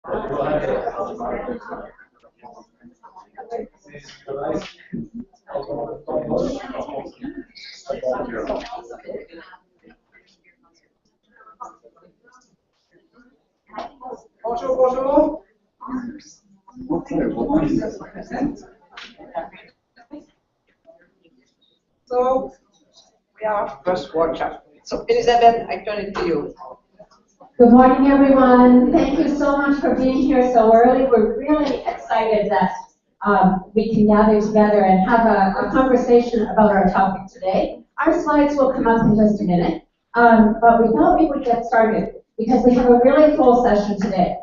Bonjour. So, we are first workshop. So, Elizabeth, I turn it to you. Good morning, everyone. Thank you so much for being here so early. We're really excited that we can gather together and have a conversation about our topic today. Our slides will come up in just a minute, but we thought we would get started because we have a really full session today.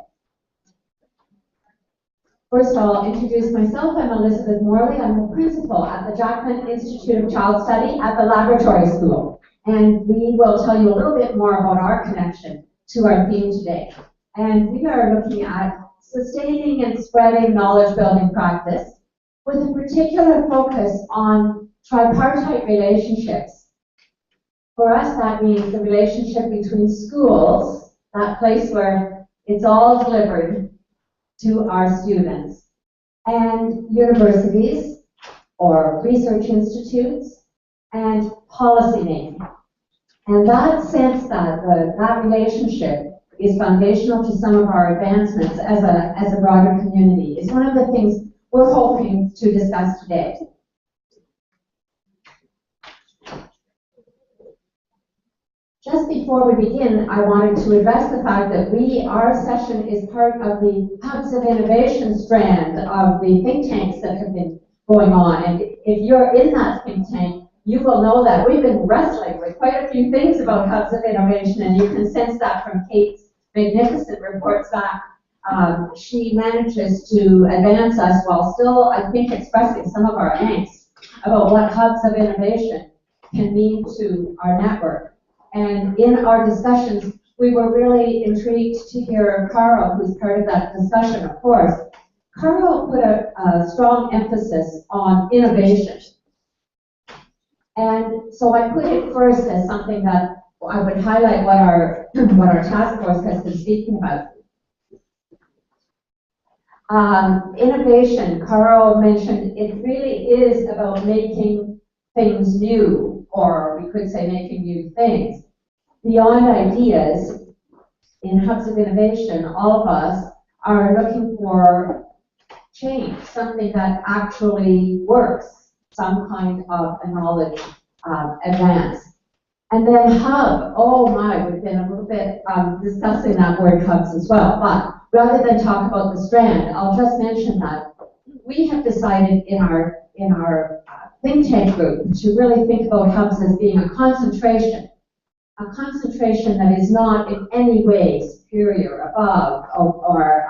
First, I'll introduce myself. I'm Elizabeth Morley. I'm the principal at the Jackman Institute of Child Study at the Laboratory School. And we will tell you a little bit more about our connection to our theme today. And we are looking at sustaining and spreading knowledge-building practice with a particular focus on tripartite relationships. For us, that means the relationship between schools, that place where it's all delivered to our students, and universities or research institutes and policymaking. And that sense that that relationship is foundational to some of our advancements as a broader community is one of the things we're hoping to discuss today. Just before we begin, I wanted to address the fact that our session is part of the Hubs of Innovation strand of the think tanks that have been going on. And if you're in that think tank, you will know that we've been wrestling with quite a few things about Hubs of Innovation, and you can sense that from Kate's magnificent reports back. She manages to advance us while still, I think, expressing some of our angst about what Hubs of Innovation can mean to our network. And in our discussions, we were really intrigued to hear Carl, who's part of that discussion, of course. Carl put a strong emphasis on innovation. And so I put it first as something that I would highlight what our task force has been speaking about. Innovation, Carl mentioned, it really is about making things new, or we could say making new things. Beyond ideas, in Hubs of Innovation, all of us are looking for change, something that actually works, some kind of a knowledge advance. And then hub, oh my, we've been a little bit discussing that word hubs as well, but rather than talk about the strand, I'll just mention that we have decided in our think tank group to really think about hubs as being a concentration that is not in any way superior, above, or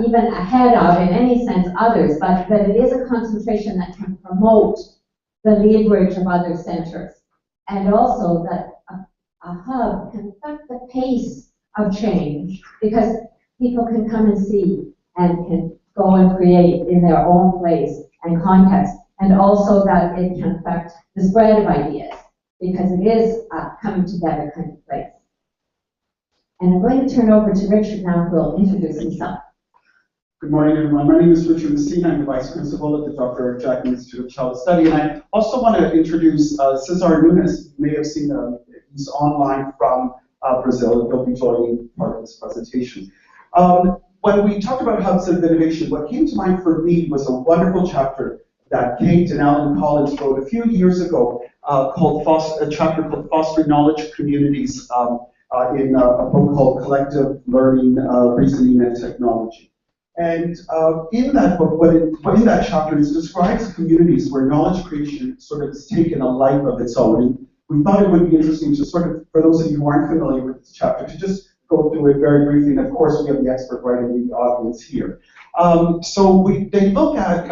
even ahead of, in any sense, others, but that it is a concentration that can promote the leverage of other centers. And also that a hub can affect the pace of change, because people can come and see and can go and create in their own place and context, and also that it can affect the spread of ideas, because it is a coming together kind of place. And I'm going to turn over to Richard now, who will introduce himself. Good morning, everyone. My name is Richard Messina. I'm the Vice Principal at the Dr. Jackman Institute of Child Study. And I also want to introduce Cesar Nunes. You may have seen him. He's online from Brazil. He'll be joining part of this presentation. When we talked about Hubs of Innovation, what came to mind for me was a wonderful chapter that Kate and Alan Collins wrote a few years ago called a chapter called Fostering Knowledge Communities in a book called Collective Learning, Reasoning, and Technology. And in that book, in that chapter, it describes communities where knowledge creation sort of has taken a life of its own. And we thought it would be interesting to sort of, for those of you who aren't familiar with this chapter, to just go through it very briefly. And of course, we have the expert right in the audience here. They look at,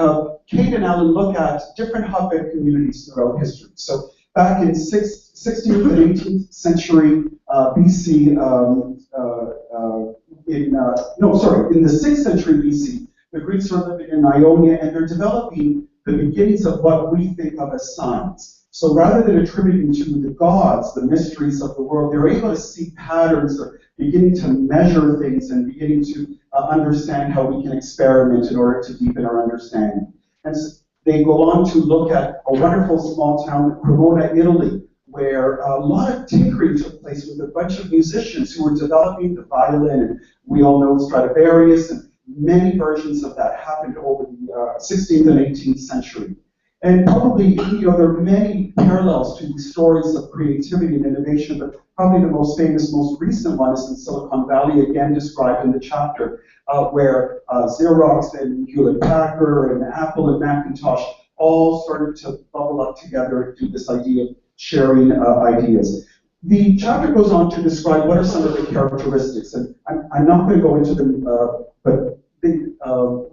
Kate and Alan look at different hotbed communities throughout history. So back in 16th and 18th century BC, in the 6th century BC, the Greeks are living in Ionia, and they're developing the beginnings of what we think of as science. So rather than attributing to the gods the mysteries of the world, they're able to see patterns or beginning to measure things and beginning to understand how we can experiment in order to deepen our understanding. And they go on to look at a wonderful small town, Cremona, Italy, where a lot of tinkering took place with a bunch of musicians who were developing the violin, and we all know Stradivarius, and many versions of that happened over the 16th and 18th century. And probably, there are many parallels to the stories of creativity and innovation, but probably the most famous, most recent one is in Silicon Valley, again described in the chapter, where Xerox and Hewlett-Packard and Apple and Macintosh all started to bubble up together to this idea of sharing ideas. The chapter goes on to describe what are some of the characteristics, and I'm not going to go into them, but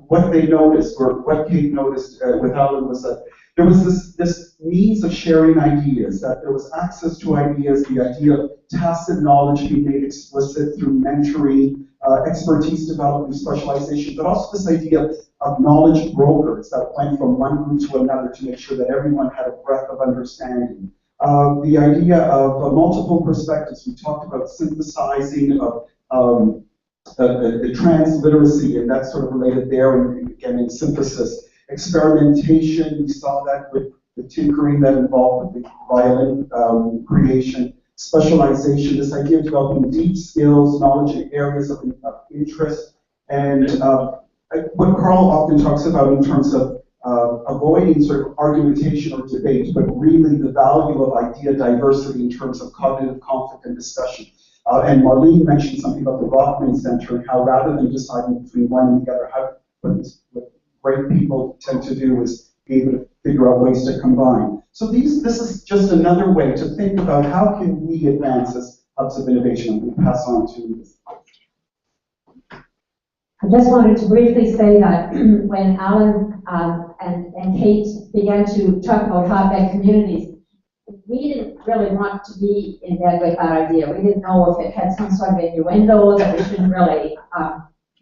what they noticed, or what Kate noticed with Alan, was that there was this means of sharing ideas, that there was access to ideas, the idea of tacit knowledge being made explicit through mentoring, expertise development, specialization, but also this idea of knowledge brokers that went from one group to another to make sure that everyone had a breadth of understanding. The idea of multiple perspectives. We talked about synthesizing of transliteracy, and that's sort of related there, and again in synthesis. Experimentation, we saw that with the tinkering that involved with the violin creation. Specialization, this idea of developing deep skills, knowledge in areas of interest, and what Carl often talks about in terms of avoiding sort of argumentation or debate, but really the value of idea diversity in terms of cognitive conflict and discussion. And Marlene mentioned something about the Rothman Center and how rather than deciding between one and the other, what great people tend to do is be able to figure out ways to combine. So this is just another way to think about how can we advance as hubs of innovation. I'm going to pass on to this. I just wanted to briefly say that when Alan and Kate began to talk about hotbed communities, we didn't really want to be in bed with that idea. We didn't know if it had some sort of innuendo that we shouldn't really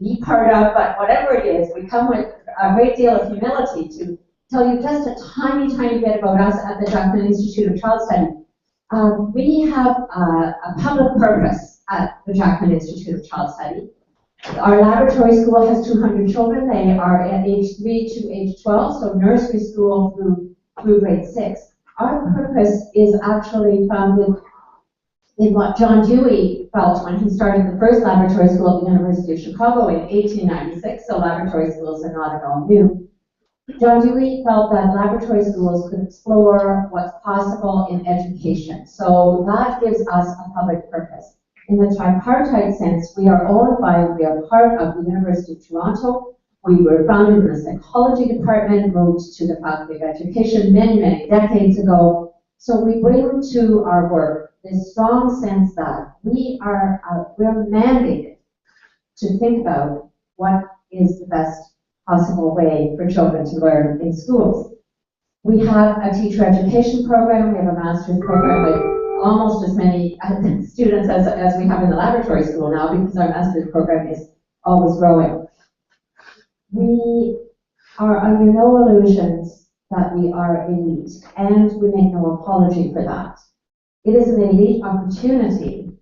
be part of, but whatever it is, we come with a great deal of humility to tell you just a tiny, tiny bit about us at the Jackman Institute of Child Study. We have a public purpose at the Jackman Institute of Child Study. Our laboratory school has 200 children. They are at age 3 to age 12, so nursery school through grade 6. Our purpose is actually founded in what John Dewey felt when he started the first laboratory school at the University of Chicago in 1896, so laboratory schools are not at all new. John Dewey felt that laboratory schools could explore what's possible in education, so that gives us a public purpose. In the tripartite sense, we are part of the University of Toronto. We were founded in the psychology department, moved to the Faculty of Education many, many decades ago. So we bring to our work this strong sense that we're mandated to think about what is the best possible way for children to learn in schools. We have a teacher education program. We have a master's program with almost as many students as we have in the laboratory school now, because our master's program is always growing. We are under no illusions that we are elite, and we make no apology for that. It is an elite opportunity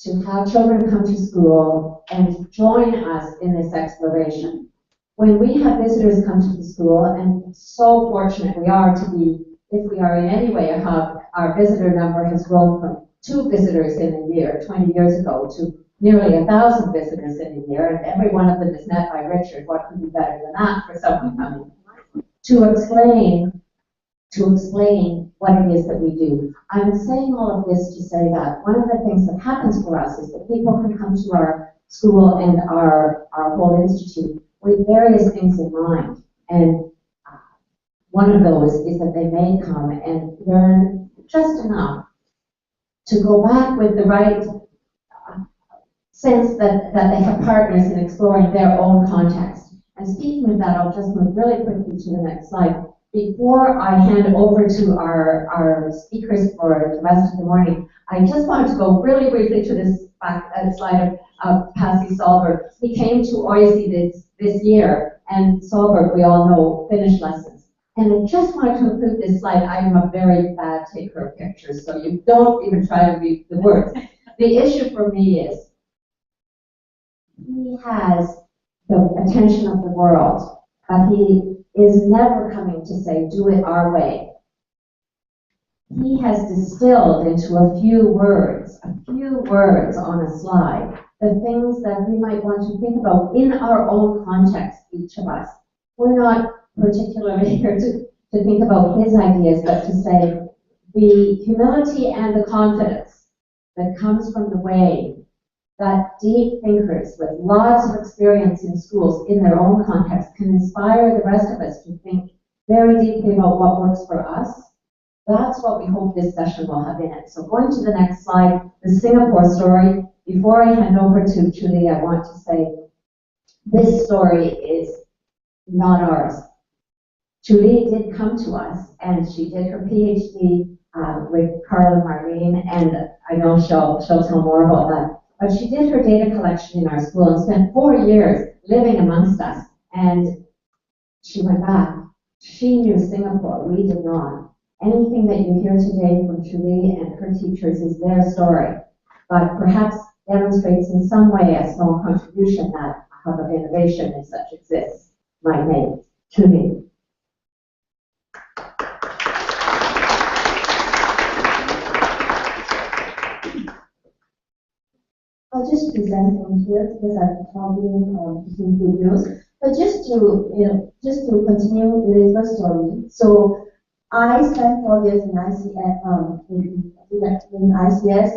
to have children come to school and join us in this exploration. When we have visitors come to the school, and so fortunate we are to be, if we are in any way a hub, our visitor number has grown from 2 visitors in a year 20 years ago to nearly 1,000 visitors in a year, and every one of them is met by Richard. What could be better than that for someone coming to explain what it is that we do? I'm saying all of this to say that one of the things that happens for us is that people can come to our school and our whole institute with various things in mind, and one of those is that they may come and learn just enough to go back with the right sense that they have partners in exploring their own context. And speaking of that, I'll just move really quickly to the next slide. Before I hand over to our speakers for the rest of the morning, I just wanted to go really briefly to this slide of Pasi Solberg. He came to OISE this year, and Solberg, we all know, finished lessons. And I just wanted to include this slide. I'm a very bad taker of pictures, so you don't even try to read the words. The issue for me is he has the attention of the world, but he is never coming to say, do it our way. He has distilled into a few words on a slide, the things that we might want to think about in our own context, each of us. We're not particularly here to think about his ideas, but to say the humility and the confidence that comes from the way that deep thinkers with lots of experience in schools in their own context can inspire the rest of us to think very deeply about what works for us. That's what we hope this session will have in it. So going to the next slide, the Singapore story. Before I hand over to Julie, I want to say this story is not ours. Julie did come to us, and she did her PhD with Carl and Marlene, and I know she'll tell more about that. But she did her data collection in our school and spent 4 years living amongst us. And she went back. She knew Singapore. We did not. Anything that you hear today from Julie and her teachers is their story, but perhaps demonstrates in some way a small contribution that a hub of innovation as such exists might make. Julie. I'll just present from here because I'm probably between videos. But just to continue Elizabeth's story. So I spent 4 years in ICS,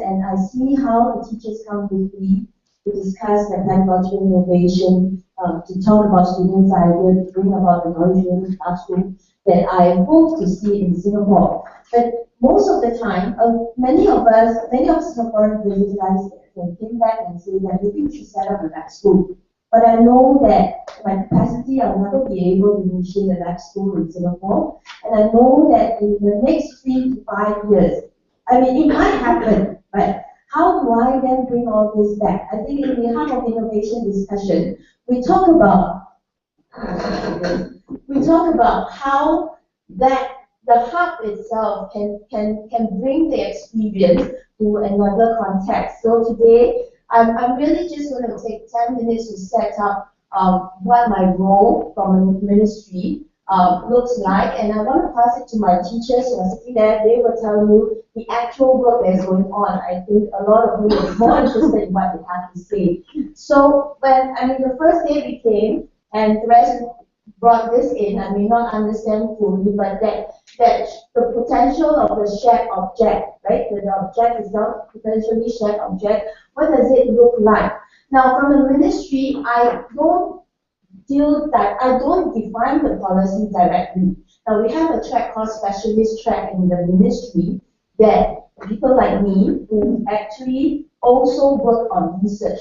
and I see how the teachers come with me to discuss the pedagogical innovation, to talk about students' ideas, to bring about the knowledge in the classroom that I hope to see in Singapore. But most of the time, many of Singaporeans visited ICS and came back and said that maybe we should set up a lab school. But I know that my capacity, I'll never be able to initiate a lab school in Singapore. And I know that in the next 3 to 5 years, I mean, it might happen, but how do I then bring all this back? I think in the Hub of Innovation discussion, we talk about how that the hub itself can bring the experience to another context. So today, I'm really just going to take 10 minutes to set up what my role from a ministry looks like, and I want to pass it to my teachers who are sitting there. They will tell you the actual work that's going on. I think a lot of you are more interested in what they have to say. So the first day we came, and Therese brought this in, I may not understand fully, but that the potential of the shared object, right? The object is not potentially shared object. What does it look like? Now, from the ministry, I don't define the policy directly. Now, we have a track called specialist track in the ministry that people like me who actually also work on research.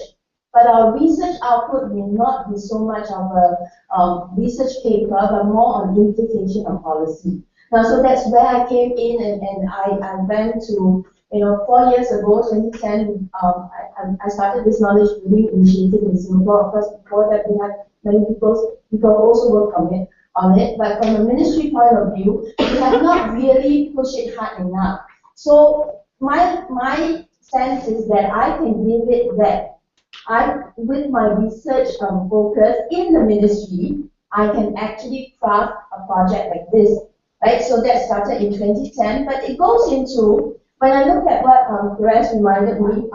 But our research output may not be so much of a research paper, but more on implication of policy. Now, so that's where I came in, and I went to, 4 years ago, 2010, I started this knowledge building initiative in Singapore. Of course, before that, we had many people also work on it. But from a ministry point of view, we have not really pushed it hard enough. So my sense is that I can give it that. With my research focus in the ministry, I can actually craft a project like this, right? So that started in 2010, but it goes into, when I look at what Therese reminded me,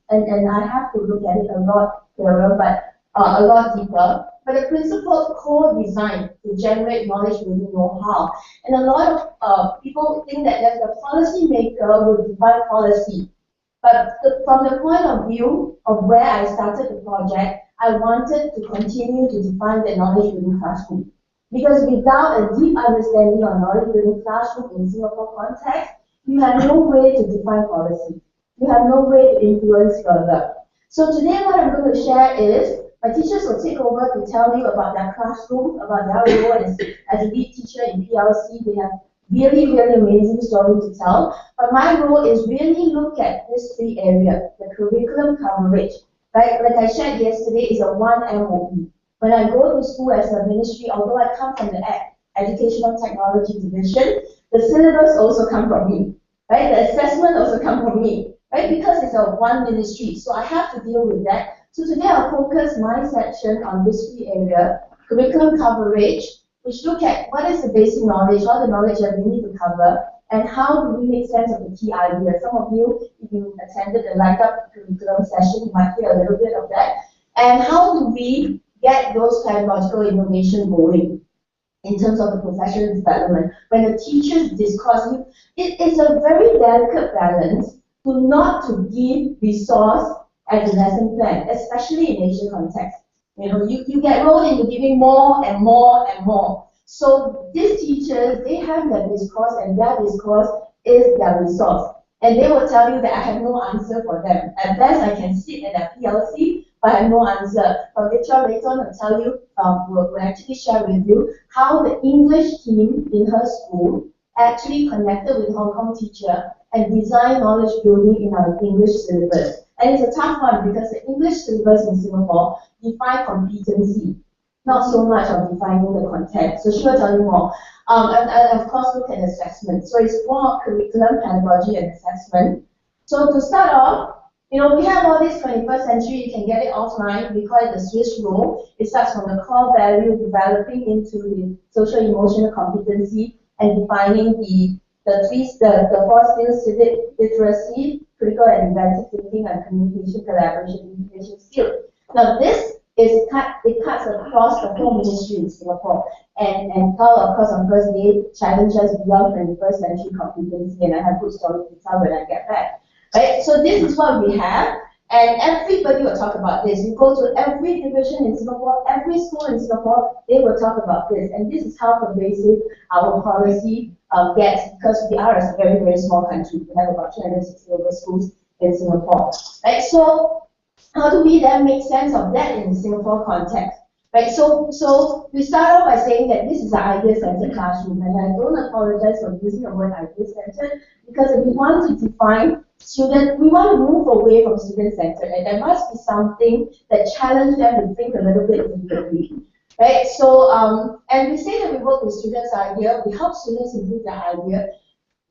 and I have to look at it a lot clearer, but a lot deeper, but the principle co-design to generate knowledge building know-how. And a lot of people think that the policy maker will define policy. But from the point of view of where I started the project, I wanted to continue to define the knowledge building classroom. Because without a deep understanding of knowledge building classroom in Singapore context, you have no way to define policy. You have no way to influence further. So today what I'm going to share is, my teachers will take over to tell you about their classroom, about their role as a lead teacher in PLC. They have really, really amazing story to tell. But my role is really look at these 3 areas. The curriculum coverage, right? Like I shared yesterday, is a 1 MOE. When I go to school as a ministry, although I come from the Educational Technology Division, the syllabus also come from me, right? The assessment also come from me, right? Because it's a 1 ministry, so I have to deal with that. So today I'll focus my section on this three area, curriculum coverage, which look at what is the basic knowledge, all the knowledge that we need to cover, and how do we make sense of the key ideas. Some of you, if you attended the Light Up curriculum session, you might hear a little bit of that. And how do we get those pedagogical innovation going in terms of the professional development. When the teachers discuss, it is a very delicate balance to not to give resource as a lesson plan, especially in Asian context. You know, you get rolled into giving more and more and more. So these teachers, they have their discourse, and their discourse is their resource. And they will tell you that I have no answer for them. At best, I can sit at a PLC, but I have no answer. But Rachel later on will tell you, will actually share with you how the English team in her school actually connected with Hong Kong teacher and designed knowledge building in our English syllabus. And it's a tough one because the English syllabus in Singapore define competency, not so much of defining the content. So she will tell you more. And of course, look at assessment. So it's more curriculum, pedagogy, and assessment. So to start off, you know, we have all this 21st century, you can get it offline. We call it the Swiss rule. It starts from the core value, developing into the social emotional competency, and defining the four skills: civic literacy, critical and inventive thinking, and communication, collaboration, integration skills. Now this it cuts across the whole ministry in Singapore, and of course on first day challenges beyond 21st century competency, and I have good stories to tell when I get back. Right, so this is what we have, and everybody will talk about this. You go to every division in Singapore, every school in Singapore, they will talk about this, and this is how pervasive our policy gets, because we are a very, very small country. We have about 260 over schools in Singapore. Right, so how do we then make sense of that in the Singapore context? Right, so we start off by saying that this is an idea-centered classroom, and I don't apologize for using the word idea-centered, because if we want to define student, we want to move away from student-centered, and there must be something that challenges them to think a little bit differently. Right, so and we say that we work with students' idea, we help students improve their idea.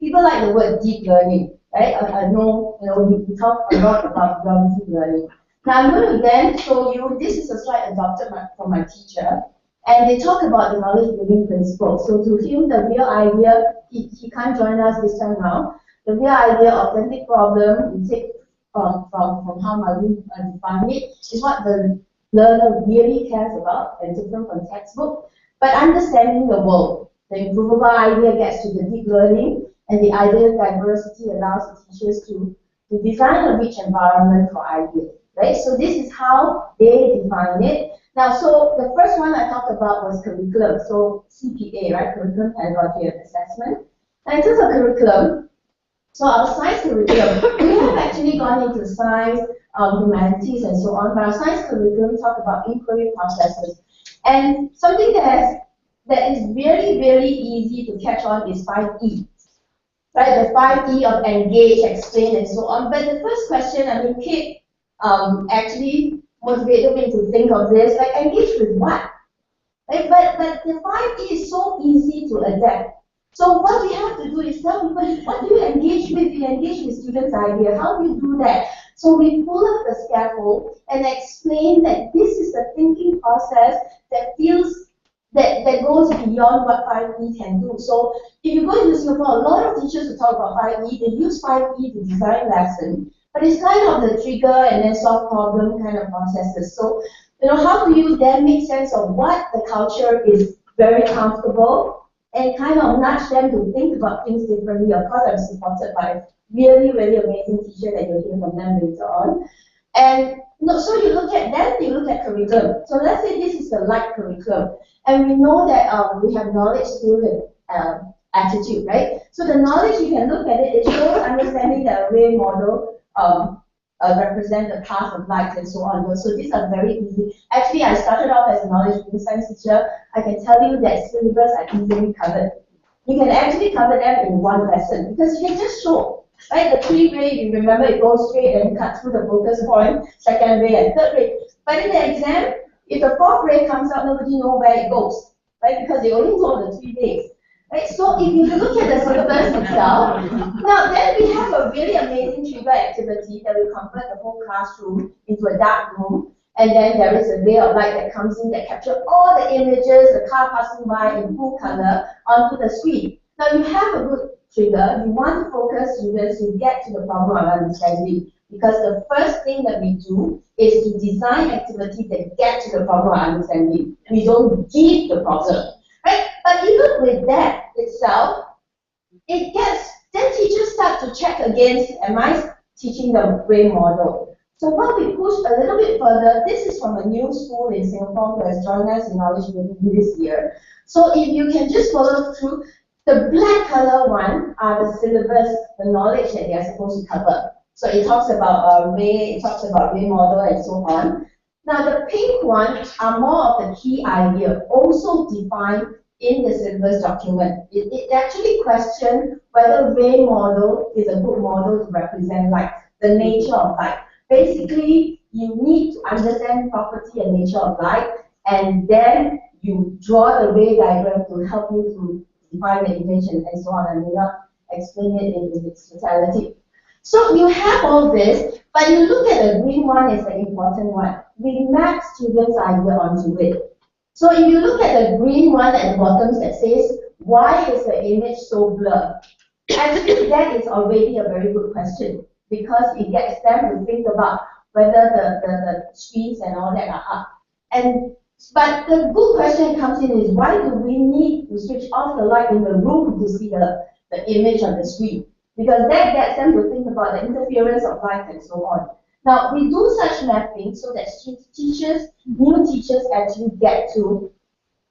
People like the word deep learning, right? I know, you know, we talk a lot about deep learning. Now I'm going to then show you, this is a slide adopted from my teacher, and they talk about the knowledge building principle. So to him, the real idea, he can't join us this time now. The real idea, authentic problem, we take from how Marlene defined it, is what the learner really cares about, and different from textbook. But understanding the world, the improvable idea gets to the deep learning, and the idea diversity allows the teachers to design a rich environment for ideas. Right? So this is how they define it. Now, so the first one I talked about was curriculum. So CPA, right? Curriculum, pedagogy, and assessment. Now, in terms of curriculum, so our science curriculum, we have actually gone into science, humanities, and so on. But our science curriculum talk about inquiry processes. And something that is really, really easy to catch on is 5E. Right? The 5E of engage, explain, and so on. But the first question, I mean, Kate actually motivated me to think of this, like engage with what? Right? But the 5E is so easy to adapt. So what we have to do is tell people, what do you engage with? You engage with students' idea. How do you do that? So we pull up the scaffold and explain that this is a thinking process that that goes beyond what 5E can do. So if you go into Singapore, a lot of teachers will talk about 5E. They use 5E to design lesson. But it's kind of the trigger and then solve problem kind of processes. So, you know, how do you then make sense of what the culture is very comfortable and kind of nudge them to think about things differently? Of course, I'm supported by a really, really amazing teacher that you'll hear from them later on. And so you look at curriculum. So let's say this is the light curriculum. And we know that we have knowledge, skill, and attitude, right? So the knowledge, you can look at it, it shows understanding the array model, represent the path of light and so on. So these are very easy. Actually, I started off as a knowledge building science teacher. I can tell you that syllabus are easily covered. You can actually cover them in one lesson because you can just show. Right? The 3 ray, you remember it goes straight and cut through the focus point, 2nd ray and 3rd ray. But in the exam, if the 4th ray comes out, nobody knows where it goes. Right? Because they only know the 3 rays. Right? So if you look at the syllabus itself, now then we have a really amazing trigger activity that will convert the whole classroom into a dark room, and then there is a ray of light that comes in that captures all the images, the car passing by in full color onto the screen. Now you have a good trigger. You want to focus students to get to the problem of understanding, because the first thing that we do is to design activities that get to the problem of understanding. We don't give the problem. Right? But even with that itself, it gets, then teachers start to check against, am I teaching the brain model? So what we push a little bit further, this is from a new school in Singapore who has joined us in Knowledge Building this year. So if you can just follow through, the black color one are the syllabus, the knowledge that they are supposed to cover. So it talks about ray, it talks about ray model and so on. Now the pink ones are more of the key idea, also defined in the syllabus document. It actually questions whether ray model is a good model to represent light, the nature of light. Basically, you need to understand property and nature of light, and then you draw the ray diagram to help you to define the intention and so on. I may not explain it in its totality. So you have all this, but you look at the green one is the important one. We map students' idea onto it. So if you look at the green one at the bottom that says, why is the image so blurred? I think that is already a very good question, because it gets them to think about whether the screens and all that are up. But the good question comes in is, why do we need to switch off the light in the room to see the image on the screen? Because that gets them to think about the interference of light and so on. Now, we do such mapping so that teachers, new teachers actually get to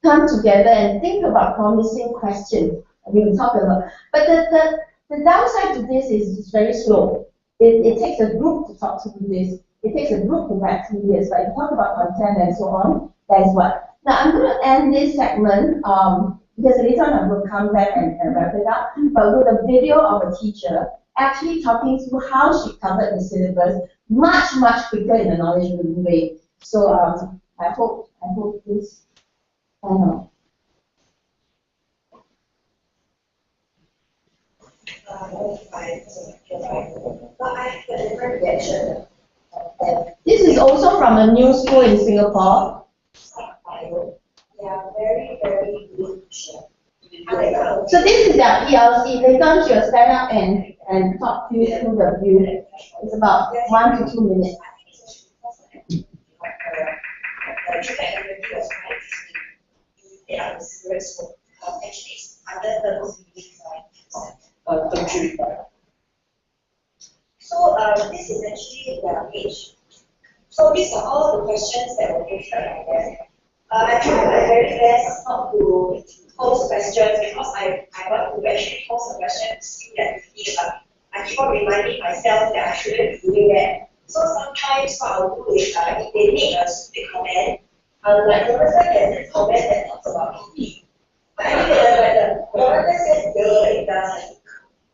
come together and think about promising questions. We will talk about. But the downside to this is it's very slow. It takes a group to talk through this. It takes a group to map through this. But if you talk about content and so on, that is what. Now, I'm going to end this segment because later on I'm going to come back and wrap it up, but with a video of a teacher actually talking through how she covered the syllabus much quicker in a knowledge building way. So I hope this kind of. This is also from a new school in Singapore. Yeah, very good. So this is their PLC. Later she'll stand up and talk to you through the view. It's about 1 to 2 minutes. So this is actually their page. So these are all the questions that were posted like that. I tried my very best not to pose questions because I want to actually pose a question to see that I keep on reminding myself that I shouldn't be doing that. So sometimes what I'll do is if they make a stupid comment, like the person has this comment that talks about me. But anyway, the person says, it does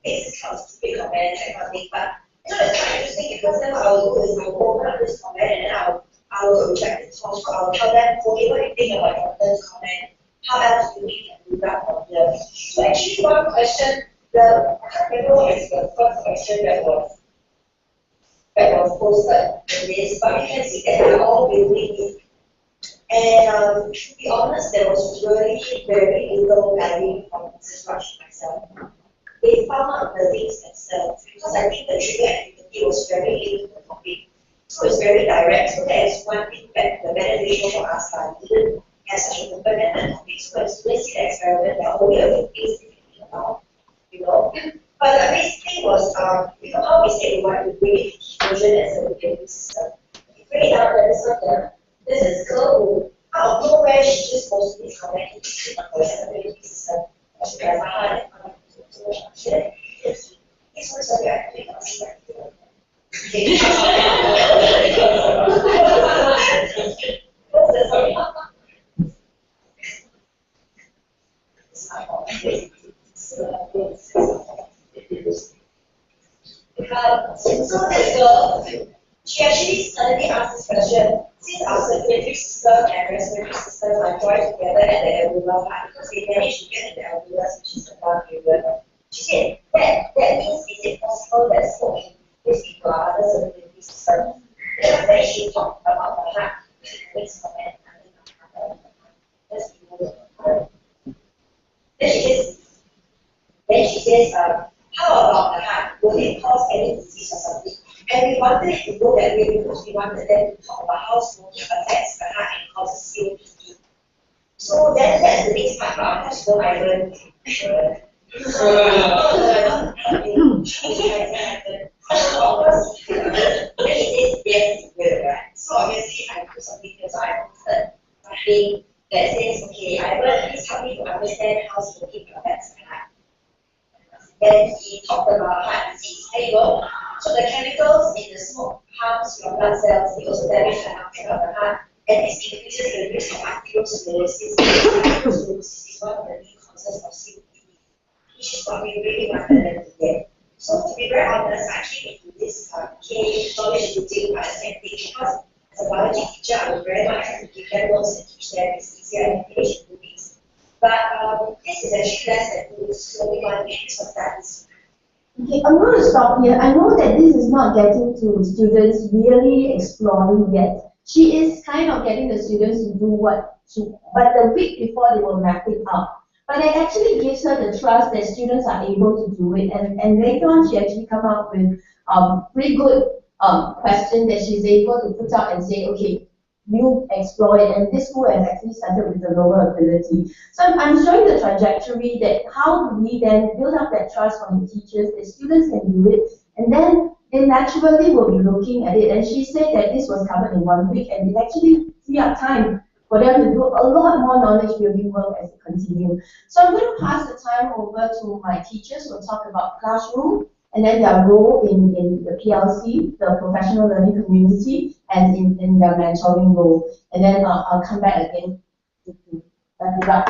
it's kind of stupid comment, that kind of thing. But it's quite interesting because then what I'll do is I'll open up this comment and then I will reject it. So I'll tell them, okay, what do you think about this comment? How else do we can do that from here? So actually one question, I can't remember what is the first question that was posted in this, but you can see that they're all building it. And to be honest, there was really very little value from Mrs. Rush myself. They found out the things themselves because I think the trigger activity was very linked to the topic. So it's very direct. So that is one thing that the beneficial for us didn't have such an open-ended topic. So when students see the experiment, there are only a few things they can think about, But the basic thing was, how we say we want to bring it to version as a building system. We bring it out that this is girl who, out of nowhere, she just posted this comment to see the version of the building system. She has a hard and it's also very active. So this girl, she actually suddenly asked this question, since our circulatory system and respiratory system are joined together at the alveolar part, because they managed to get to the alveolus, which is the lung area, she said that means is it possible that smoke can increase into our other circulatory system? Because then she talked about the heart, next comment, then she says, how about the heart? Will it cause any disease or something? And we wanted to go that way because we wanted them to talk about how smoking affects the heart and causes COPD. So that's the next part about hospital island. So obviously I put some details, so I posted something that says, okay, Ivan, please help me to understand how smoking affects the heart. Then he talked about heart disease. There you go. So the chemicals in the smoke harms your blood cells. They also damage the function of the heart, and it increases the risk of arteriosclerosis. Arteriosclerosis is one of the leading causes of COPD, which is what we really wanted them to get. So to be very honest, I came into this knowledge building understanding because as a biology teacher, I would very much like to give them notes and teach them this easier information to read. But this is actually less than 2 weeks, so we want to make this studies. Okay, I'm going to stop here. I know that this is not getting to students really exploring yet. She is kind of getting the students to do what but the week before they will wrap it up. But it actually gives her the trust that students are able to do it. And later on, she actually come up with pretty good question that she's able to put out and say, okay, you explore it, and this school has actually started with the lower ability. So I'm showing the trajectory that how do we then build up that trust from the teachers that students can do it, and then they naturally will be looking at it. And she said that this was covered in 1 week, and it actually free up time for them to do a lot more knowledge building work as it continues. So I'm going to pass the time over to my teachers who will talk about classroom, and then their role in the PLC, the professional learning community, and in their mentoring role. And then I'll come back again to wrap it up.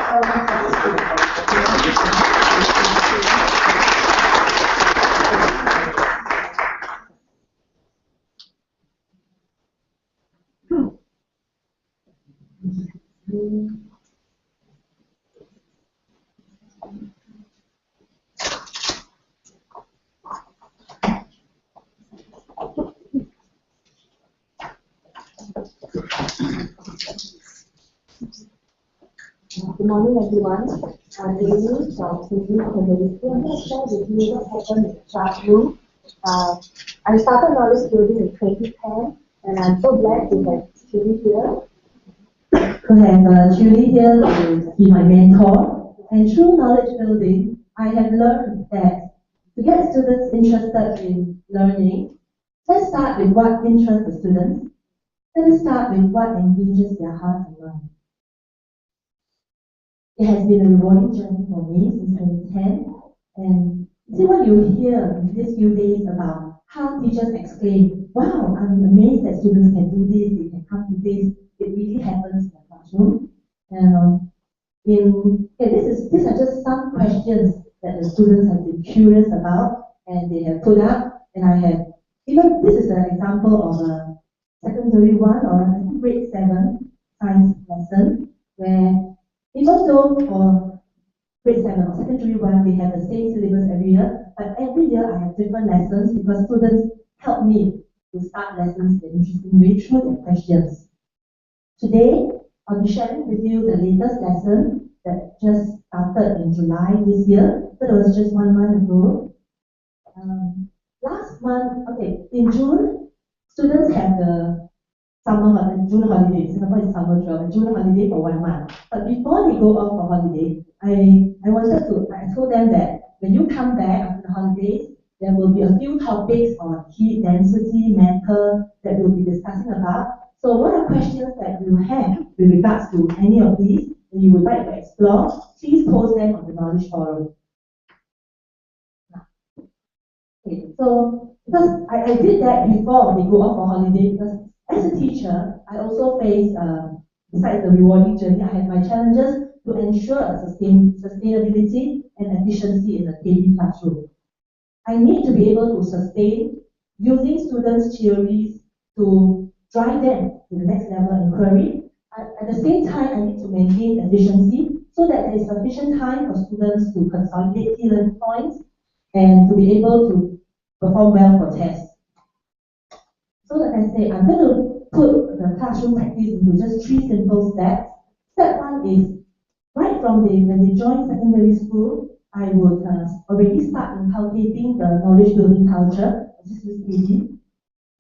Good morning, everyone. I'm Amy from Sydney University. I'm going to share with you what happened in the classroom. I started knowledge building in 2010, and I'm so glad to have Julie here. To have Julie here to be my mentor. And through knowledge building, I have learned that to get students interested in learning, let's start with what interests the students. Let's start with what engages their heart and mind. It has been a rewarding journey for me since 2010, and see what you hear in these few days about how teachers explain, wow, I'm amazed that students can do this, they can come to this, it really happens in the classroom. And these are just some questions that the students have been curious about and they have put up, and I have, even this is an example of a secondary one or I think grade 7 science lesson where even though for grade 7 or secondary 1 we have the same syllabus every year, but every year I have different lessons because students help me to start lessons in an interesting way through their questions. Today, I'll be sharing with you the latest lesson that just started in July this year, so it was just 1 month ago. Last month, in June, students have the June holiday. Singapore is summer job, June holiday for 1 month. But before they go off for holiday, I told them that when you come back after the holidays, there will be a few topics on heat density, matter that we'll be discussing about. So what are questions that you have with regards to any of these that you would like to explore? Please post them on the knowledge forum. Okay, so because I did that before they go off for holiday, because as a teacher, I also face, besides the rewarding journey, I have my challenges to ensure sustainability and efficiency in the daily classroom. I need to be able to sustain using students' theories to drive them to the next level of inquiry. At the same time, I need to maintain efficiency so that there is sufficient time for students to consolidate key learning points and to be able to perform well for tests. So like I say, I'm going to put the classroom practice into just 3 simple steps. Step 1 is right from when they join secondary school, I would already start inculcating the knowledge building culture. This is easy.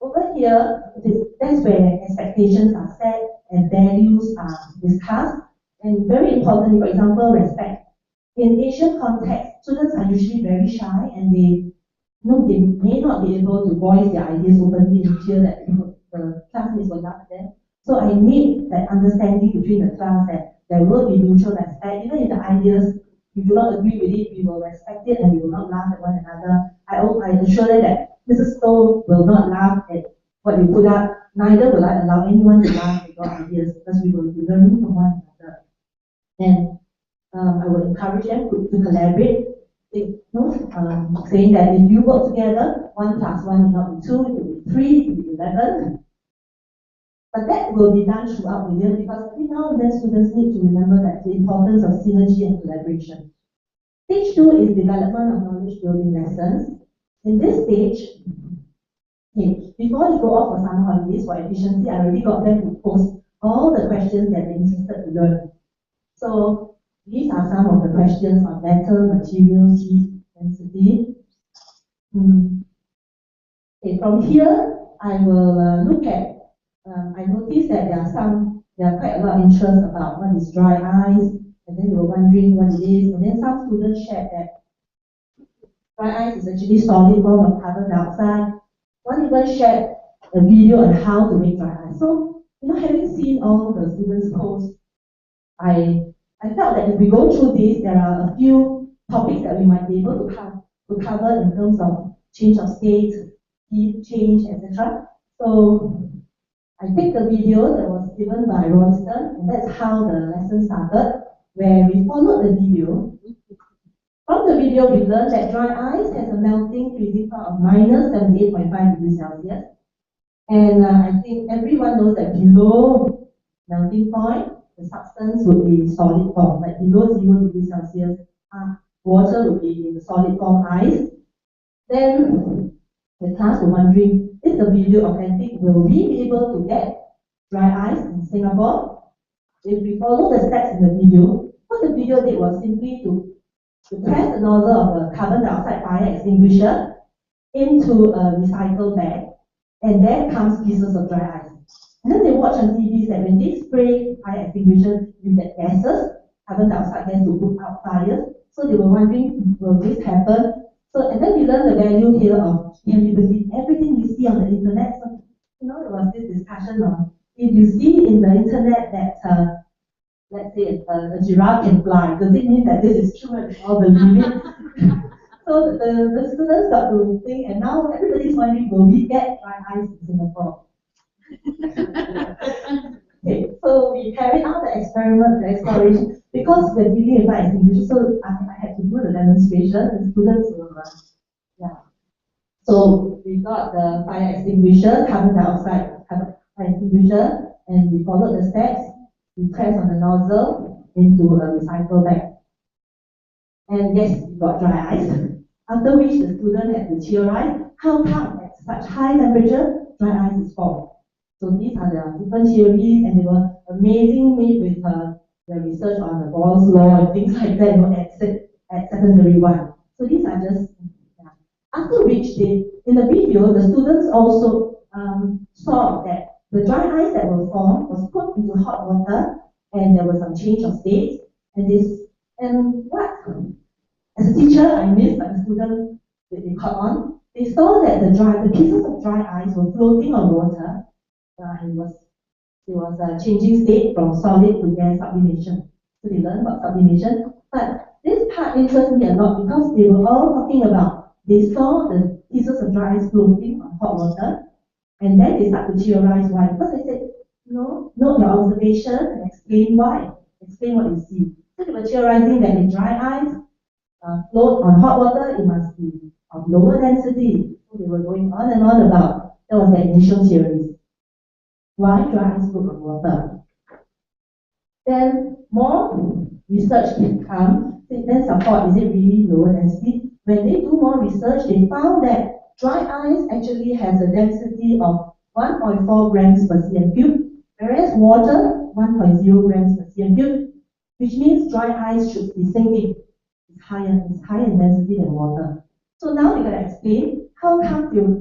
Over here, that's where expectations are set and values are discussed. And very importantly, for example, respect. In Asian context, students are usually very shy and they may not be able to voice their ideas openly in fear that the classmates will laugh at them. So I need that understanding between the class that there will be mutual respect. Even if the ideas, you do not agree with it, we will respect it and we will not laugh at one another. I assure them that Mrs. Stowe will not laugh at what you put up, neither will I allow anyone to laugh at your ideas because we will be learning from one another. And I will encourage them to collaborate. Saying that if you work together, 1 plus 1 will not be 2, it will be 3, it will be 11. But that will be done throughout the year because every now and then students need to remember that the importance of synergy and collaboration. Stage 2 is development of knowledge building lessons. In this stage, before they go off for summer holidays for efficiency, I already got them to post all the questions that they're interested to learn. So these are some of the questions on metal, materials, heat, density. Okay, from here, I will look at, I noticed that there are quite a lot of interest about what is dry ice, and then they were wondering what it is, and then some students shared that dry ice is actually solid form of carbon dioxide. One even shared a video on how to make dry ice. So, having seen all the students' posts, I felt that if we go through this, there are a few topics that we might be able to cover in terms of change of state, heat change, etc. So I picked a video that was given by Royston, and that's how the lesson started, where we followed the video. From the video, we learned that dry ice has a melting freezing point of minus 78.5 degrees Celsius. And I think everyone knows that below melting point, the substance would be in solid form. Like below 0 degrees Celsius, water would be in the solid form ice. Then the class were wondering, is the video authentic? Will we be able to get dry ice in Singapore? If we follow the steps in the video, what the video did was simply to press the nozzle of a carbon dioxide fire extinguisher into a recycle bag, and there comes pieces of dry ice. And then they watch on TV that when they spray fire extinguisher, you get gases, carbon dioxide gas to put out fires. So they were wondering, will this happen? So, and then we learned the value here of, can we believe everything we see on the internet? So, there was this discussion on, if you see in the internet that, let's say, a giraffe can fly, does it mean that this is true and we all believe it? So the students got to think, and now everybody's wondering, will we get dry ice in Singapore? Okay, so we carried out the experiment, the exploration, because we're dealing with fire extinguisher, so I had to do the demonstration, and students were, So we got the fire extinguisher, carbon dioxide fire extinguisher, and we followed the steps. We pressed on the nozzle into a recycle bag. And yes, we got dry ice. After which the student had to theorize how come at such high temperature dry ice is formed. So these are the different theories, and they were amazing me with the research on the Boyle's law and things like that at secondary 1. So these are just, after which in the video, the students also saw that the dry ice that was formed was put into hot water, and there was some change of state. And what, as a teacher, I missed, but the student they caught on. They saw that the pieces of dry ice were floating on water, and it was changing state from solid to gas sublimation. So they learned about sublimation. But this part interests me a lot because they were all talking about, they saw the pieces of dry ice floating on hot water, and then they start to theorize why. Because I said, note your observation and explain why. Explain what you see. So they were theorizing that in dry ice, float on hot water, it must be of lower density. So they were going on and on about, that was their initial theories. why dry eyes float on water. Then more research can come, then support, is it really lower density? When they do more research, they found that dry ice actually has a density of 1.4 grams per cm cube, whereas water 1.0 grams per cm cube, which means dry ice should be sinking. It's higher in density than water. So now we're going to explain how come your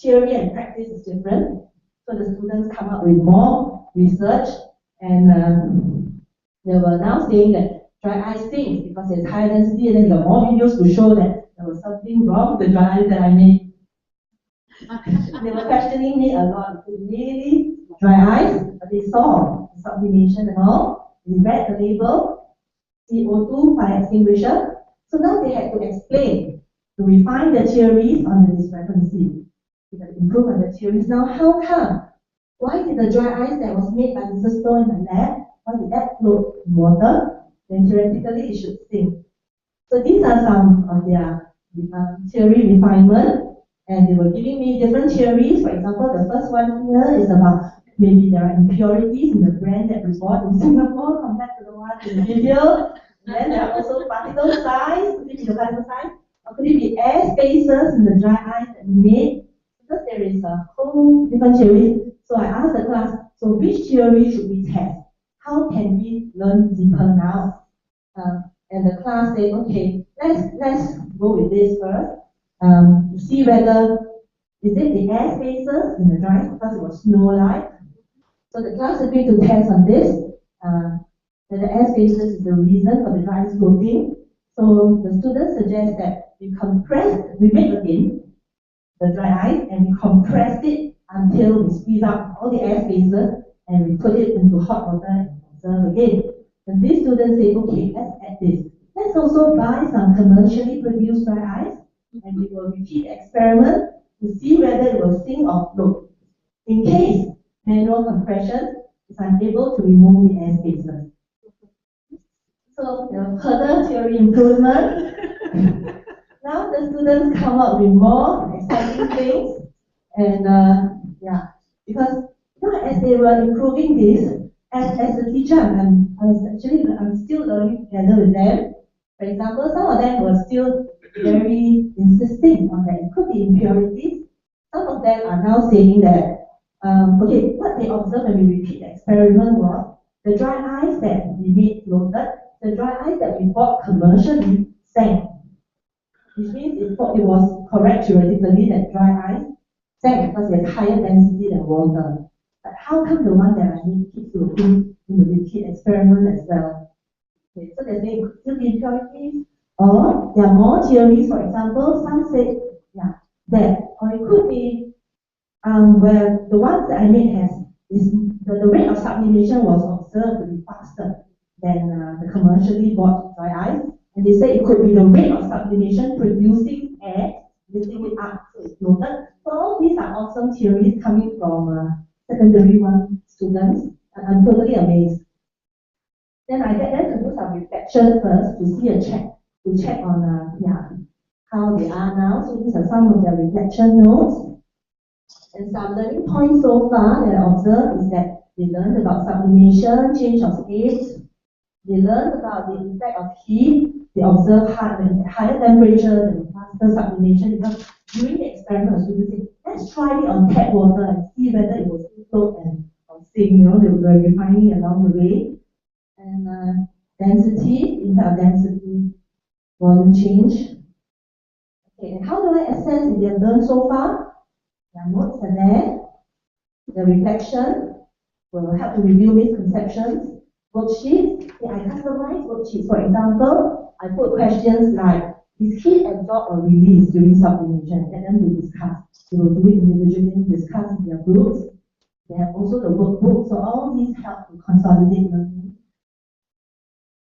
theory and practice is different. So the students come up with more research, and they were now saying that dry ice sinks because it's higher density, and then there are more videos to show that there was something wrong with the dry ice that I made. They were questioning me a lot. Is it really dry ice? But they saw the sublimation and all. They read the label, CO2 fire extinguisher. So now they had to explain, to refine their theories on the discrepancy. They had to improve on the theories. Now, how come? Why did the dry ice that was made by Mrs. Stowe in the lab, why did that float in water? Then theoretically it should sink. So these are some of their theory refinement, and they were giving me different theories. For example, the first one here is about maybe there are impurities in the brand that we bought in Singapore compared to the one in the video. And then there are also particle size. Could it be the particle size? Or could it be air spaces in the dry ice that we made? Because there is a whole different theory. So I asked the class, so which theory should we test? How can we learn deeper now? And the class said, okay, let's go with this first. To see whether is it the air spaces in the dry ice, because it was snow-like. So the class agreed to test on this. That the air spaces is the reason for the dry ice floating. So the students suggest that we make again the dry ice, and we compress it until we squeeze out all the air spaces, and we put it into hot water and observe again. And these students say, okay, let's add this. Let's also buy some commercially produced dry ice, and we will repeat the experiment to see whether it will sink or float. In case manual compression is unable to remove the air spaces. So further theory improvement. Now the students come up with more exciting things, and because as they were improving this, as a teacher, I'm still learning together with them. For example, some of them were still very insisting on that it could be impurities. Some of them are now saying that what they observed when we repeat the experiment was the dry ice that we made floated, the dry ice that we bought commercially sank. Which means it was correct theoretically that dry ice sank because it has higher density than water. But how come the one that I need keeps floating in the repeat experiment as well? Okay, so they're saying it could still be impurities, or there are more theories. For example, some say that, or it could be where the ones that I made the rate of sublimation was observed to be faster than the commercially bought dry ice. And they say it could be the rate of sublimation producing air, lifting it up so it's floated. So all these are awesome theories coming from secondary one students. I'm totally amazed. Then I get them to do some reflection first to check on how they are now. So these are some of their reflection notes. And some learning points so far that I observed is that they learned about sublimation, change of state. They learned about the effect of heat. They observed higher temperature and faster sublimation, because during the experiment, students say, let's try it on tap water and see whether it will float and sink. They were refining along the way. And density, impact density, volume change. Okay, and how do I assess if they have learned so far? The notes are there. The reflection will help to review misconceptions. Worksheets, I customize worksheets. For example, I put questions like, is heat absorbed or released during sublimation? Get them to discuss. They will do it individually, discuss in their groups. They have also the workbook, so all these help to consolidate learning.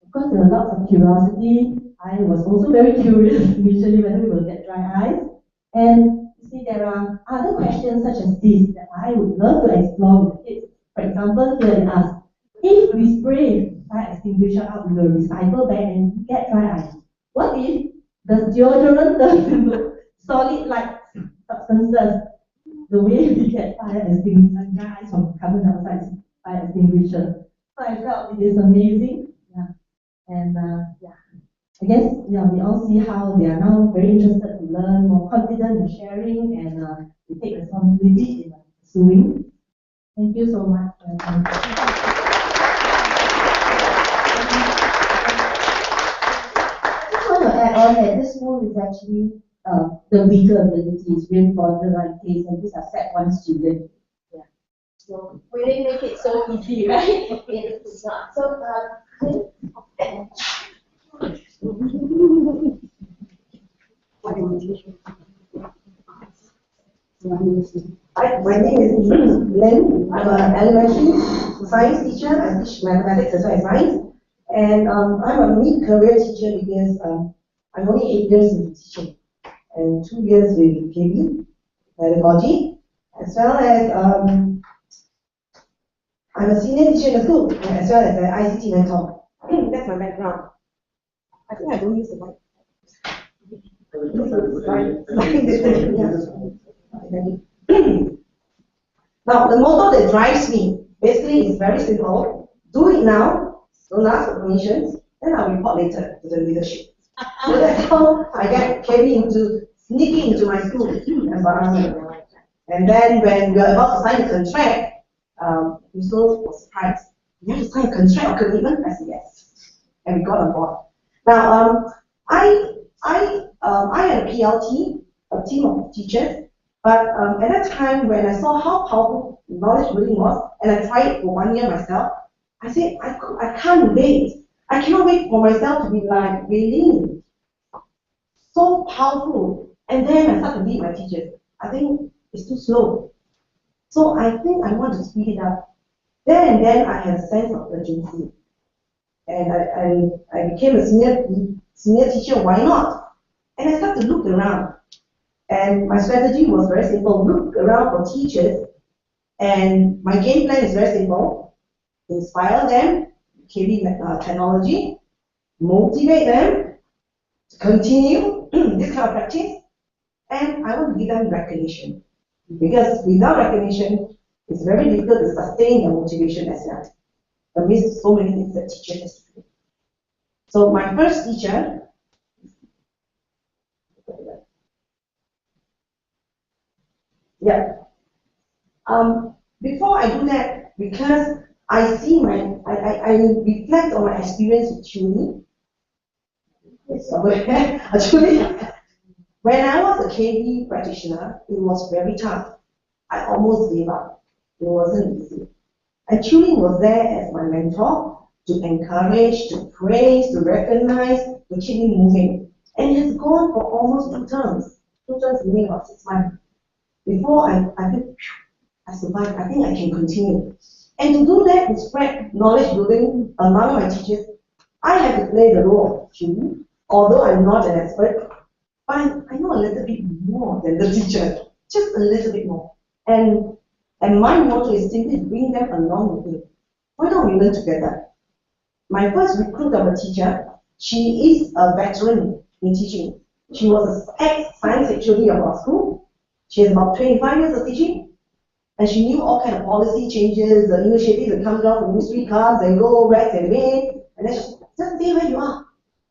Of course, there are lots of curiosity. I was also very curious initially whether we will get dry ice. And you see, there are other questions such as this that I would love to explore with kids. For example, here it asks, if we spray fire extinguisher out with a recycle bag and get dry ice, what if the deodorant turns into solid-like substances? the way we get fire extinguisher, guys from carbon dioxide fire extinguisher. So I felt it is amazing. Yeah. And yeah. I guess we all see how they are now very interested to learn, more confident in sharing, and they take responsibility in pursuing. Thank you so much. I just want to add on that this school is actually the weaker abilities, reinforcement right case, and these are set one student. Yeah. So we didn't make it so easy, right? It's not. So Hi, my name is Lynn. I'm an elementary science teacher. I teach mathematics as well as science. And I'm a mid-career teacher because I'm only 8 years in teaching and 2 years with KB, pedagogy, as well as I'm a senior teacher in the school, as well as an ICT mentor. That's my background. I think I don't use the mic. Now, the motto that drives me basically is very simple. Do it now, don't ask for permissions, then I'll report later to the leadership. So that's how I get carried into sneaking into my school environment. And then when we are about to sign a contract, Crystal was surprised. You have to sign a contract or commitment? I said yes. And we got on board. Now, I had a PLT, a team of teachers, but at that time when I saw how powerful knowledge building was, and I tried it for 1 year myself, I said, I can't wait. I cannot wait for myself to be like Raylene. So powerful. And then I started to lead my teachers. I think it's too slow. So I think I want to speed it up. Then and then I had a sense of urgency. And I became a senior teacher, why not? And I started to look around. And my strategy was very simple, look around for teachers. And my game plan is very simple. Inspire them, KB technology, motivate them to continue this kind of practice. And I want to give them recognition. Because without recognition, it's very difficult to sustain the motivation as well. Amidst so many things that teachers has to do. So my first teacher, before I do that, because I see I reflect on my experience with Julie. Actually, when I was a KB practitioner, it was very tough. I almost gave up. It wasn't easy. And Julie was there as my mentor to encourage, to praise, to recognize, to keep me moving. And it has gone for almost 2 terms. 2 terms meaning about 6 months. Before I think I survived, I think I can continue. And to do that and spread knowledge building among my teachers, I have to play the role of Julie, although I'm not an expert, but I know a little bit more than the teacher, just a little bit more. And my motto is simply bring them along with me. Why don't we learn together? My first recruit of a teacher, she is a veteran in teaching. She was an ex-science actually of our school. She has about 25 years of teaching. And she knew all kind of policy changes, the initiatives that come down from ministry cards and go, rats and rain. And then she said, just stay where you are.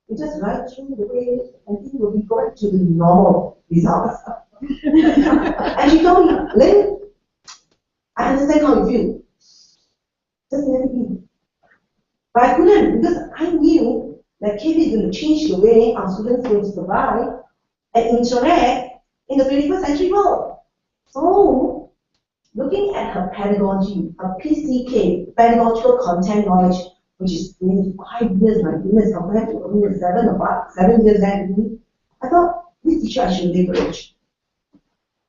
You just ride through the way and things will be going to the normal results. And she told me, Lynn, I understand how you feel. Just let it be. But I couldn't because I knew that KB is going to change the way our students are going to survive and interact in the 21st century world. So, looking at her pedagogy, her PCK, pedagogical content knowledge, which is nearly 5 years, my goodness, compared to only 7 years back, I thought, this teacher I should leverage.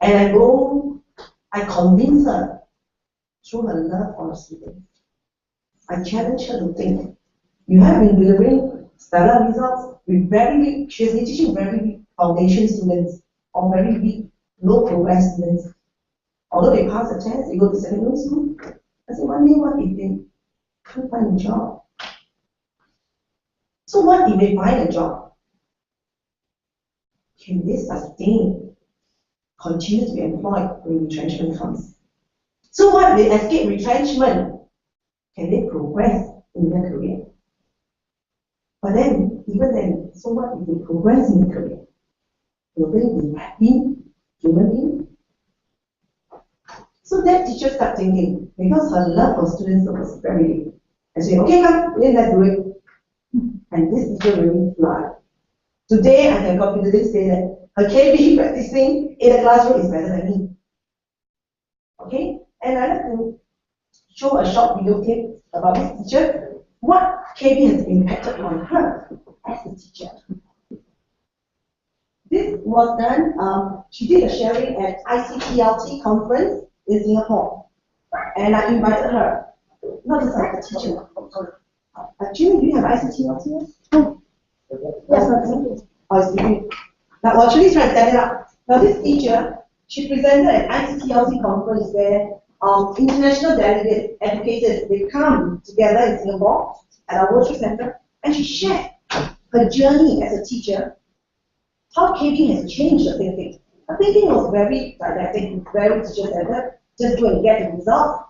And I convinced her through her love for students. I challenged her to think. You have been delivering stellar results with very weak, she has been teaching very weak foundation students or very weak, low progress students. Although they pass the test, they go to secondary school. I said, one day, what if they can't find a job? So what if they find a job? Can they sustain continue to be employed when retrenchment comes. So what they escape retrenchment? Can they progress in their career? But then, even then, so what if they progress in their career? Will they be happy human being? So that teacher started thinking, because her love for students was very deep. And she said, okay, come, let's do it. And this teacher really fly. Today, I can confidently say that her KB practicing in the classroom is better than me. Okay? And I'd like to show a short video clip about this teacher, what KB has impacted on her as a teacher. This was done, she did a sharing at ICTLT conference in Singapore. And I invited her, not just as a teacher. Jimmy, do you have ICTLT? Oh. Yes, not oh, it's you. Now, actually, try to set it up. Now, this teacher, she presented at ICTLT conference where international delegates, educators, they come together in Singapore at our World Trade Center, and she shared her journey as a teacher, how KB has changed her thinking. Her thinking was very didactic, very teacher-centered, just go and get the results.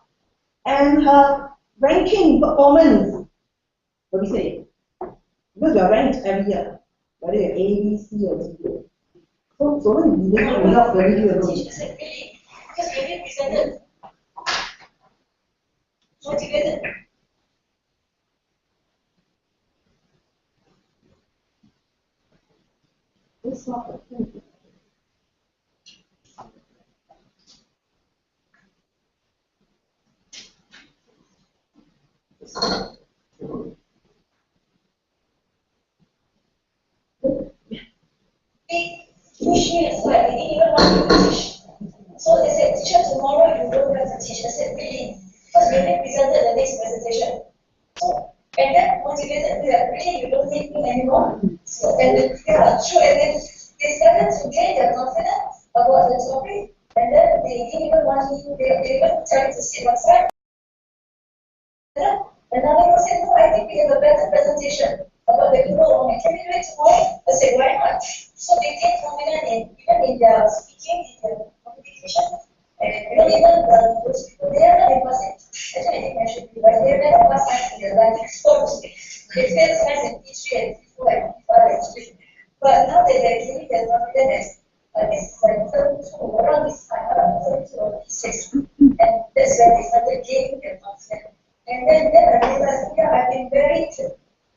And her ranking performance, what do you say? Because we are ranked every year, whether you're A, B, C, or D. So when you deliver results very good. Teacher said, really? Because we really presented. Motivated. It's not a thing. They pushed me aside, they didn't even want me to teach. So they said, teacher, tomorrow you don't have to teach. I said, really? Because we already presented the next presentation. So, and that motivated me that really you don't need me anymore. So, and then, yeah, true. And then they started to gain their confidence about the topic. And then they didn't even want me, they even tried to sit one side. And now they said, no, I think we have a better presentation about the global warming. Can we do it tomorrow? I said, why not? So they gained confidence even in their speaking, in their communication. And even those people, they are not in passing. Actually, I think I should be right. They are never pass science in their life, so to speak. They failed science in P3 and P4 and P5 actually. But now that they're giving their confidence, this is like 32, around this time, 32 or 36. And that's when they started gaining their confidence. And then I realized, yeah, I've been very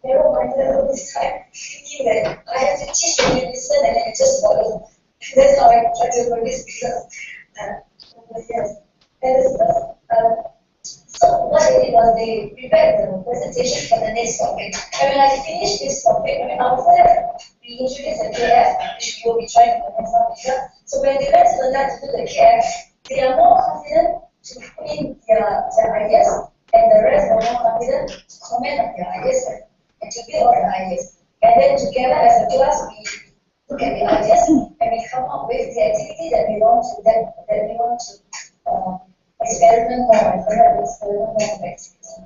narrow-minded all this time, thinking that I have to teach and you listen and I just follow. That's how I try to produce results. Yes. And so what they did was they prepared the presentation for the next topic. And when I finished this topic, after that, we introduced the KF, which we will be trying for the next topic. So when they went to the lab to do the KF, they are more confident to put in their ideas, and the rest are more confident to comment on their ideas and to build on the ideas. And then together as a class, we look at the ideas and we come up with the activity that we want to experiment more and further experiment more activity.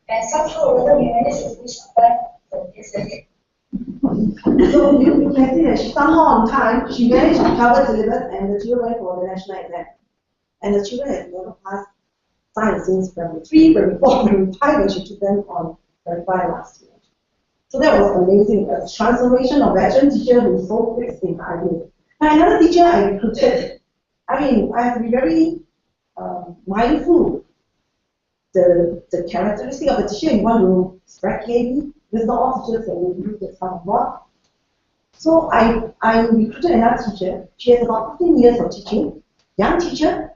And somehow or other we managed to finish on time for yesterday. So you can see that she somehow on time, she managed to cover syllabus and the children went for the national exam. And the children have never passed science since primary 3, primary 4, primary 5 when she took them on primary 5 last year. So that was amazing. A transformation of veteran teacher who is so fixed in ideas. Now another teacher I recruited, I have to be very mindful the characteristic of the teacher you want to spread KB. There's not all teachers that will use this kind of work. So I recruited another teacher. She has about 15 years of teaching, young teacher,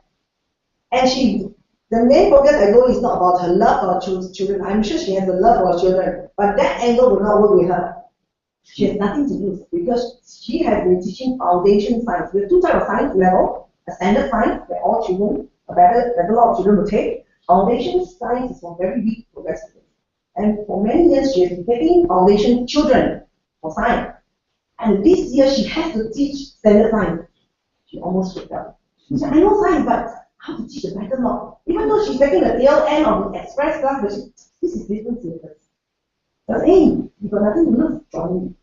and the main focus I know is not about her love for children. I'm sure she has a love for children, but that angle will not work with her. She has nothing to lose because she has been teaching foundation science. We have two types of science level, a standard science that all children, a lot of children will take. Foundation science is for very weak progressive. And for many years she has been taking foundation children for science. And this year she has to teach standard science. She almost freaked out. She said, I know science, but how to teach a better law? Even though she's taking the tail end of the express class, but this is different syllabus. But hey, you got nothing to lose, join me.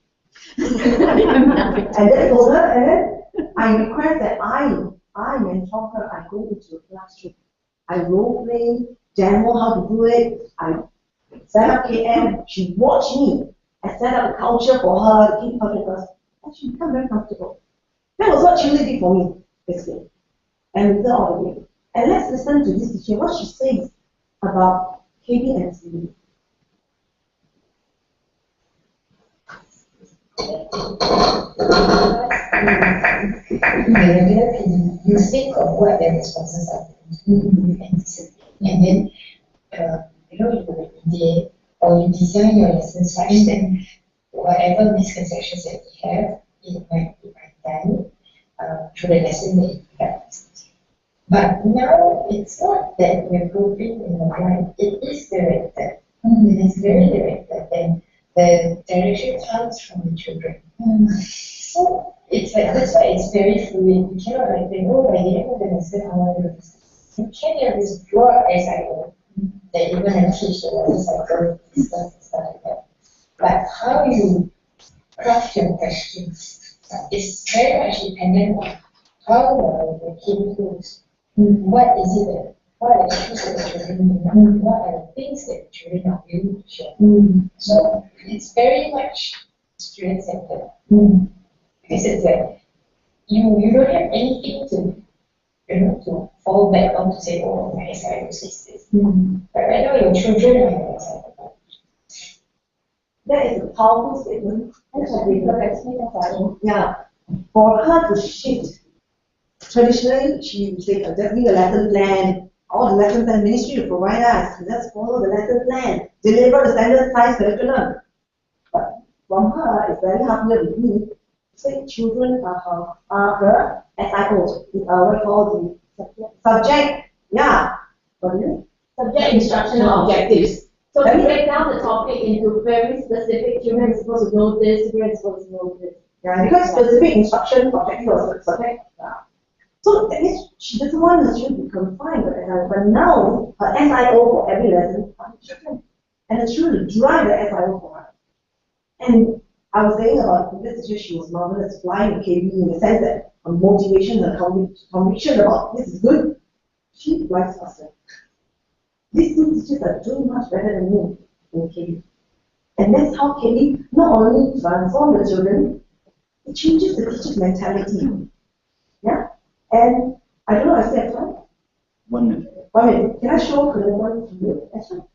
And then told her, and then I request that I mentor her, I go into the classroom. I role play, demo how to do it, I set up KM, she watched me. I set up a culture for her, keep her class, and she become very comfortable. That was what Julie did for me, basically. And we did all the way. And let's listen to this teacher, what she says about KB and CV. You think of what the responses are, and then you or you design your lessons such that whatever misconceptions that you have, it might be undone through the lesson that you have. But now it's not that we're groping in the blind, it is directed. It is very directed, and the direction comes from the children. So it's like that's why it's very fluid. You cannot like think, oh, by the end of the lesson, I want to do this. You can have this broad SIO that you're going to teach the lessons like stuff like that. But how you craft your questions is very much dependent on how the kid goes. What is it that, what are the issues that the children need? What are the things that the children are willing to share? So it's very much student-centered. Because it's like, you don't have anything to fall back on to say, oh, my SIO says this. But right now, your children are your SIO. That is a powerful statement. Yeah. For her to shift, traditionally, she would say, just give a lesson plan, all the lesson plan ministry will provide us, just follow the lesson plan, deliver the standard size curriculum. But from her, it's very hard with me. Say children are her SIOs, what we call the subject, yeah. Subject instructional objectives. So we break down the topic into very specific. Children are supposed to know this, children are supposed to know this. Yeah, because specific instruction objective was subject. Yeah. So that means she doesn't want the children to be confined, but now her SIO for every lesson are the children. And the children drive the SIO for her. And I was saying about this teacher, she was marvelous, flying with KB in the sense that her motivation, her conviction about this is good, she flies faster. These two teachers are doing much better than me in KB. And that's how KB not only transforms the children, it changes the teacher's mentality. Yeah? And I don't know, I still have time? 1 minute. 1 minute. Can I show one student?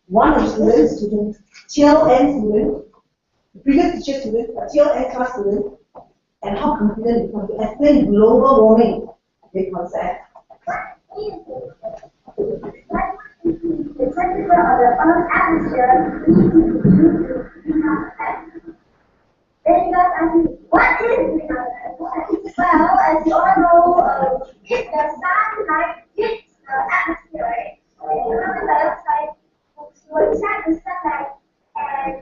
One of the students, TLN student, the previous teacher student, a TLN class student, and how confident it can be. Explain global warming, big concept. The temperature of the Earth's atmosphere leads to greenhouse effect. Then you guys ask me, what is greenhouse effect? Well, as you all know, if the sunlight hits the atmosphere, right? Carbon dioxide will attract the sunlight and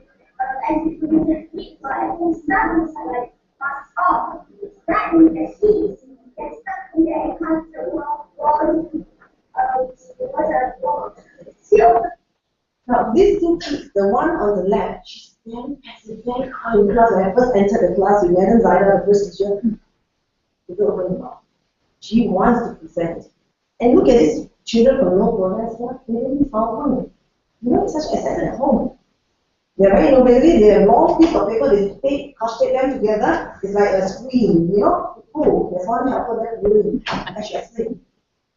as it produces heat, but as the sunlight passes off, that means the heat gets stuck in the air and comes to the Now, these two kids, the one on the left, she's very passive, very quiet in class. When I first entered the class with Madam Zaida, the first teacher, she wants to present. And look at these children from no progress, they really found one. You know, it's such asset at home. They're very innovative, they have long piece of paper, they take them together, it's like a screen, you know? Oh, there's one helper there doing, and she explained.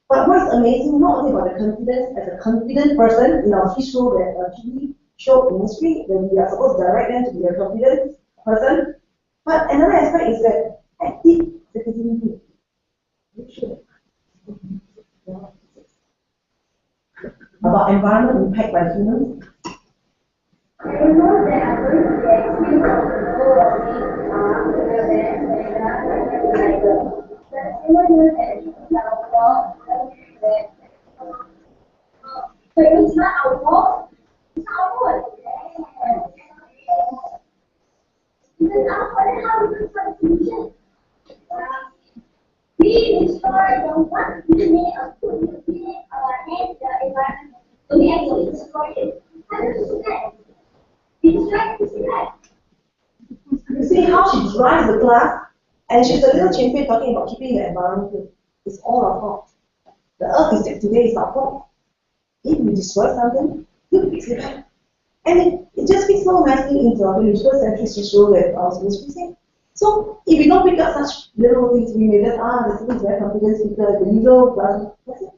But what's amazing, not only about the confidence, as a confident person in our TV show, that TV show industry, that we are supposed to direct them to be a confident person, but another aspect is that active citizenry. About environment impact by humans. I know that I'm going to be extreme of the role of but it's not our fault. It's our fault. It's our fault. How we do solution? We destroy the one unit of food unit and the environment. So we actually destroy it. How do you do that? We destroy it. You see how she drives the class? And she's a little champion talking about keeping the environment good. It's all our fault. The earth is that today is our fault. If we destroy something, you fix it up. And it just fits so nicely into our village century social that I was saying. So if we don't pick up such little things, we may just, the student is very confident speaker, the usual class, that's it.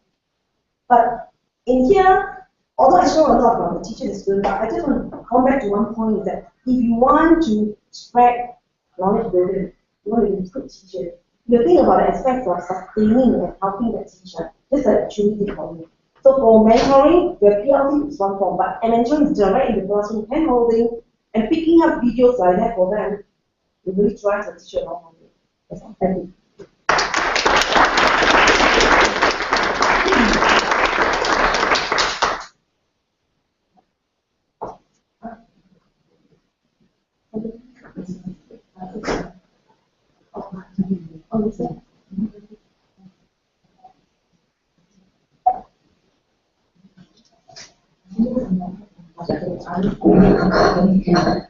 But in here, although I show a lot about the teacher and student, but I just want to come back to one point is that if you want to spread knowledge building, you want to be a good teacher, you think about the aspects of sustaining and helping the teacher. This is a truly big for me. So for mentoring, the PLC is one form, but mentoring is direct in the classroom, hand holding, and picking up videos like that for them. It really drives the teacher along with it. That's all. Thank you.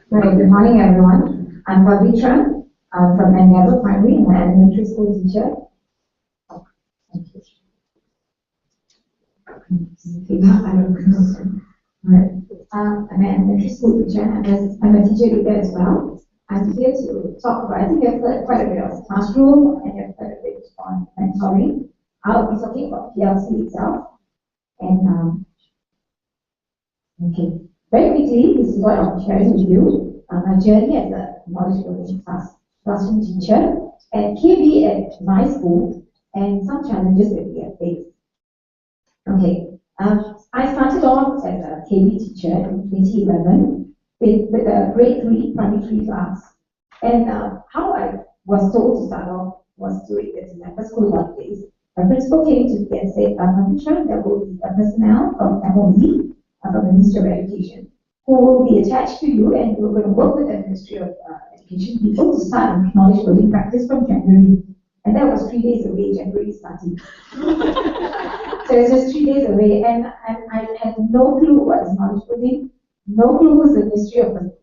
Right, good morning everyone. I'm Pavitra. I'm from Endeavour Primary. I'm an elementary school teacher. Thank you. Right. I'm an elementary school teacher and I'm a teacher leader as well. I'm here to talk about, I think you've heard quite a bit of classroom and you've heard a bit on mentoring. I'll be talking about PLC itself. And okay, very quickly, this is what I'm sharing with you. My journey as a knowledge building classroom teacher at KB at my school and some challenges that we have faced. Okay, I started off as a KB teacher in 2011 with a grade 3 primary 3 class. And how I was told to start off was during the December school holidays. My principal came to me and said, I'm sure there will be a personnel from MOE, from the Ministry of Education, who will be attached to you and you're going to work with the Ministry of Education people to start knowledge building practice from January. And that was 3 days away, January starting. So it was just 3 days away, and I had no clue what is knowledge building, no clue who's the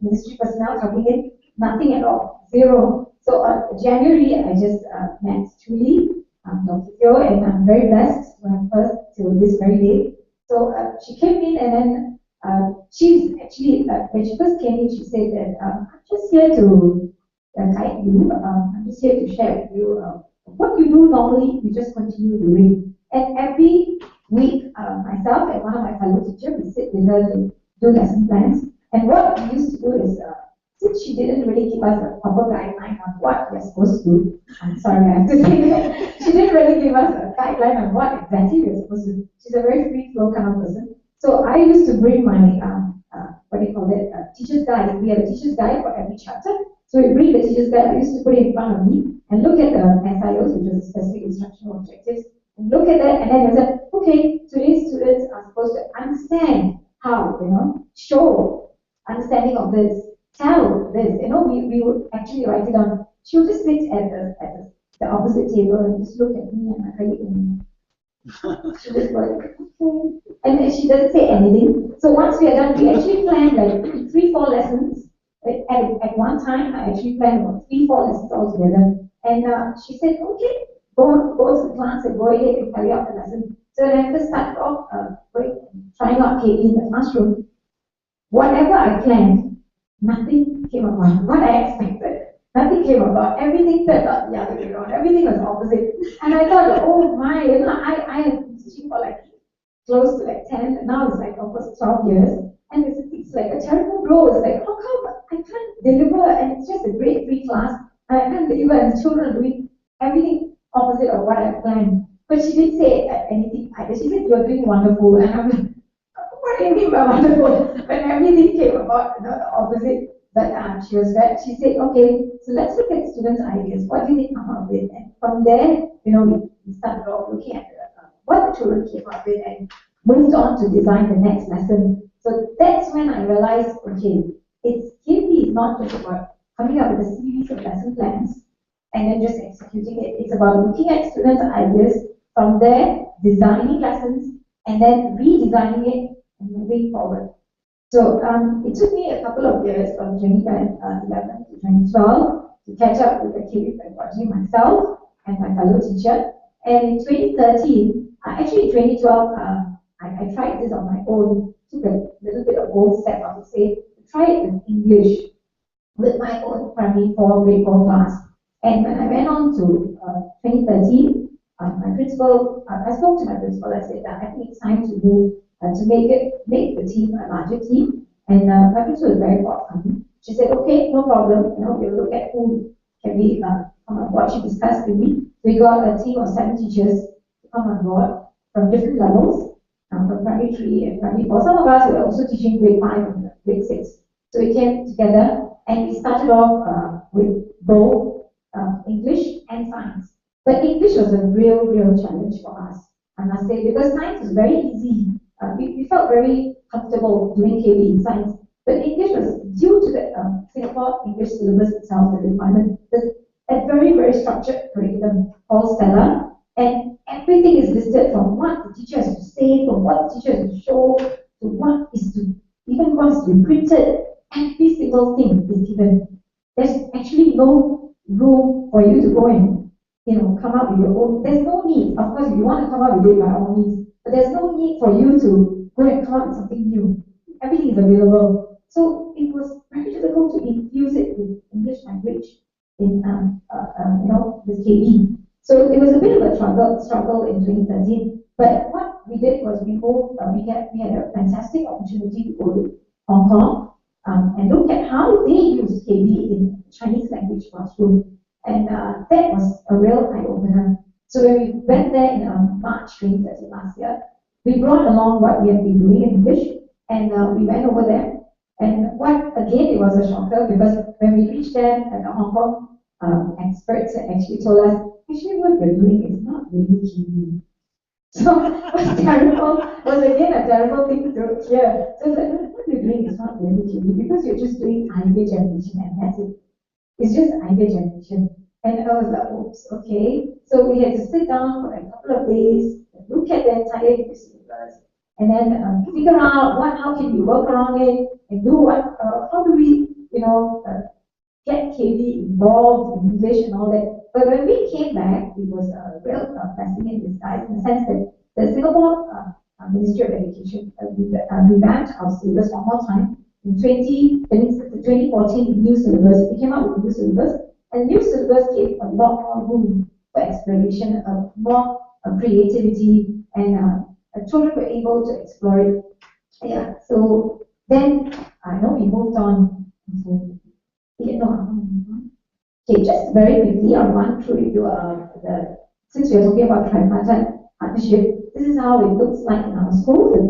ministry personnel coming in, nothing at all, zero. So January, I just met Julie, Dr. Teo, and I'm very blessed to have her till this very day. So she came in, and then she's actually, when she first came in, she said that I'm just here to guide you, I'm just here to share with you what you do normally, you just continue doing. And every week, myself and one of my fellow teachers, we sit with her to do lesson plans. And what we used to do is, since she didn't really give us a proper guideline on what we're supposed to do, I'm sorry, I have to say that, she didn't really give us a guideline on what exactly we're supposed to do. She's a very free flow kind of person. So I used to bring my, what do you call it, teacher's guide. We have a teacher's guide for every chapter. So we bring the teacher's guide, I used to put it in front of me and look at the SIOs, which is specific instructional objectives, and look at that, and then I said, okay, today's students are supposed to understand how, show understanding of this, tell this, we would actually write it down. She would just sit at the opposite table and just look at me and my colleague and she was like, okay. And then she doesn't say anything. So once we are done, we actually planned like 3-4 lessons. At one time, I actually planned about 3-4 lessons altogether. And she said, okay, go to the class and go ahead and carry out the lesson. So when I first started off trying out KB in the classroom, whatever I planned, nothing came about. What I expected, nothing came about. Everything turned out the other way around. Everything was opposite. And I thought, oh my, I have been teaching for like close to like 10, now it's like almost 12 years. And it's like a terrible blow. It's like, how come I can't deliver? And it's just a grade 3 class. And I can't deliver, and the children are doing everything opposite of what I planned. But she didn't say anything either. She said, you're doing wonderful. And I'm like, what do you mean by wonderful? When everything came about the opposite. But she said, okay, so let's look at students' ideas. What do they come up with? And from there, we started off looking at what the children came up with and moved on to design the next lesson. So that's when I realized, okay, KB is not just about coming up with a series of lesson plans and then just executing it. It's about looking at students' ideas, from there, designing lessons, and then redesigning it and moving forward. So it took me a couple of years from 2011 to 2012 to catch up with the KB pedagogy myself and my fellow teacher. And in 2013, actually in 2012, I tried this on my own, took a little bit of bold step, I would say, try it with English with my own primary 4, grade 4 class. And when I went on to 2013, my principal, I spoke to my principal, I said that I think it's time to move, to make the team a larger team. And my principal was very forthcoming. She said, okay, no problem, we'll look at who can we come on board. She discussed with me. We got a team of 7 teachers to come on board from different levels, from primary 3 and primary 4. Some of us were also teaching grade 5 and grade 6. So we came together and we started off with both English and science. But English was a real challenge for us, I must say, because science was very easy. We felt very comfortable doing KB in science. But English was due to the Singapore English syllabus itself, the requirement. There's a very structured curriculum called Stella, and everything is listed from what the teacher has to say, from what the teacher has to show, to what is to be printed. Every single thing is given. There's actually no room for you to go and come up with your own. There's no need. Of course, if you want to come up with it by all means, but there's no need for you to go and come up with something new. Everything is available. So it was very difficult to infuse it with English language in with KB. So it was a bit of a struggle in 2013. But what we did was we had a fantastic opportunity to go to Hong Kong and look at how they use KB in Chinese language classroom. And that was a real eye-opener. So when we went there in March 2013 last year, we brought along what we have been doing in English, and we went over there. And again, it was a shocker, because when we reached there, the Hong Kong experts actually told us, actually what you're doing is not really KB. So what's terrible was again a terrible thing to hear. So what you're doing is not really KB, because you're just doing idea generation, and that's it. It's just idea generation. And I was like, oops, okay. So we had to sit down for a couple of days, look at the entire English syllabus, and then figure out how can we work around it, and do how do we, get KB involved in English and all that. But when we came back, it was a real blessing in disguise, in the sense that the Singapore Ministry of Education revamped our syllabus one more time. In 2014 new syllabus, we came out with a new syllabus, and new syllabus gave a lot more room for exploration, more creativity, and children were able to explore it. Yeah, so then we moved on. Okay, just very quickly, I'll run through you since we're talking about tripartite partnership, this is how it looks like in our school, the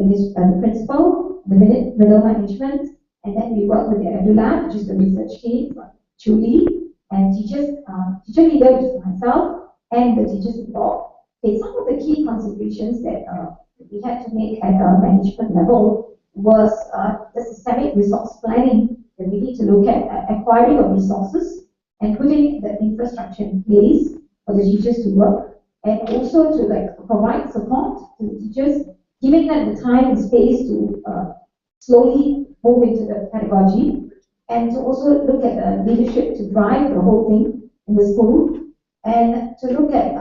principal, the middle management, and then we work with the EduLab, which is the research team, Julie, and teachers, teacher leader, which is myself, and the teachers involved. Okay, some of the key considerations that we had to make at the management level was the systemic resource planning, that we need to look at acquiring of resources and putting the infrastructure in place for the teachers to work, and also to provide support to the teachers, giving them the time and space to slowly move into the pedagogy, and to also look at the leadership to drive the whole thing in the school, and to look at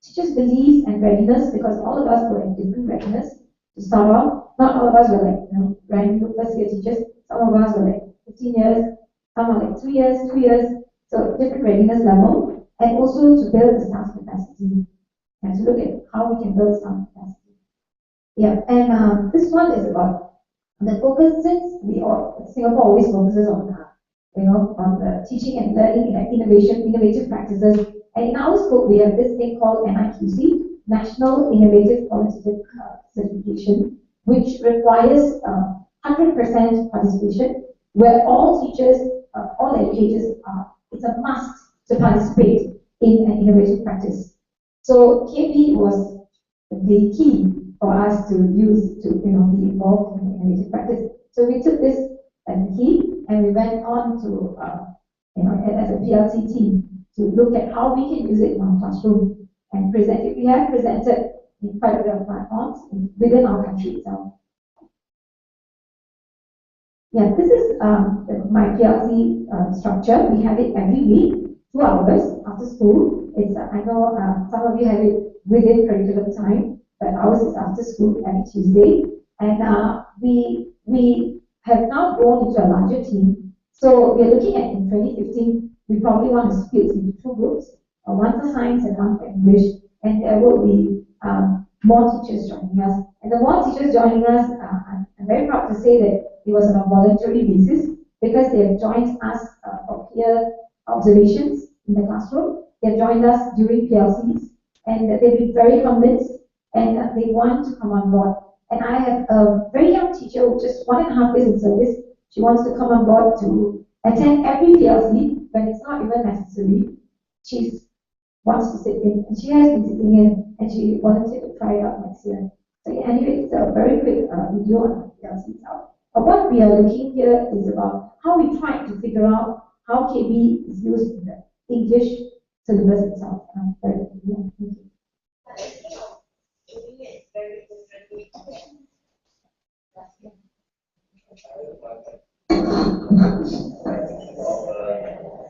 teachers' beliefs and readiness, because all of us were in different readiness to start off. Not all of us were brand new first year teachers. Some of us were 15 years, some are 3 years, 2 years, so different readiness level, and also to build the staff capacity, and to look at how we can build staff capacity. Yeah, and this one is about the focus, since Singapore always focuses on on the teaching and learning, innovative practices. And in our school, we have this thing called NIQC, National Innovative Qualitative Certification, which requires 100% participation, where all teachers, all educators it's a must to participate in an innovative practice. So KB was the key for us to use to be involved in innovative practice. So we took this as the key, and we went on to as a PLC team to look at how we can use it in our classroom and present it. We have presented in quite a bit of platforms within our country itself. Yeah, this is my PLC structure. We have it every week. 2 hours after school. It's I know some of you have it within curriculum time, but ours is after school every Tuesday. And we have now grown into a larger team. So we're looking at in 2015, we probably want to split into 2 groups, one for science and one for English, and there will be more teachers joining us. And the more teachers joining us, I'm very proud to say that it was on a voluntary basis because they have joined us for peer observations in the classroom. They have joined us during PLCs, and they've been very convinced, and they want to come on board. And I have a very young teacher who just 1.5 years in service. She wants to come on board to attend every PLC when it's not even necessary. She wants to sit in, and she has been sitting in, and she volunteered to try it out next year. So yeah, anyway, it's a very quick video on PLCs out. But what we are looking here is about how we try to figure out how KB is used in the English syllabus itself. Very quickly. Thank you.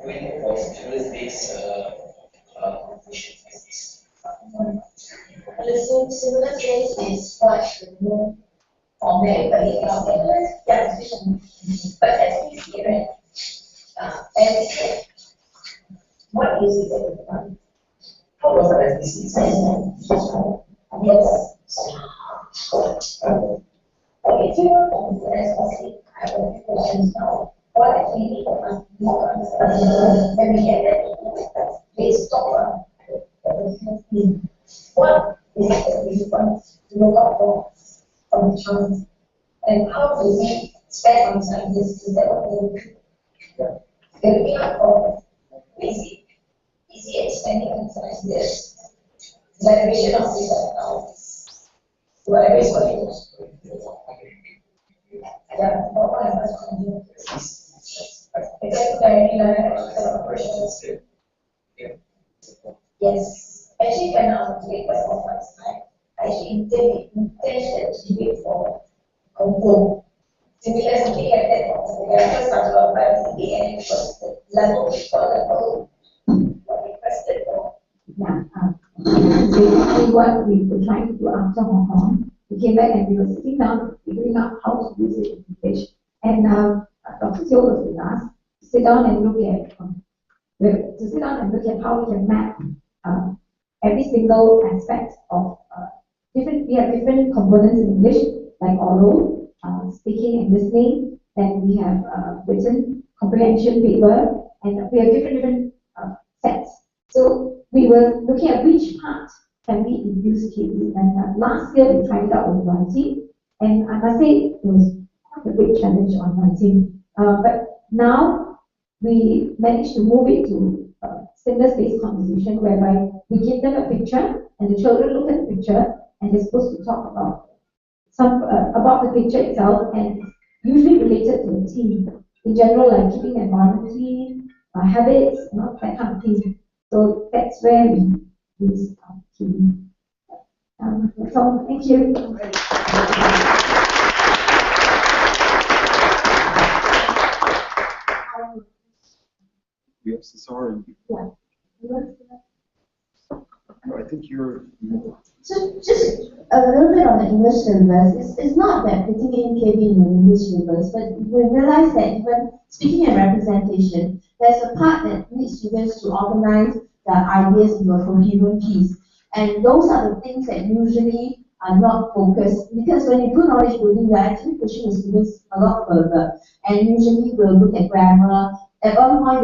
Doing for students this The similar case is much more formal, but it's not but as we see it, and what is it that we want? How was it this yes. Okay, if you want to ask I will questions now. What actually when we get that, please stop. What is it that we want to look out for from the child? And how do we spend on time this to develop the looking out for basic, easy expanding on time this generation of this now. Whatever is what it is. Yeah, what am I going to do? It's very questions. Yes. Actually, when I was doing my conference, I actually intention to do it for Congo. Similar something like that. When I first started off by the and it was the level what we requested for. Yeah. Basically, what we were trying to do after Hong Kong, we came back and we were sitting down, figuring out how to use it in English. And Dr. Teo was with us to sit down and look at how we can map every single aspect of we have different components in English, like oral, speaking and listening. Then we have written comprehension paper, and we have different sets. So we were looking at which part can we induce KB. And last year we tried it out with writing, and I must say it was quite a big challenge on writing. But now we managed to move it to stimulus-based conversation, whereby we give them a picture, and the children look at the picture, and they're supposed to talk about about the picture itself, and usually related to the theme. In general, like keeping the environment clean, habits, that kind of thing. So that's where we use KB. So thank you. Yes, sorry. Yeah. I think you're. So just a little bit on the English syllabus. It's not that putting in KB in the English syllabus, but we realize that even speaking and representation, there's a part that needs students to organize their ideas into a coherent piece. And those are the things that usually are not focused, because when you do knowledge building, you're actually pushing the students a lot further. And usually we'll look at grammar. At one point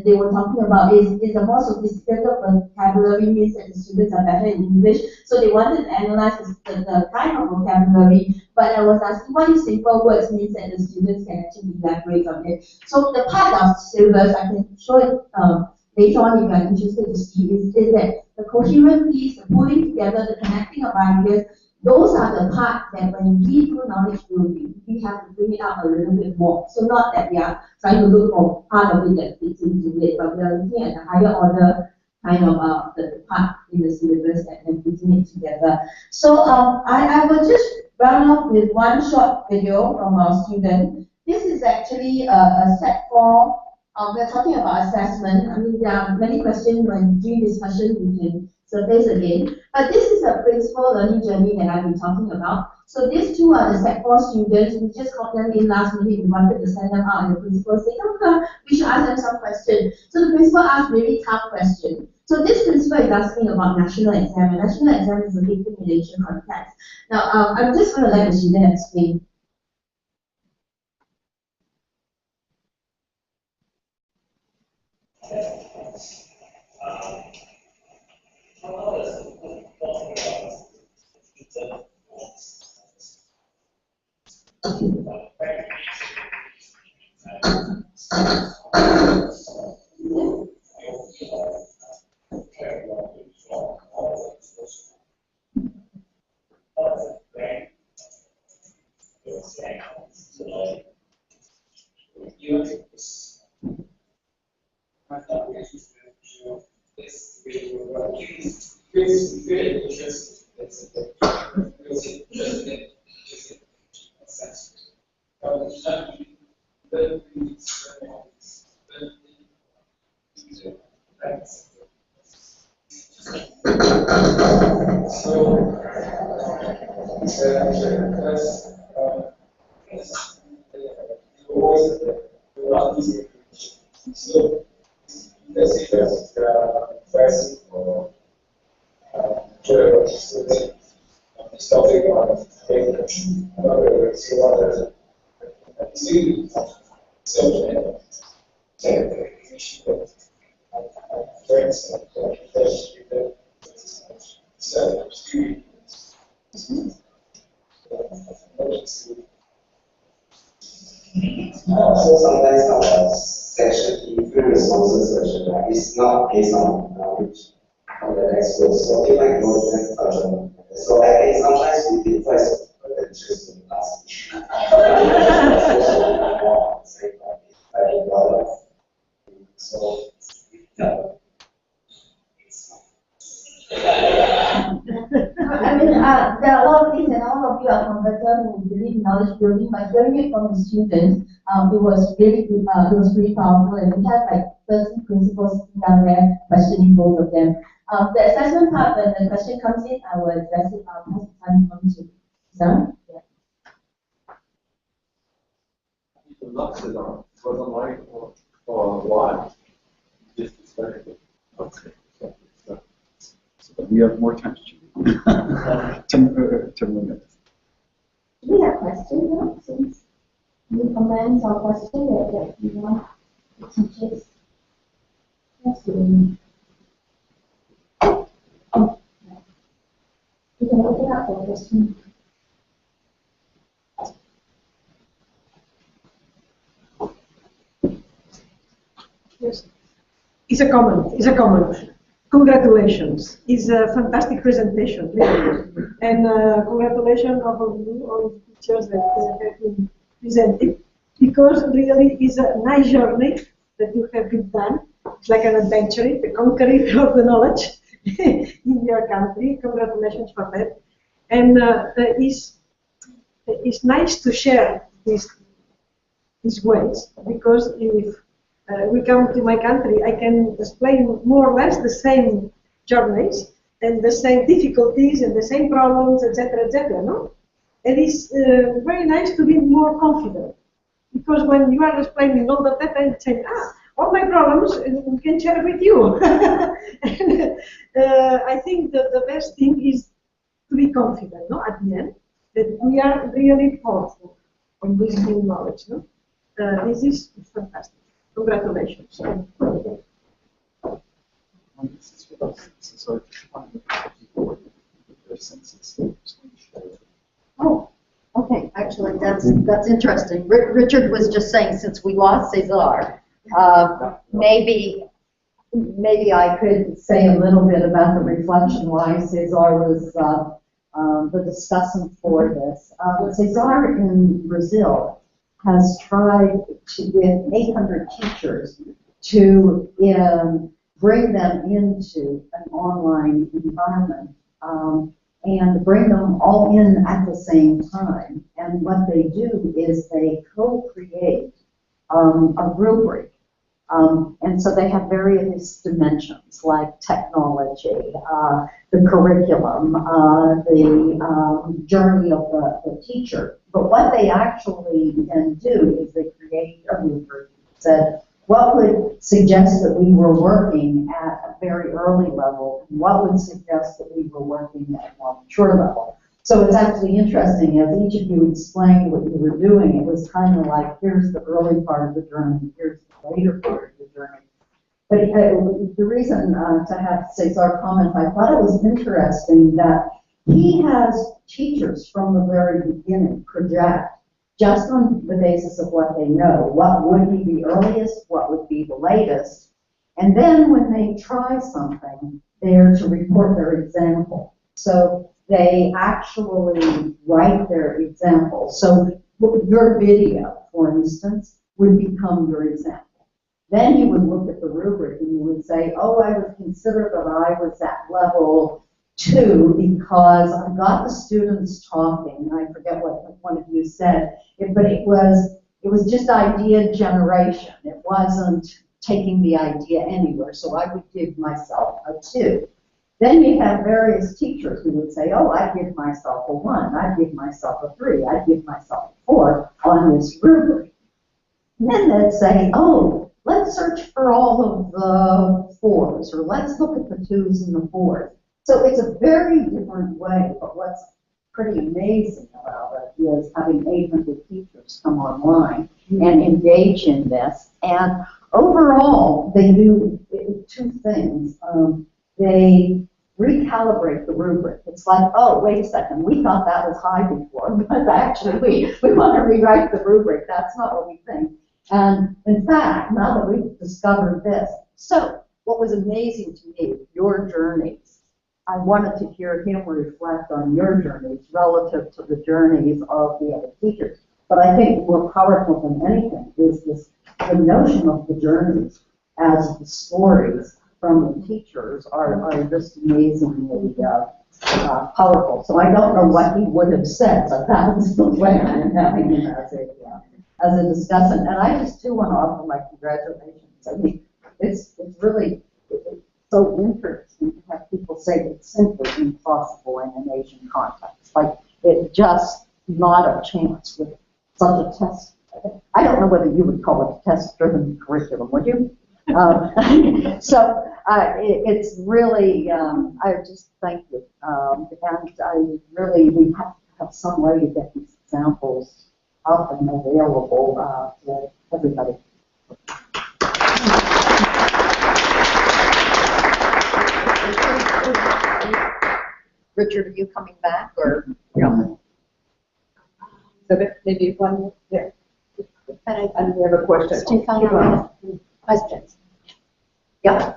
they were talking about is a more sophisticated vocabulary means that the students are better in English. So they wanted to analyze the kind of vocabulary. But I was asking, what if simple words means that the students can actually elaborate on it? So the part of syllabus, I can show it later on if you are interested to see, is that the coherent piece, the pulling together, the connecting of ideas, those are the parts that when we do knowledge building, we have to bring it up a little bit more. So not that we are trying to look for part of it that fits into it, but we are looking at the higher order kind of the part in the syllabus and putting it together. So I will just round off with one short video from our student. This is actually a set 4 We're talking about assessment. I mean, there are many questions when during discussion we can surface again. But this is a principal learning journey that I've been talking about. So these two are the Sec 4 students. We just called them in last minute. We wanted to send them out, and the principal said, "Oh, we should ask them some questions." So the principal asked very tough questions. So this principal is asking about national exam, and national exam is a big thing in the Asian context. Now, I'm just going to let the student explain. So sometimes our section, if responses section, is not based on knowledge of the experts. So you might know them. So I think sometimes we did quite interesting class. So I mean, there are a lot of things, and all of you are competent who believe in knowledge building, but hearing it from the students, it was really good, it was really powerful, and we had like 30 principals sitting down there questioning both of them. The assessment part, when the question comes in, I will address it. I'll pass the time on to Sarah. Yeah. The losses are was online for a while. Just expected. Okay. So we have more time to choose. 10 minutes. Do we have questions now? Since any comments or questions that you want the teachers? Yes, you can open up for questions. Yes. It's a comment. Congratulations. It's a fantastic presentation, really. And congratulations of you, all the teachers that have been presented, because really it's a nice journey that you have been done. It's like an adventure, the conquering of the knowledge in your country. Congratulations for that. And it's nice to share these ways, because if we come to my country, I can explain more or less the same journeys and the same difficulties and the same problems, etc., etc. No, and it's very nice to be more confident, because when you are explaining all of that, I say, all my problems we can share with you. And, I think that the best thing is to be confident. No, at the end, that we are really powerful on this new knowledge. No, this is fantastic. Congratulations. Oh, okay. Actually, that's interesting. Richard was just saying, since we lost Cesar, maybe I could say a little bit about the reflection why Cesar was the discussant for this. Cesar in Brazil has tried to, with 800 teachers, to bring them into an online environment and bring them all in at the same time. And what they do is they co-create a rubric And so they have various dimensions like technology, the curriculum, the journey of the teacher. But what they actually then do is they create a rubric that said, what would suggest that we were working at a very early level? And what would suggest that we were working at a more mature level? So it's actually interesting, as each of you explained what you were doing, it was kind of like, here's the early part of the journey, here's the later part of the journey. But the reason to have Cesar comment, I thought it was interesting that he has teachers from the very beginning project just on the basis of what they know. What would be the earliest? What would be the latest? And then when they try something, they're to report their example. So they actually write their example. So your video, for instance, would become your example. Then you would look at the rubric and you would say, oh, I would consider that I was at level 2 because I got the students talking. I forget what one of you said, but it was just idea generation. It wasn't taking the idea anywhere. So I would give myself a 2. Then you have various teachers who would say, oh, I give myself a 1, I give myself a 3, I give myself a 4 on this rubric. And then they'd say, oh, let's search for all of the 4s, or let's look at the 2s and the 4s. So it's a very different way, but what's pretty amazing about it is having 800 teachers come online and engage in this. And overall, they do 2 things. They recalibrate the rubric. It's like, oh, wait a second, we thought that was high before, but actually we want to rewrite the rubric. That's not what we think. And in fact, now that we've discovered this, so what was amazing to me, your journeys, I wanted to hear him reflect on your journeys relative to the journeys of the other teachers. But I think more powerful than anything is this, the notion of the journeys as the stories from the teachers are just amazingly powerful. So I don't know what he would have said, but that was the way I'm having him as a discussant. And I just do want to offer my congratulations. I mean, it's really so interesting to have people say it's simply impossible in an Asian context. Like, it's just not a chance with such a test. I don't know whether you would call it a test-driven curriculum, would you? So it's really, I just thank you. And we have to have some way to get these examples up and available to everybody. Richard, are you coming back, or no? So maybe one more. Yeah. And we have a question. Questions? Yeah.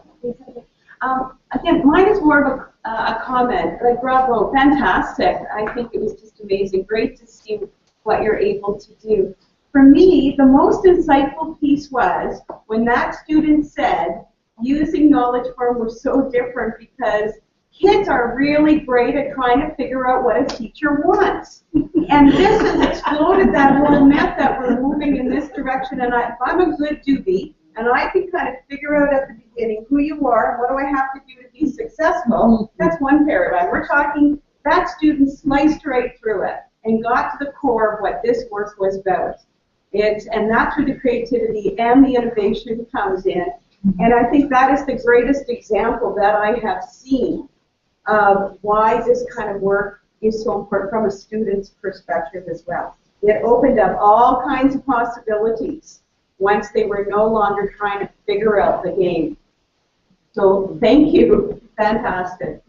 Again, mine is more of a comment. Like, bravo, fantastic. I think it was just amazing. Great to see what you're able to do. For me, the most insightful piece was when that student said using knowledge form was so different because kids are really great at trying to figure out what a teacher wants. And this has exploded that whole myth that we're moving in this direction. And if I'm a good doobie, and I can kind of figure out at the beginning who you are and what do I have to do to be successful, that's one paradigm. We're talking that student sliced right through it and got to the core of what this work was about. And that's where the creativity and the innovation comes in. And I think that is the greatest example that I have seen of why this kind of work is so important from a student's perspective as well. It opened up all kinds of possibilities once they were no longer trying to figure out the game. So thank you. Fantastic.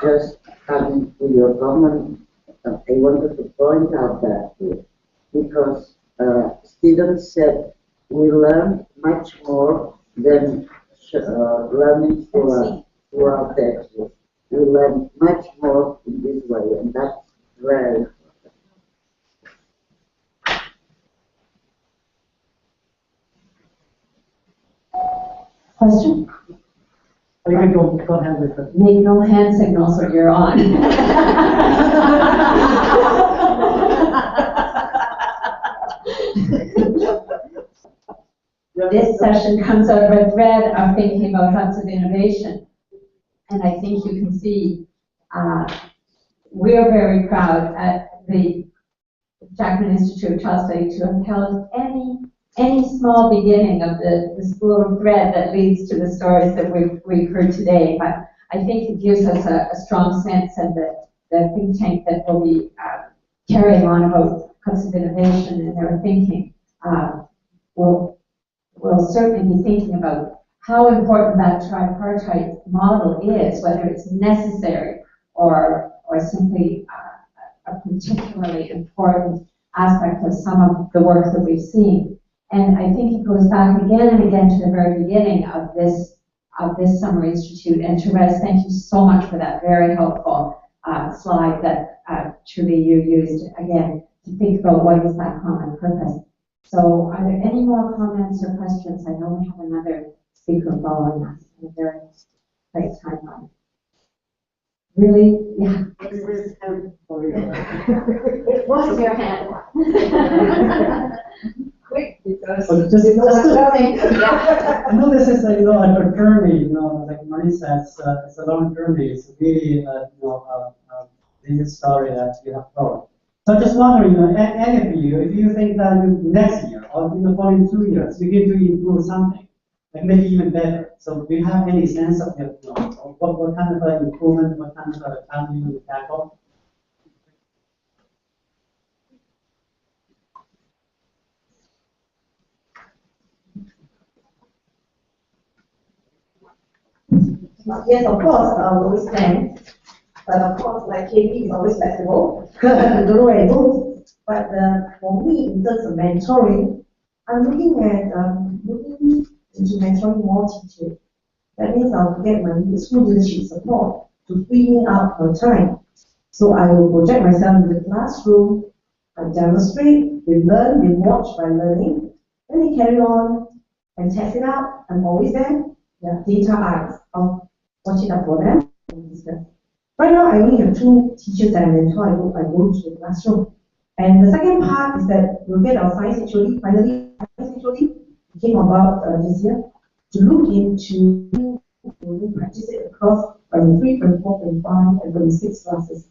Just adding to your comment, I wanted to point out that because students said we learn much more than learning through our textbooks. We learn much more in this way, and that's very important. Question? Oh, you can go ahead with it. Make no hand signals or you're on. session comes out of a thread of thinking about hubs of innovation. And I think you can see we're very proud at the Jackman Institute of Child Study to have held any small beginning of the spool of thread that leads to the stories that we've heard today. But I think it gives us a strong sense of the think tank that will be carrying on about hubs of innovation and their thinking. We'll certainly be thinking about how important that tripartite model is, whether it's necessary or simply a particularly important aspect of some of the work that we've seen. And I think it goes back again and again to the very beginning of this Summer Institute. And Therese, thank you so much for that very helpful slide that truly you used again to think about what is that common purpose. So are there any more comments or questions? I know we have another speaker following us in a very great timeline. Really? Yeah. It was your hand. Quick, because I know this is a journey, like Marie says, it's a long journey. It's really this story that you have told. So I'm just wondering, any of you, if you think that next year or in the following 2 years, you're going to improve something, like maybe even better. So do you have any sense of what kind of improvement, what kind of challenge you will tackle? Yes, of course, we always plan. But of course, like KB is always flexible. Don't know where it goes. But for me, in terms of mentoring, I'm looking into mentoring more teachers. That means I'll get my school leadership support to free me up for time. So I will project myself in the classroom, I demonstrate, we learn, we watch by learning, then we carry on and test it out. I'm always there. Yeah, data eyes. I'll watch it up for them. Right now, I only have 2 teachers that I mentor. I go to the classroom. And the second part is that we'll get our science actually, finally, science actually came about this year, to look into practice it across from 3, from 4, from 5, and from 6 classes.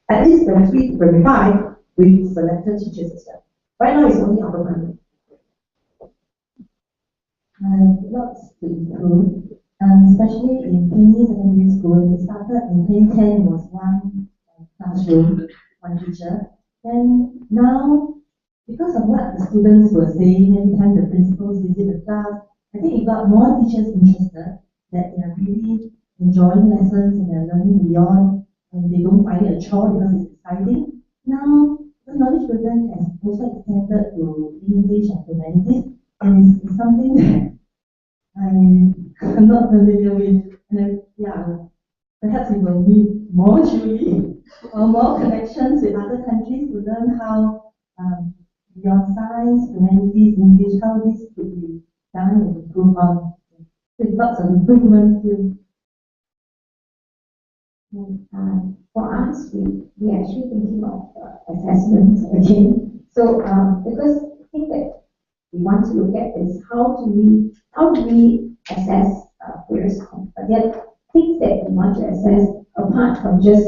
At least from 3 to 5, we selected teachers as well. Right now, it's only upper primary. Lots to improve. Especially in Pioneer Secondary School, when we started in 2010, it was 1 classroom, 1 teacher. And now, because of what the students were saying every time the principals visit the class, I think it got more teachers interested, that they are really enjoying lessons and they're learning beyond, and they don't find it a chore because it's exciting. Now, the knowledge program has also extended to English and humanities, and it's something that I'm not familiar with. And perhaps we will need more Julie or more connections with other countries to learn how beyond science, humanities, English, how this could be done and improved on. With lots of improvements too. For us, we actually thinking of assessments again. So because I think that we want to look at is how do we assess various but yet things that we want to assess apart from just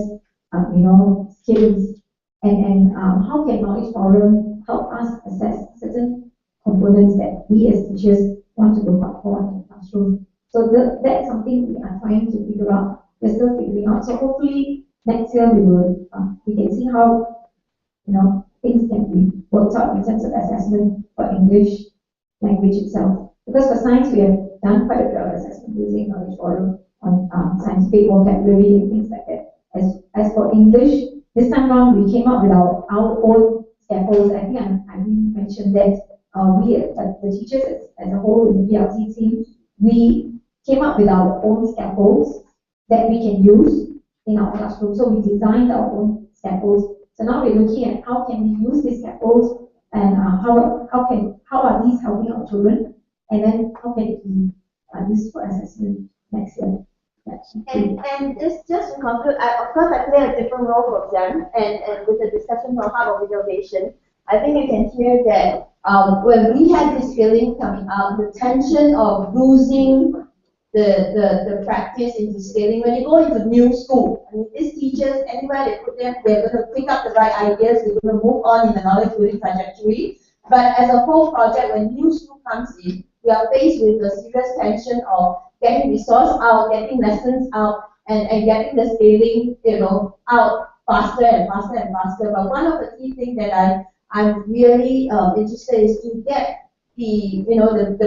skills and how can knowledge forum help us assess certain components that we as teachers want to look out for in the classroom. So that's something we are trying to figure out. We're still figuring out. So hopefully next year we can see how things can be worked out in terms of assessment for English language itself. Because for science we have done quite a bit of assessment using knowledge forum on scientific vocabulary and things like that. As for English, this time around we came up with our own scaffolds. I think I mentioned that we the teachers as a whole in the PLT team, we came up with our own scaffolds that we can use in our classroom. So we designed our own scaffolds. So now we're looking at how can we use these scaffolds and how are these helping our children, and then how can it be used for assessment next year. And just to conclude, of course I play a different role for them, and with the discussion from Hub of Innovation, I think you can hear that when we had this feeling coming up, the tension of losing the practice into scaling. When you go into new school, I mean, these teachers, anywhere they put them, they're going to pick up the right ideas, they're going to move on in the knowledge building trajectory. But as a whole project, when new school comes in, we are faced with the serious tension of getting resource out, getting lessons out, and getting the scaling, out faster and faster and faster. But one of the key things that I'm really interested is to get the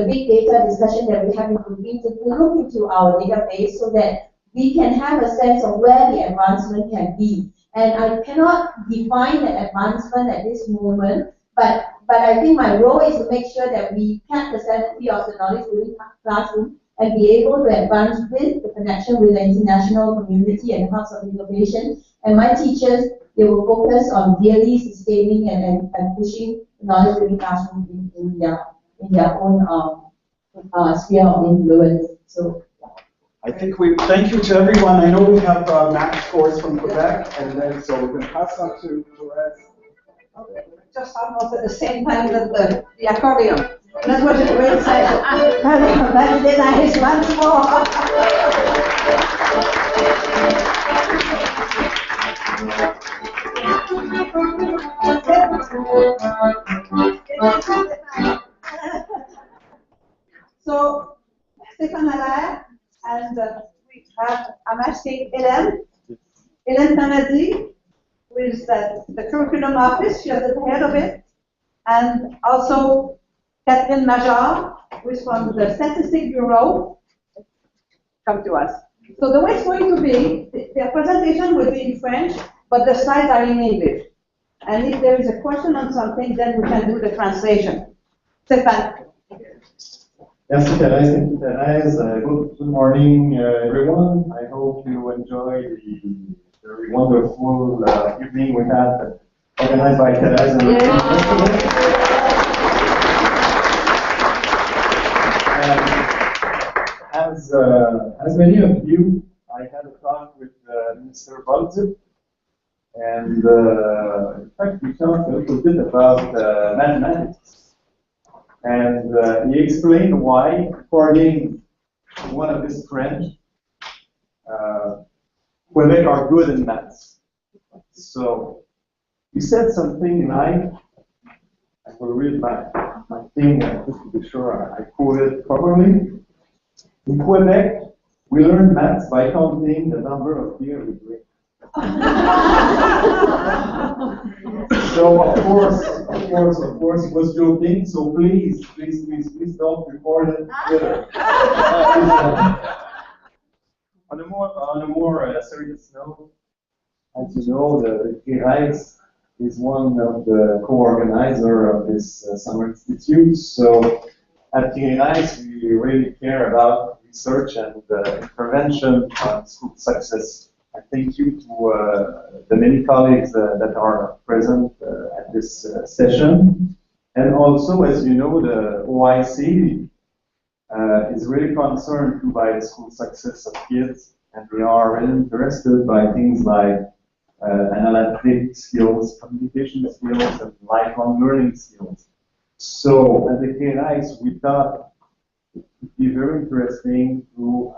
big data discussion that we have in Philippines, to look into our database so that we can have a sense of where the advancement can be. And I cannot define the advancement at this moment, but I think my role is to make sure that we cap the sanity of the knowledge building classroom and be able to advance with the connection with the international community and hubs of innovation. And my teachers, they will focus on really sustaining and pushing the knowledge building classroom in their own sphere of influence. So I think we thank you to everyone. I know we have match scores from Quebec, and then so we're going to pass on to Perez. Okay. Just almost at the same time with the accordion. That was a great session. Very nice once more. So, Stéphane Allaire, and I'm asking Hélène Tanadi, who is the curriculum office, she is at the head of it, and also Catherine Major, who is from the Statistic Bureau, come to us. So the way it's going to be, the presentation will be in French, but the slides are in English. And if there is a question on something, then we can do the translation. Stéphane. Merci Thérèse, thank you Thérèse. Good morning everyone. I hope you enjoy the very wonderful evening we had organized by Thérèse. As many of you, I had a talk with Mr. Baltzip, and in fact we talked a little bit about mathematics. And he explained why, according to one of his friends, Quebec are good in maths. So he said something like, I will read my thing just to be sure I quote it properly. In Quebec, we learn maths by counting the number of beer we drink. So of course, he was joking. So please don't record it Twitter. On a more serious note, as you know, the KBSI is one of the co-organizers of this summer institute. So at KBSI, we really care about research and intervention on school success. I thank you to the many colleagues that are present at this session. And also, as you know, the OIC is really concerned by the school success of kids, and we are really interested by things like analytic skills, communication skills, and lifelong learning skills. So at the KBSI, we thought it would be very interesting to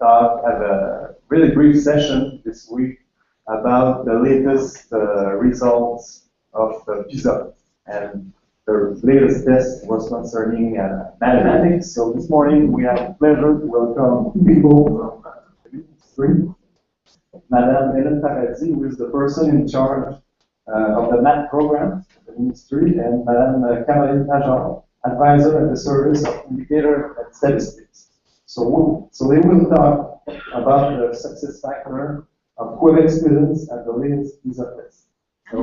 have a really brief session this week about the latest results of PISA. And the latest test was concerning mathematics. So this morning we have the pleasure to welcome people from the ministry. Madame Hélène Tanadi, who is the person in charge of the math program of the ministry, and Madame Caroline Major, advisor at the Service of Indicators and Statistics. So they will talk about the success factor of Quebec students at the latest PISA test. So,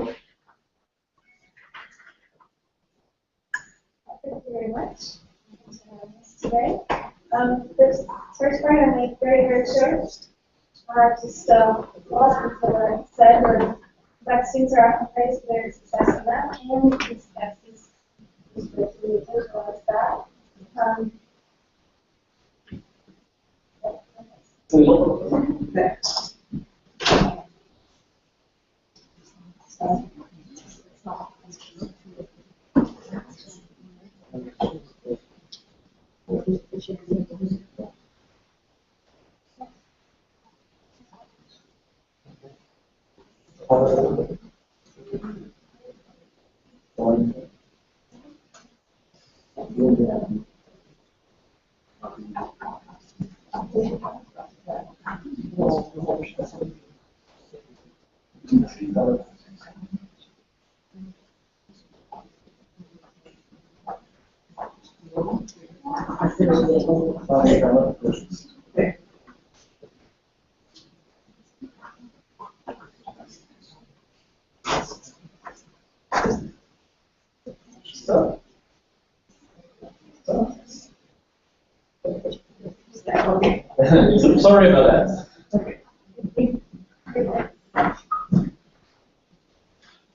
thank you very much today. This first part I make very short. Just lost what I said, or vaccines are often praised for their success in that, and these vaccines really as well as that. Sorry about that.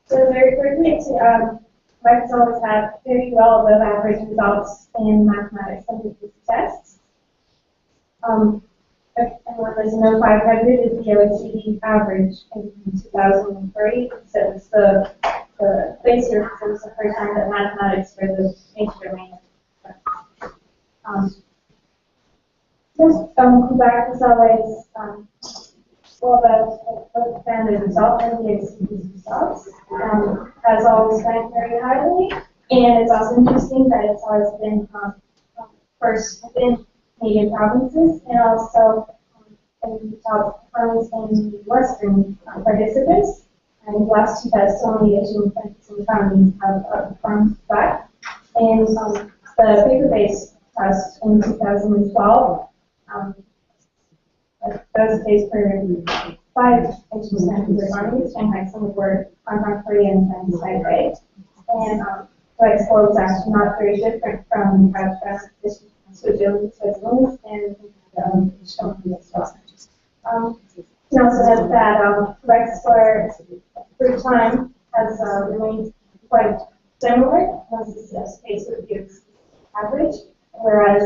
So very quickly, Microsoft has had very well above average results in mathematics and physics tests. Everyone doesn't know 500 is the OECD average in 2003. So it's the base year, so it's the first time that mathematics for the major domain. Quebec is always well above standard result and the OECD results. Has always ranked very highly, and it's also interesting that it's always been first within Canadian provinces and also in the top performance in Western participants. And the last 2 tests, only Asian counties have performed that. And the paper-based test in 2012, that was the case for 5 Asian of the counties, Shanghai, Singapore, Hong Kong, Korea, and Taipei. And the score was actually not very different from Quebec, Switzerland, and Germany as well. You can also note that Quebec score through time has remained quite similar. This is the case with the average, whereas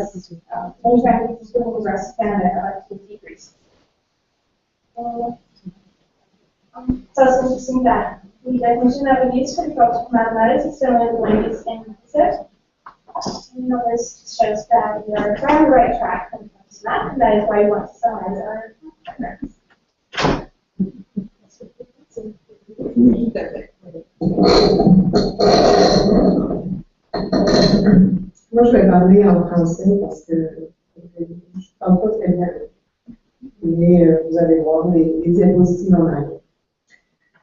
many countries, including the rest of Canada, are actually decreased. It's also interesting that the definition that we use for the mathematics is similar to the one used in physics. This shows that we are on the right track when it comes to math, and that is why we want to summarize our programs. Moi, je vais parler en français parce que je ne parle pas très bien. Mais vous allez voir les diapositives en anglais.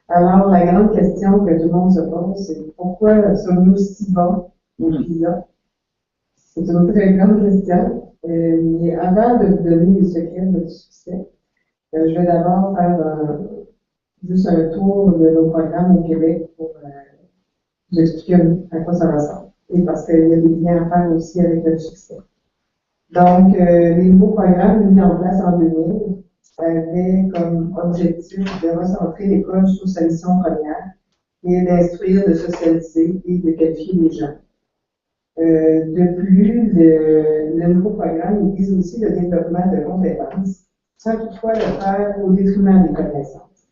Alors, la grande question que tout le monde se pose, c'est pourquoi sommes-nous si bons au PISA? C'est une très grande question. Mais avant de vous donner les secrets de succès, je vais d'abord faire juste un tour de nos programmes au Québec pour vous expliquer à quoi ça ressemble. Et parce qu'il y a des liens à faire aussi avec le succès. Donc, les nouveaux programmes mis en place en 2000 avaient comme objectif de recentrer l'école sur sa mission première et d'instruire, de socialiser et de qualifier les gens. De plus, le nouveau programme vise aussi le développement de compétences, sans toutefois le faire au détriment des connaissances.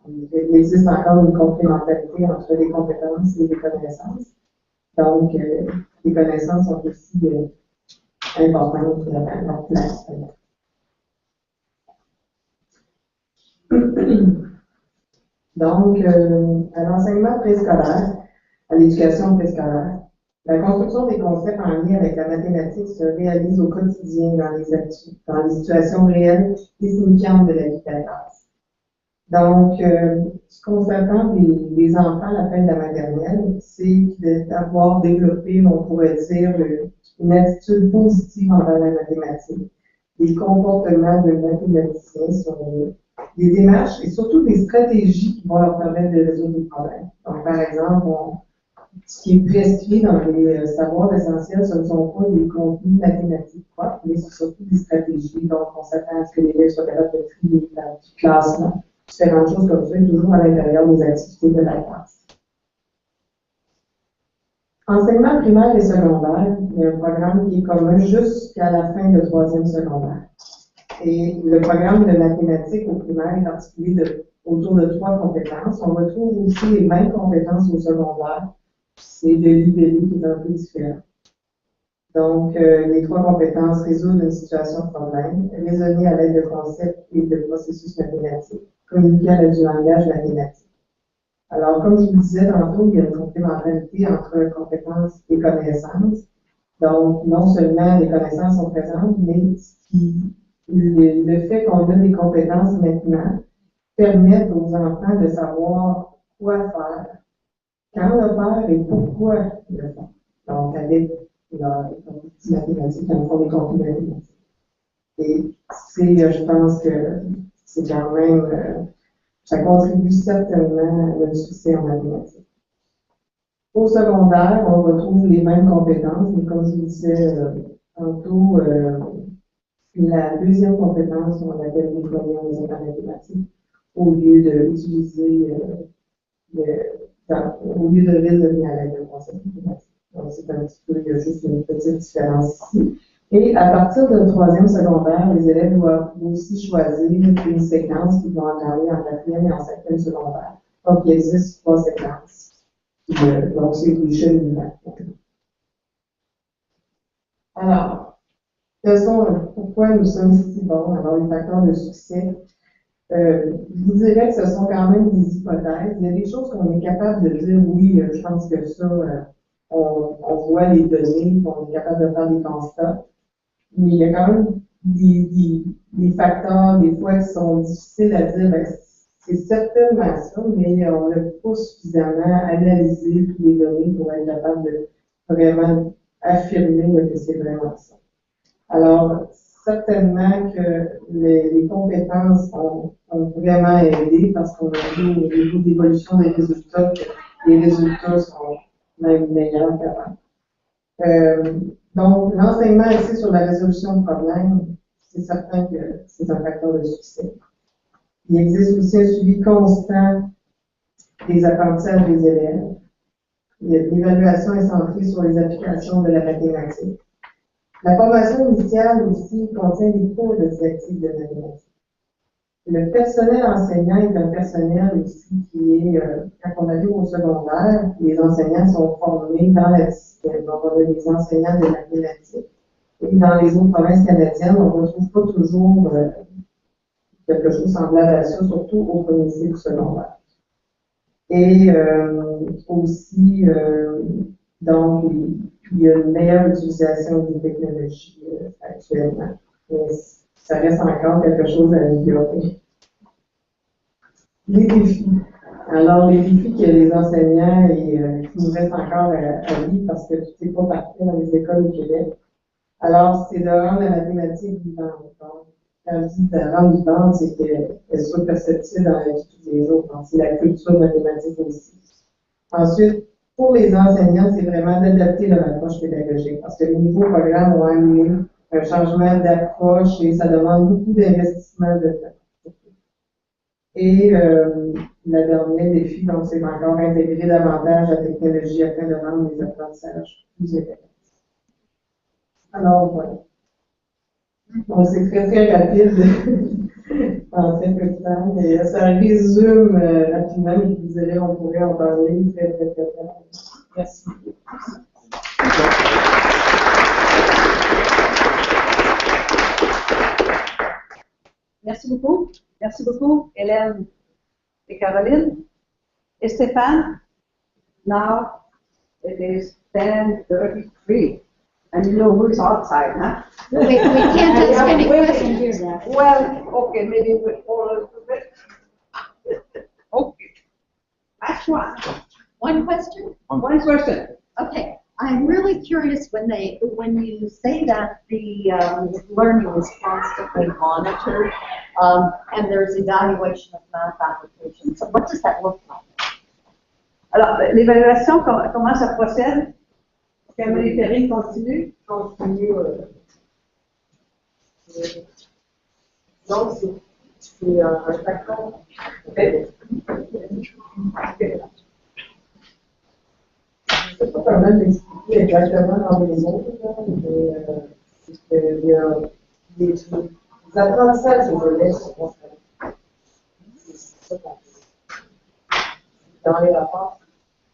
Il existe encore une complémentarité entre les compétences et les connaissances. Donc, les connaissances sont aussi importantes pour la place. Donc, à l'enseignement préscolaire, à l'éducation préscolaire, la construction des concepts en lien avec la mathématique se réalise au quotidien dans les situations réelles et signifiantes de la vie de la classe. Donc, ce qu'on s'attend des enfants à la fin de la maternelle, c'est d'avoir développé, on pourrait dire, une attitude positive envers la mathématique, des comportements de mathématiciens sur des démarches et surtout des stratégies qui vont leur permettre de résoudre des problèmes. Donc, par exemple, ce qui est prescrit dans les savoirs essentiels, ce ne sont pas des contenus mathématiques propres, mais c'est surtout des stratégies. Donc, on s'attend à ce que les élèves soient capables de trier, du classement, différentes choses comme ça, toujours à l'intérieur des activités de la classe. Enseignement primaire et secondaire, il y a un programme qui est commun jusqu'à la fin de 3e secondaire. Et le programme de mathématiques au primaire est articulé autour de 3 compétences. On retrouve aussi les mêmes compétences au secondaire. C'est de l'IBL qui est un peu différent. Donc, les 3 compétences: résoudre une situation de problème, raisonner à l'aide de concepts et de processus mathématiques, communiquer à l'aide du langage mathématique. Alors, comme je vous disais tantôt, il y a une complémentarité entre compétences et connaissances. Donc, non seulement les connaissances sont présentes, mais le fait qu'on a des compétences maintenant permet aux enfants de savoir quoi faire, quand le faire et pourquoi le faire. Donc, avec les mathématiques, on fait des contenus mathématiques. Et je pense que c'est quand même, ça contribue certainement à notre succès en mathématiques. Au secondaire, on retrouve les mêmes compétences, mais comme je vous disais tantôt, la deuxième compétence, on l'appelle déployer en résultats mathématiques, au lieu d'utiliser, au lieu de raisonner à l'aide de concepts mathématiques. Donc, c'est un petit peu, il y a juste une petite différence ici. Et à partir de troisième secondaire, les élèves doivent aussi choisir une séquence qu'ils vont entamer en quatrième et en cinquième secondaire. Donc, il existe 3 séquences. Donc, c'est des cheminements. Alors, pourquoi nous sommes si bons? Alors, les facteurs de succès, je vous dirais que ce sont quand même des hypothèses. Il y a des choses qu'on est capable de dire, oui, je pense que ça, on voit les données, on est capable de faire des constats. Mais il y a quand même des facteurs, des fois, qui sont difficiles à dire, c'est certainement ça, mais on n'a pas suffisamment analysé toutes les données pour être capable de vraiment affirmer que c'est vraiment ça. Alors, certainement que les compétences ont vraiment aidé parce qu'on a vu au niveau d'évolution des résultats que les résultats sont même meilleurs qu'avant. Donc, l'enseignement ici sur la résolution de problèmes, c'est certain que c'est un facteur de succès. Il existe aussi un suivi constant des apprentissages des élèves. L'évaluation est centrée sur les applications de la mathématique. La formation initiale aussi contient des cours de didactique de mathématiques. Le personnel enseignant est un personnel aussi qui est, quand on arrive au secondaire, les enseignants sont formés dans la discipline. Donc, on a des enseignants de mathématiques. Et dans les autres provinces canadiennes, on ne retrouve pas toujours quelque chose semblable à ça, surtout au premier cycle secondaire. Et aussi, donc, il y a une meilleure utilisation des technologies actuellement. Mais ça reste encore quelque chose à améliorer. Les défis. Alors, les défis que les enseignants et qui nous restent encore à vivre parce que tout n'est pas parfait dans les écoles au Québec. Alors, c'est de rendre la mathématique vivante. Donc, quand je dis de la rendre vivante, c'est qu'elle soit perceptible dans la vie de tous les jours. Donc, c'est la culture mathématique aussi. Ensuite, pour les enseignants, c'est vraiment d'adapter leur approche pédagogique parce que les nouveaux programmes ont amené un changement d'approche et ça demande beaucoup d'investissement de temps. Et le dernier défi, donc, c'est encore intégrer davantage la technologie afin de rendre les apprentissages plus efficaces. Alors, voilà. Donc, c'est très, très rapide en très peu de temps. Et ça résume rapidement, mais je vous dirais, on pourrait en parler très, très, très tard. Merci. Merci beaucoup. Merci beaucoup, Hélène et Caroline. Et Stéphane, now it is 10:33. And you know who's outside, huh? We can't ask any questions. Well, okay, maybe we'll fall a little bit. Okay. Last one. One question? One question. Okay. I'm really curious when you say that the learning is constantly monitored and there's evaluation of math applications. So what does that look like? Alors, l'évaluation, comment ça procède? Pour qu'un monitoring continue? Donc, c'est un facteur. Je ne sais pas comment l'expliquer exactement dans les autres, mais c'est qu'il y a des apprentissages des élèves sont dans les rapports,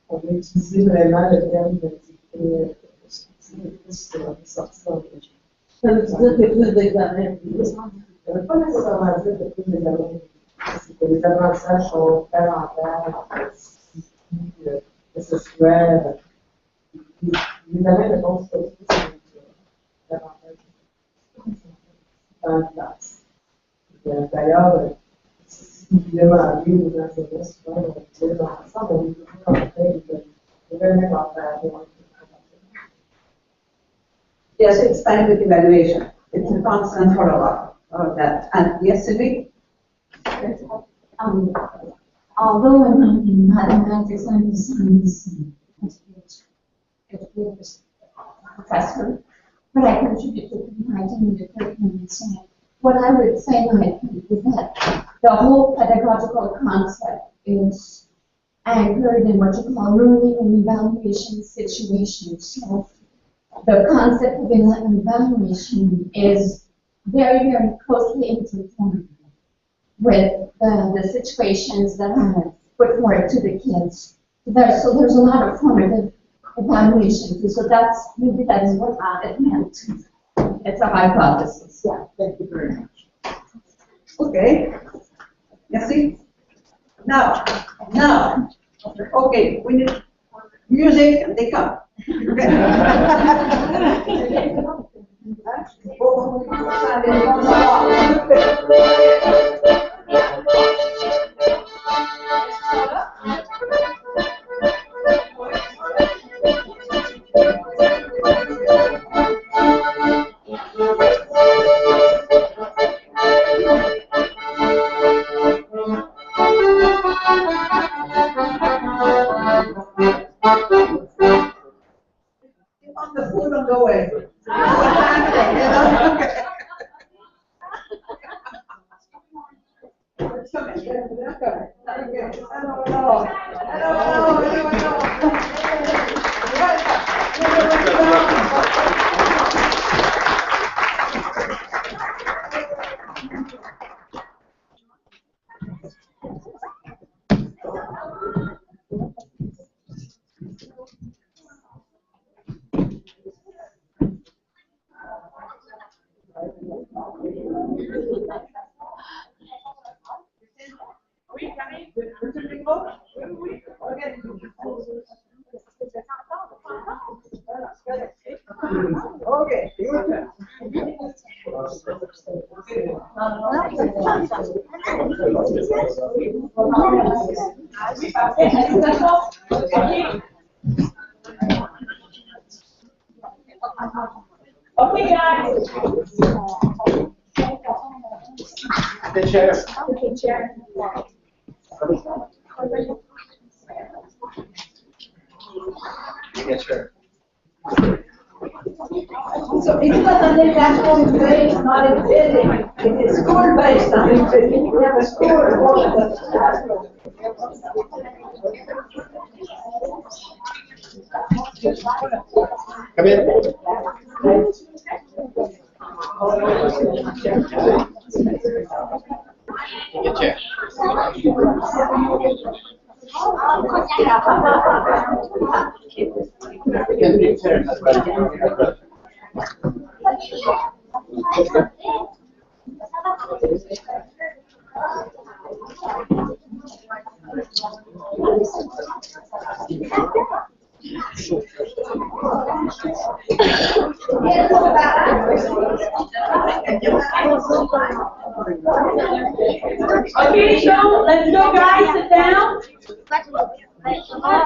on peut utiliser vraiment le terme d'activité c'est sorti dans le projet. Ça veut dire qu'il y a plus d'examens. Ça ne veut pas nécessairement dire qu'il y a plus d'examens. C'est que les apprentissages sont élémentaires, que ce soit les examens de constitution, anteriore si chiedeva di una soluzione, chiedeva solo di Yes, it's time with evaluation. It's a constant follow-up of that. And yes, Sylvie? Although I'm not in mathematics, I'm a science professor, but I contributed to the writing in the curriculum. So what I would say is that the whole pedagogical concept is anchored in what you call learning and evaluation situations. So the concept of evaluation is very, very closely intertwined with the situations that are put forward to the kids. So there's a lot of formative evaluation. So that's what it meant. It's a hypothesis. Yeah. Thank you very much. Okay. Merci. Now, okay, we need music and they come. On the food on the way. Okay, your turn. Okay, guys. The chair. Okay, chair. Yeah, sure. So it's not an international based, not in building. It is school based, not in building. We have a school. Come in. Take a chair. Okay, so let's go, guys. Sit down.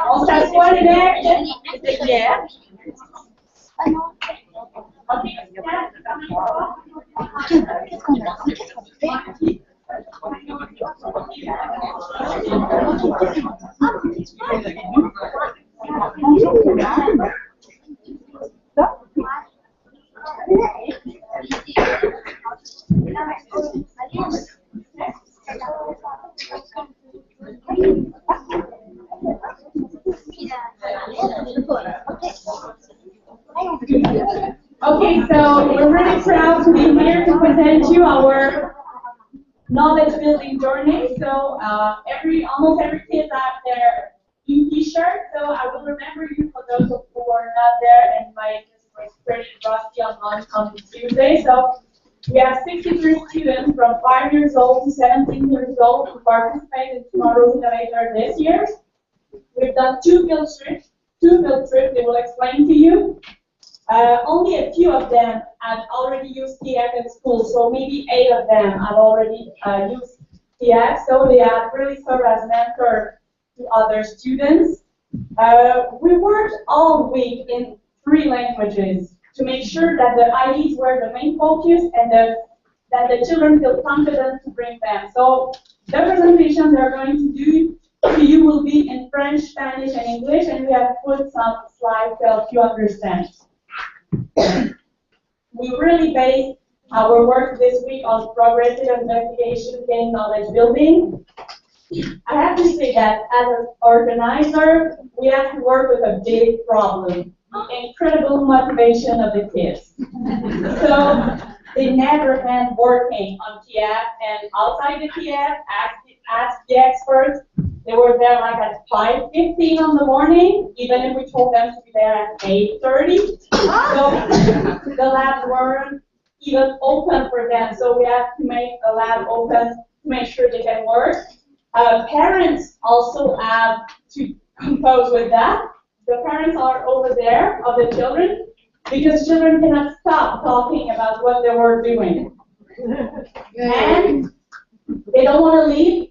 On s'assoit les mecs. Okay, so we're really proud to be here to present you our knowledge building journey. So almost every kid has their e-shirt. So I will remember you for those who are not there and might just was pretty rusty on Tuesday. So we have 63 students from 5 years old to 17 years old who participate in Tomorrow's Innovator this year. We've done two field trips they will explain to you. Only a few of them have already used TF in school, so maybe 8 of them have already used TF, so they have really served as mentor to other students. We worked all week in 3 languages to make sure that the IDs were the main focus and that the children feel confident to bring them. So the presentation they're going to do to you will be in French, Spanish, and English, and we have put some slides to help you understand. We really based our work this week on progressive investigation, gain knowledge building. I have to say that as an organizer, we have to work with a big problem, the incredible motivation of the kids. So they never end working on TF, and outside the TF, ask the experts. They were there like at 5:15 in the morning, even if we told them to be there at 8:30. So the labs weren't even open for them, so we have to make the lab open to make sure they can work. Parents also have to compose with that. The parents are over there of the children, because children cannot stop talking about what they were doing. And they don't want to leave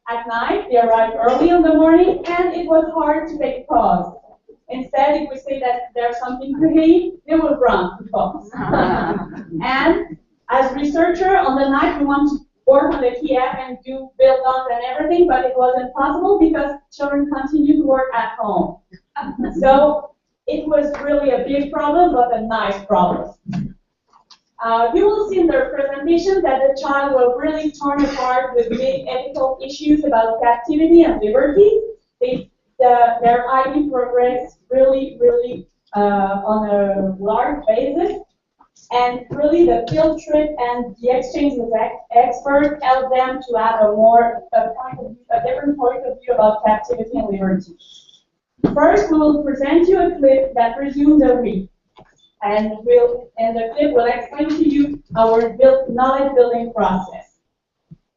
at night. They arrive early in the morning, and it was hard to take pause. Instead, if we say that there's something to eat, they will run to pause. And as researcher, on the night, we want to work on the TF and do build-ups and everything, but it wasn't possible because children continue to work at home. So it was really a big problem, but a nice problem. You will see in their presentation that the child will really torn apart with big ethical issues about captivity and liberty. Their ID progress really on a large basis. And really the field trip and the exchange with experts help them to have a different point of view about captivity and liberty. First, we will present you a clip that resumes a week. And the clip will explain to you our knowledge building process.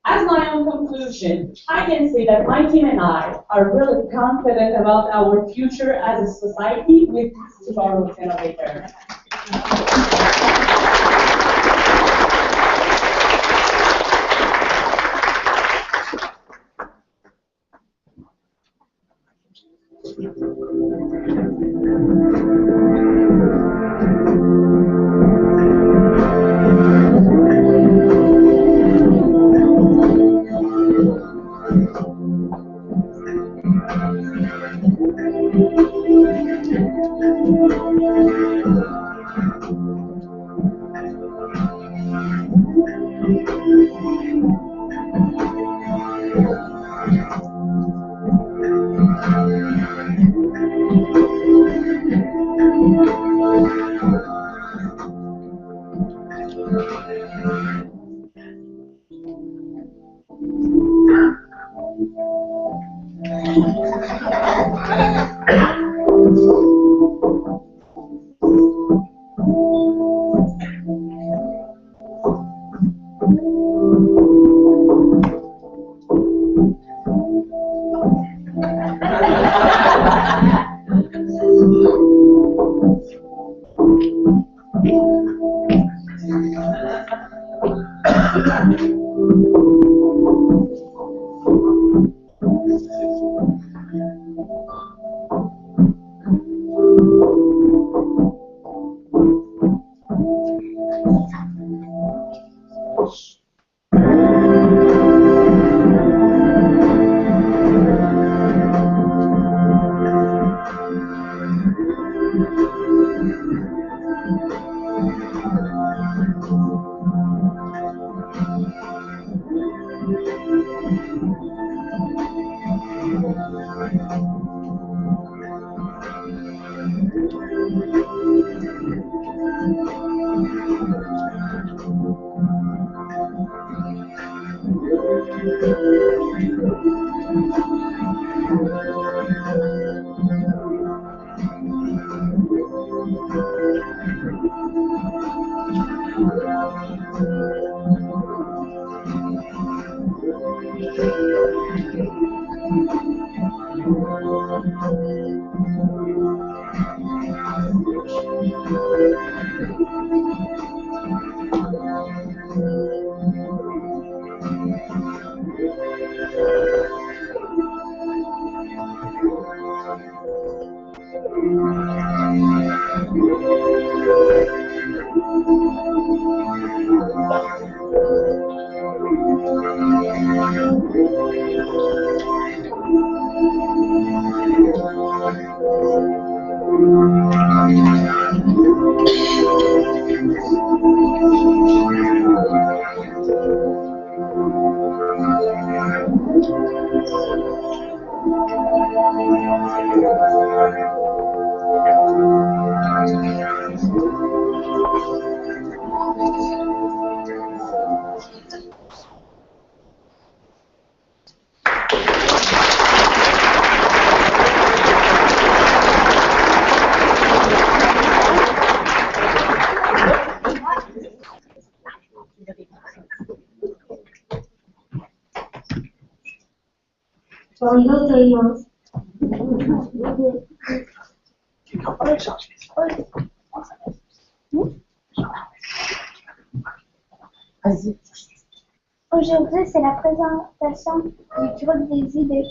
As my own conclusion, I can say that my team and I are really confident about our future as a society with tomorrow's innovators. d'autres Aujourd'hui, c'est la présentation du groupe des idées.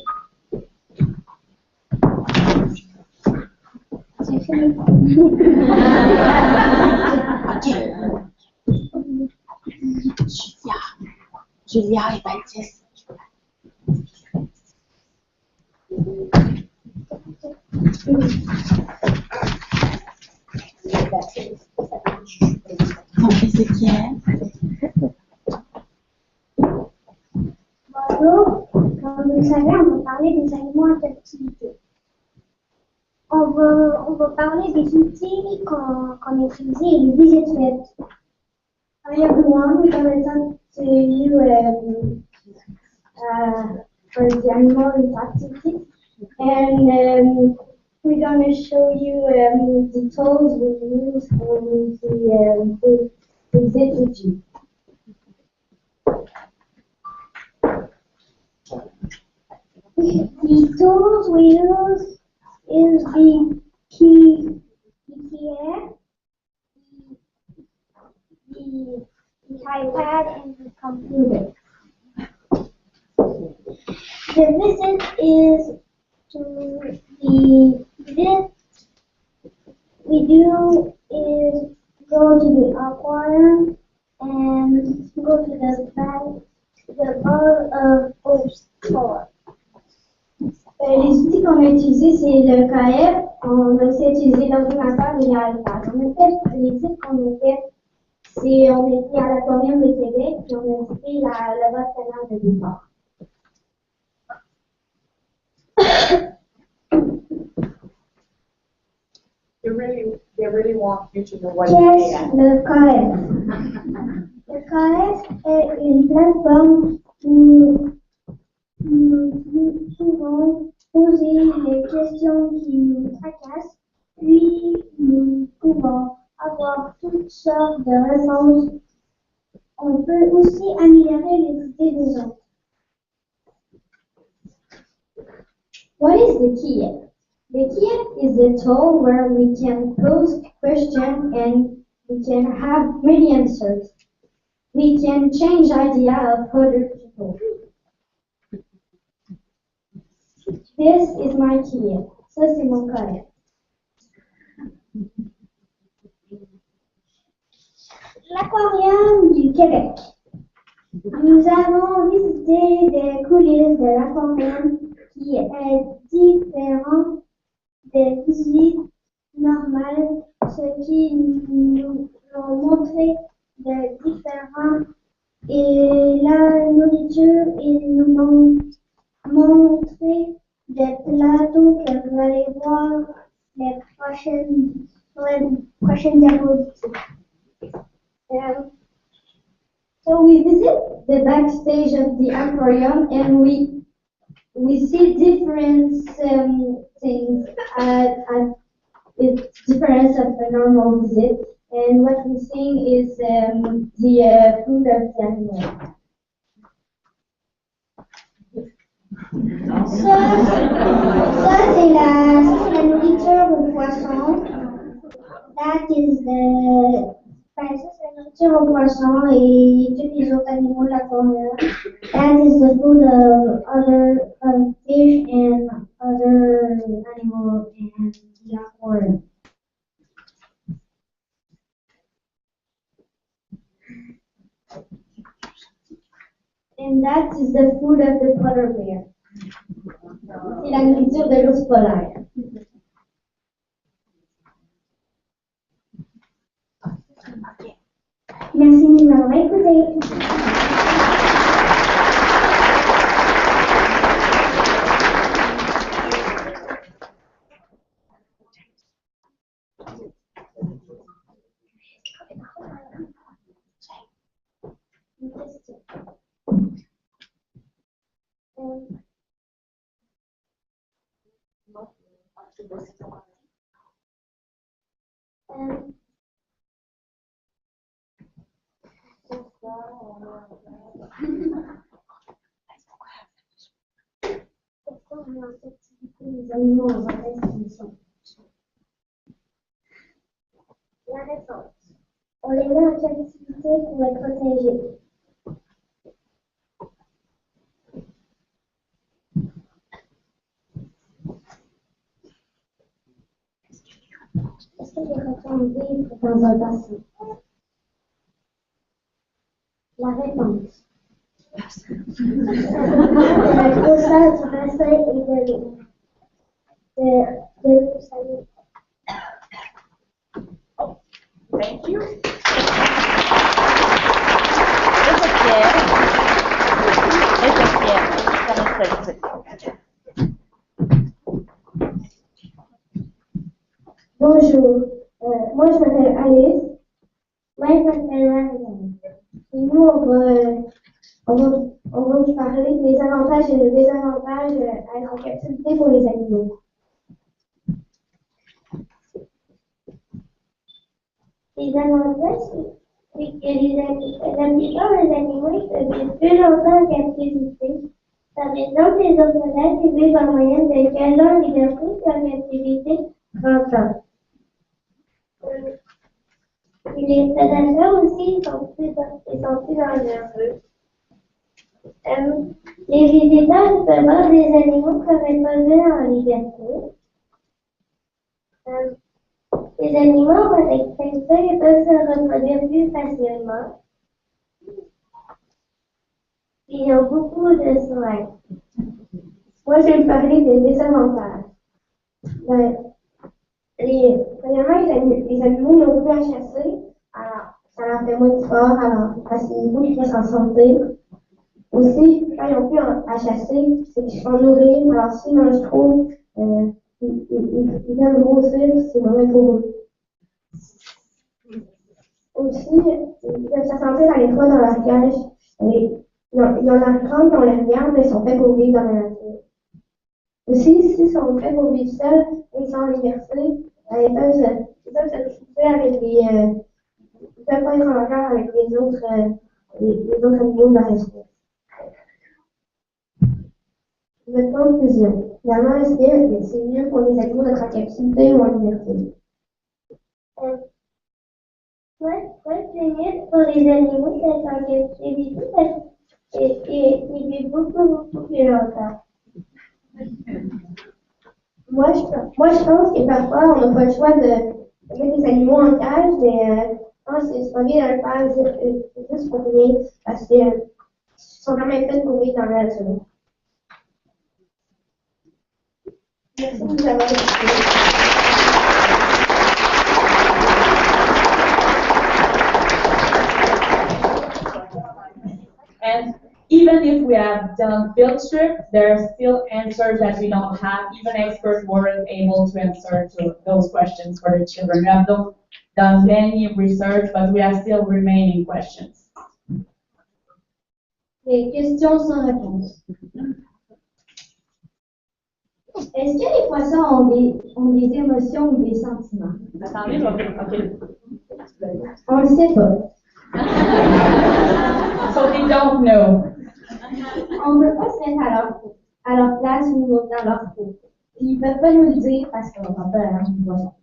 J'ai fini. Julia et Baptiste. Ézéchiel. Bonjour, comme vous le savez, on va parler des aliments à captivité. On va parler des outils qu'on utilise et les visits faites. Hi everyone, we're going to talk to you for the animal in captivity, and we're going to show you the tools we use and the visit with you. The tools we use is the key air, the iPad, and the computer. The visit is to the visit we do is go to the aquarium and go to the bowl of oyster. Les outils qu'on a utilisés, c'est le KF, on a aussi utilisé l'ordinateur et l'iPad. Les outils qu'on a fait, c'est on était à l'aquarium de Québec, puis on a fait le bas canal de départ. They really want you to know what Qu'est-ce le KF? Le KF est une plateforme où nous pouvons poser les questions qui nous tracassent, puis nous pouvons avoir toutes sortes de réponses. On peut aussi améliorer les idées des autres. What is the Kiev? The Kiev is a tool where we can pose questions and we can have many answers. We can change idea of other people. This is my Kiev. Ça, c'est mon Kiev. L'aquarium du Québec. Nous avons visité des coulisses de l'aquarium qui est différent des visites normales, ce qui nous ont montré de différents et la nourriture, ils nous ont montré des plateaux que vous allez voir les prochaines diapositives. So we visit the backstage of the aquarium and we see different things at its difference of a normal visit. And what we're seeing is the food of the animal. Ça c'est la nourriture aux poissons. That is the ça c'est la nourriture aux poissons et tous les autres animaux de l'aquarium. That is the food of other fish and other animals in the aquarium. And that is the food of the polar bear. C'est la nourriture de l'ours polaire. Merci de m'avoir écouté. important dans l'activité des animaux en extinction? La réponse. On les met en captivité pour les protéger. Est-ce que les requins vivent dans un bassin? La réponse. La grosseur du bassin est de l'eau. De l'eau salée. Thank you. Bonjour, moi je m'appelle Alice. Moi je m'appelle Marianne. Et nous on va vous parler des avantages et des désavantages à être en captivité pour les animaux. Les avantages, c'est que la plupart des animaux ils vivent plus longtemps en captivité. Par exemple, les orphelins qui vivent en moyenne de 15 ans en liberté en captivité 30 ans. Et les prédateurs aussi sont plus dangereux. Les visiteurs peuvent voir des animaux qui n'auraient pas vus en liberté. Les animaux en extinction ils peuvent se reproduire plus facilement. Ils ont beaucoup de soins. Moi, je vais vous parler des désavantages. Premièrement, les animaux n'ont plus à chasser, alors ça leur fait moins de sport, alors parce qu'ils bougent plus en santé. Aussi, quand ils n'ont plus à chasser, c'est qu'ils se font nourrir, alors s'ils mangent trop, ils peuvent grossir, c'est mauvais pour eux. Aussi, ils peuvent se sentir dans les fois dans leur cage. Ils ont la crainte, on les regarde, mais ils sont faits pour vivre dans la nature. Aussi, s'ils sont faits pour vivre seuls et sans liberté, ils peuvent se trouver avec ils peuvent pas être en regard avec les autres animaux de la espèce. De conclusion, finalement, est-ce que c'est mieux pour les animaux d'être en captivité ou en liberté? Moi, c'est mieux pour les animaux d'être en captivité parce qu'ils vivent beaucoup plus longtemps. Moi, je pense que parfois, on n'a pas le choix de mettre les animaux en cage, mais je pense que c'est pas bien de le faire juste pour rien, parce qu'ils sont quand même faits pour vivre dans la nature. Merci de nous avoir écoutés. And even if we have done field trip, there are still answers that we don't have. Even experts weren't able to answer to those questions for the children. We have done many research, but we have still remaining questions. Les questions sans réponse. Est-ce que les poissons ont des émotions ou des sentiments? Attendez, ok. On ne sait pas. So they don't know. On ne peut pas se mettre à leur place ou dans leur peau. Ils ne peuvent pas nous le dire parce qu'on a peur du poisson.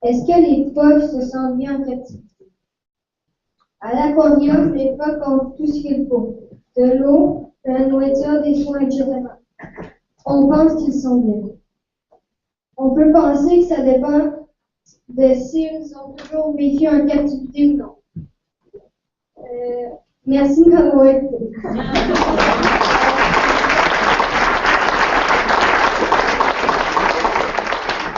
Est-ce que les phoques se sentent bien en captivité? À l'aquarium, les phoques ont tout ce qu'il faut. De l'eau, de la nourriture, des soins, etc. On pense qu'ils sont bien. On peut penser que ça dépend de s'ils ont toujours vécu en captivité ou non. Merci de m'avoir écouté.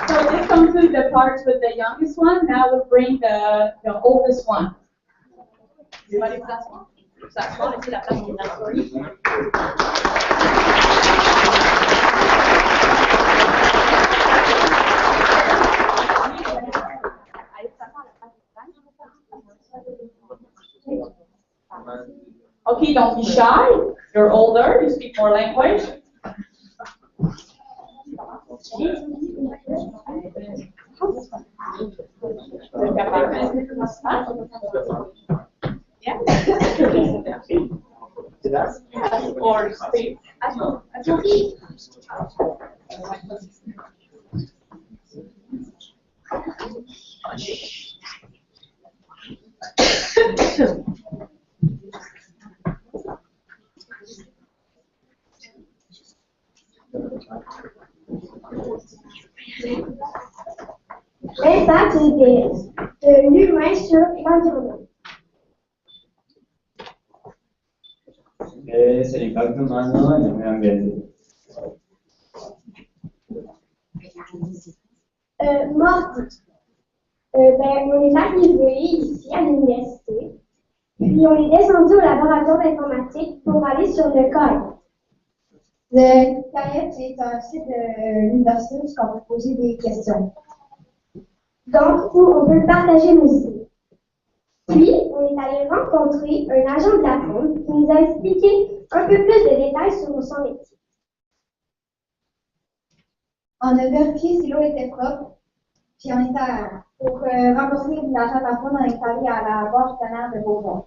So this concludes the parts with the youngest one. Now we'll bring the oldest one. Everybody s'asseoir. S'asseoir, laissez la place aux employés. Okay, don't be shy. You're older, you speak more language. Yeah. more space. L'impact de l'humain sur l'environnement. Es el impacto humano en el medio ambiente. Mardi, on est arrivé ici à l'université, puis on est descendu au laboratoire d'informatique pour aller sur le CAE. Le CAE est un site de l'université où on peut poser des questions. Donc, où on peut partager nos idées. Puis, on est allé rencontrer un agent de la Fonde qui nous a expliqué un peu plus de détails sur son métier. On a vérifié si l'eau était propre, puis on était pour rembourser l'argent de la Fonde, on est allé à la boîte partenaire de Beauvoir.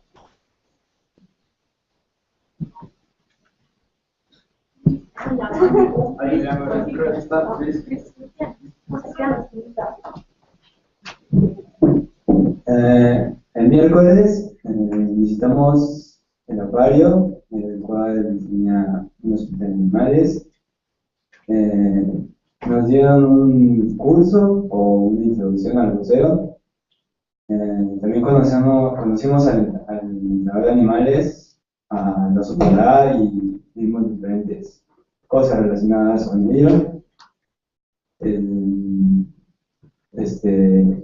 El miércoles visitamos el acuario, en el cual tenía unos animales. Nos dieron un curso o una introducción al buceo. También conocimos al entrenador de animales, al oso polar, y vimos diferentes cosas relacionadas con ello.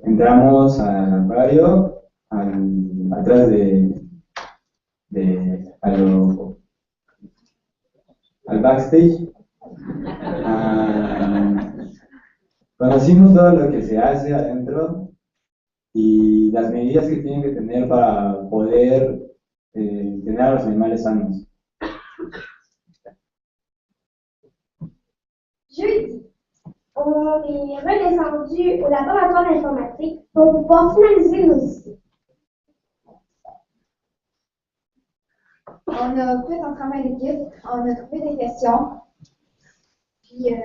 Entramos al acuario, atrás al backstage. Conocimos todo lo que se hace adentro y las medidas que tienen que tener para poder tener a los animales sanos. Jeudi, on est redescendu au laboratoire d'informatique pour pouvoir finaliser nos idées. On a fait un travail d'équipe, on a trouvé des questions. Puis,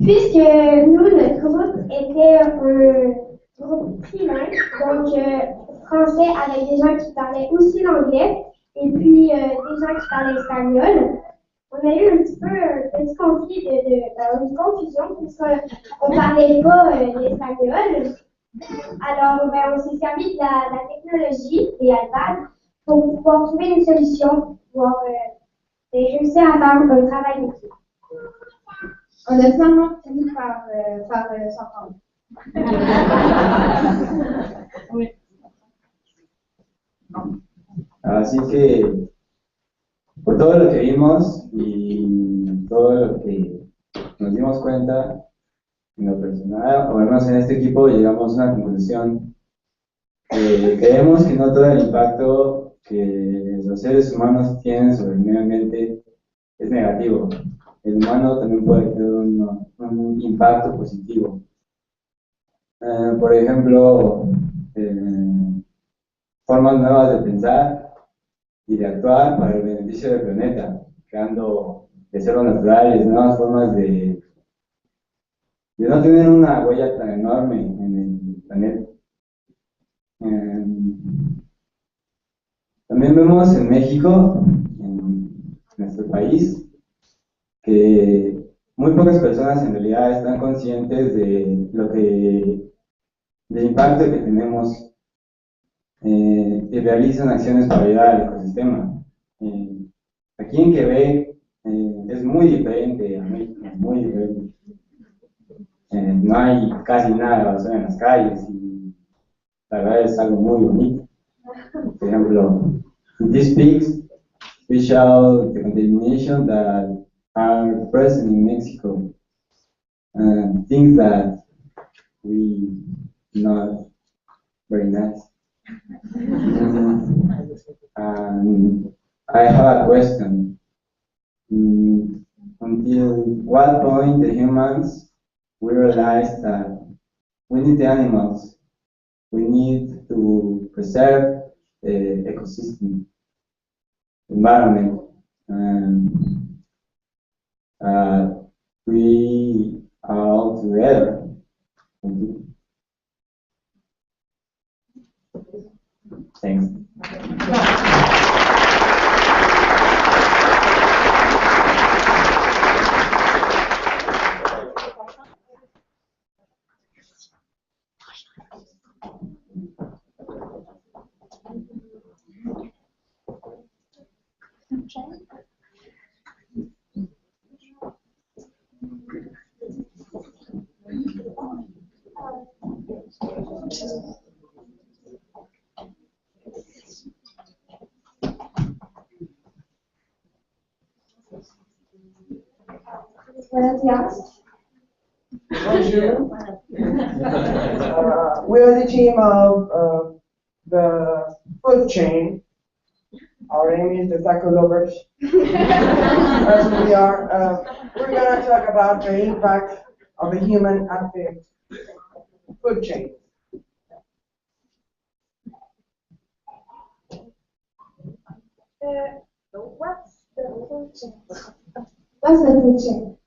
puisque nous, notre groupe était un groupe trilingue, donc français avec des gens qui parlaient aussi l'anglais, et puis des gens qui parlaient espagnol. On a eu un petit conflit, une confusion, puisqu'on ne parlait pas l'espagnol. Alors, on s'est servi de la technologie, des iPads, pour pouvoir trouver une solution, pour réussir à faire un travail d'équipe. On a finalement fini par s'entendre. Así que, por todo lo que vimos y todo lo que nos dimos cuenta, en lo personal, o al menos en este equipo, llegamos a una conclusión. Creemos que no todo el impacto que los seres humanos tienen sobre el medio ambiente es negativo. El humano también puede tener un impacto positivo. Por ejemplo, formas nuevas de pensar y de actuar para el beneficio del planeta, creando reservas naturales, nuevas formas de no tener una huella tan enorme en el planeta. También vemos en México, en nuestro país, que muy pocas personas en realidad están conscientes de del impacto que tenemos y realizan acciones para ayudar al ecosistema. Aquí en Quebec es muy diferente a México, muy diferente. No hay casi nada de basura en las calles y la verdad es algo muy bonito. Por ejemplo, in these peaks we show the contamination that are present in Mexico, things that we not very nice. I have a question. Until what point the humans we realize that we need the animals, we need to preserve the ecosystem. environment, and we are all together. Thank you. Thanks. Buenos días. Bonjour. We are the team of the food chain. Our name is the Taco Lovers. That's who we are. We're going to talk about the impact of the human at the food chain. What's the food chain? What's the food chain?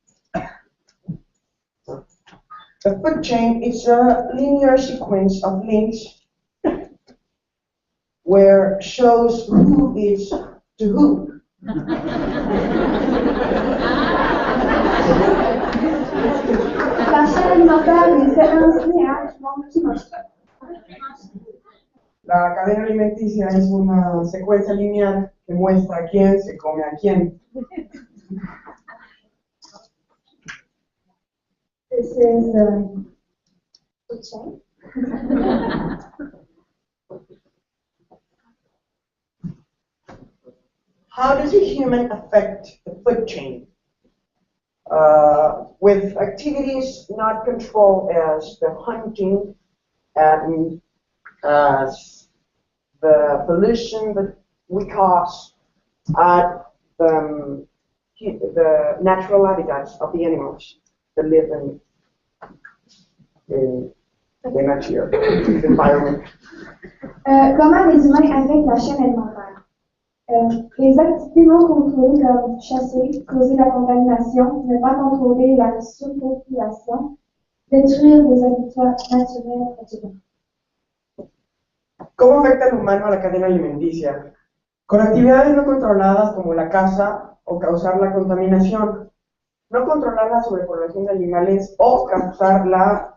The food chain is a linear sequence of links where shows who is to who. La chaîne alimentaire est très linéaire, qui mange. La cadena alimenticia es una secuencia lineal que muestra quién se come a quién. This is food chain. How does a human affect the food chain? With activities not controlled as the hunting and as the pollution that we cause at the natural habitats of the animals that live in the nature, the environment. Comment les humains affectent la chaîne alimentaire? Les activités non contrôlées comme chasser, causer la contamination, ne pas contrôler la surpopulation, détruire des habitats naturels, etc. ¿Cómo afecta el humano a la cadena alimenticia? Con actividades no controladas como la caza o causar la contaminación, no controlar la sobrepoblación de animales o causar la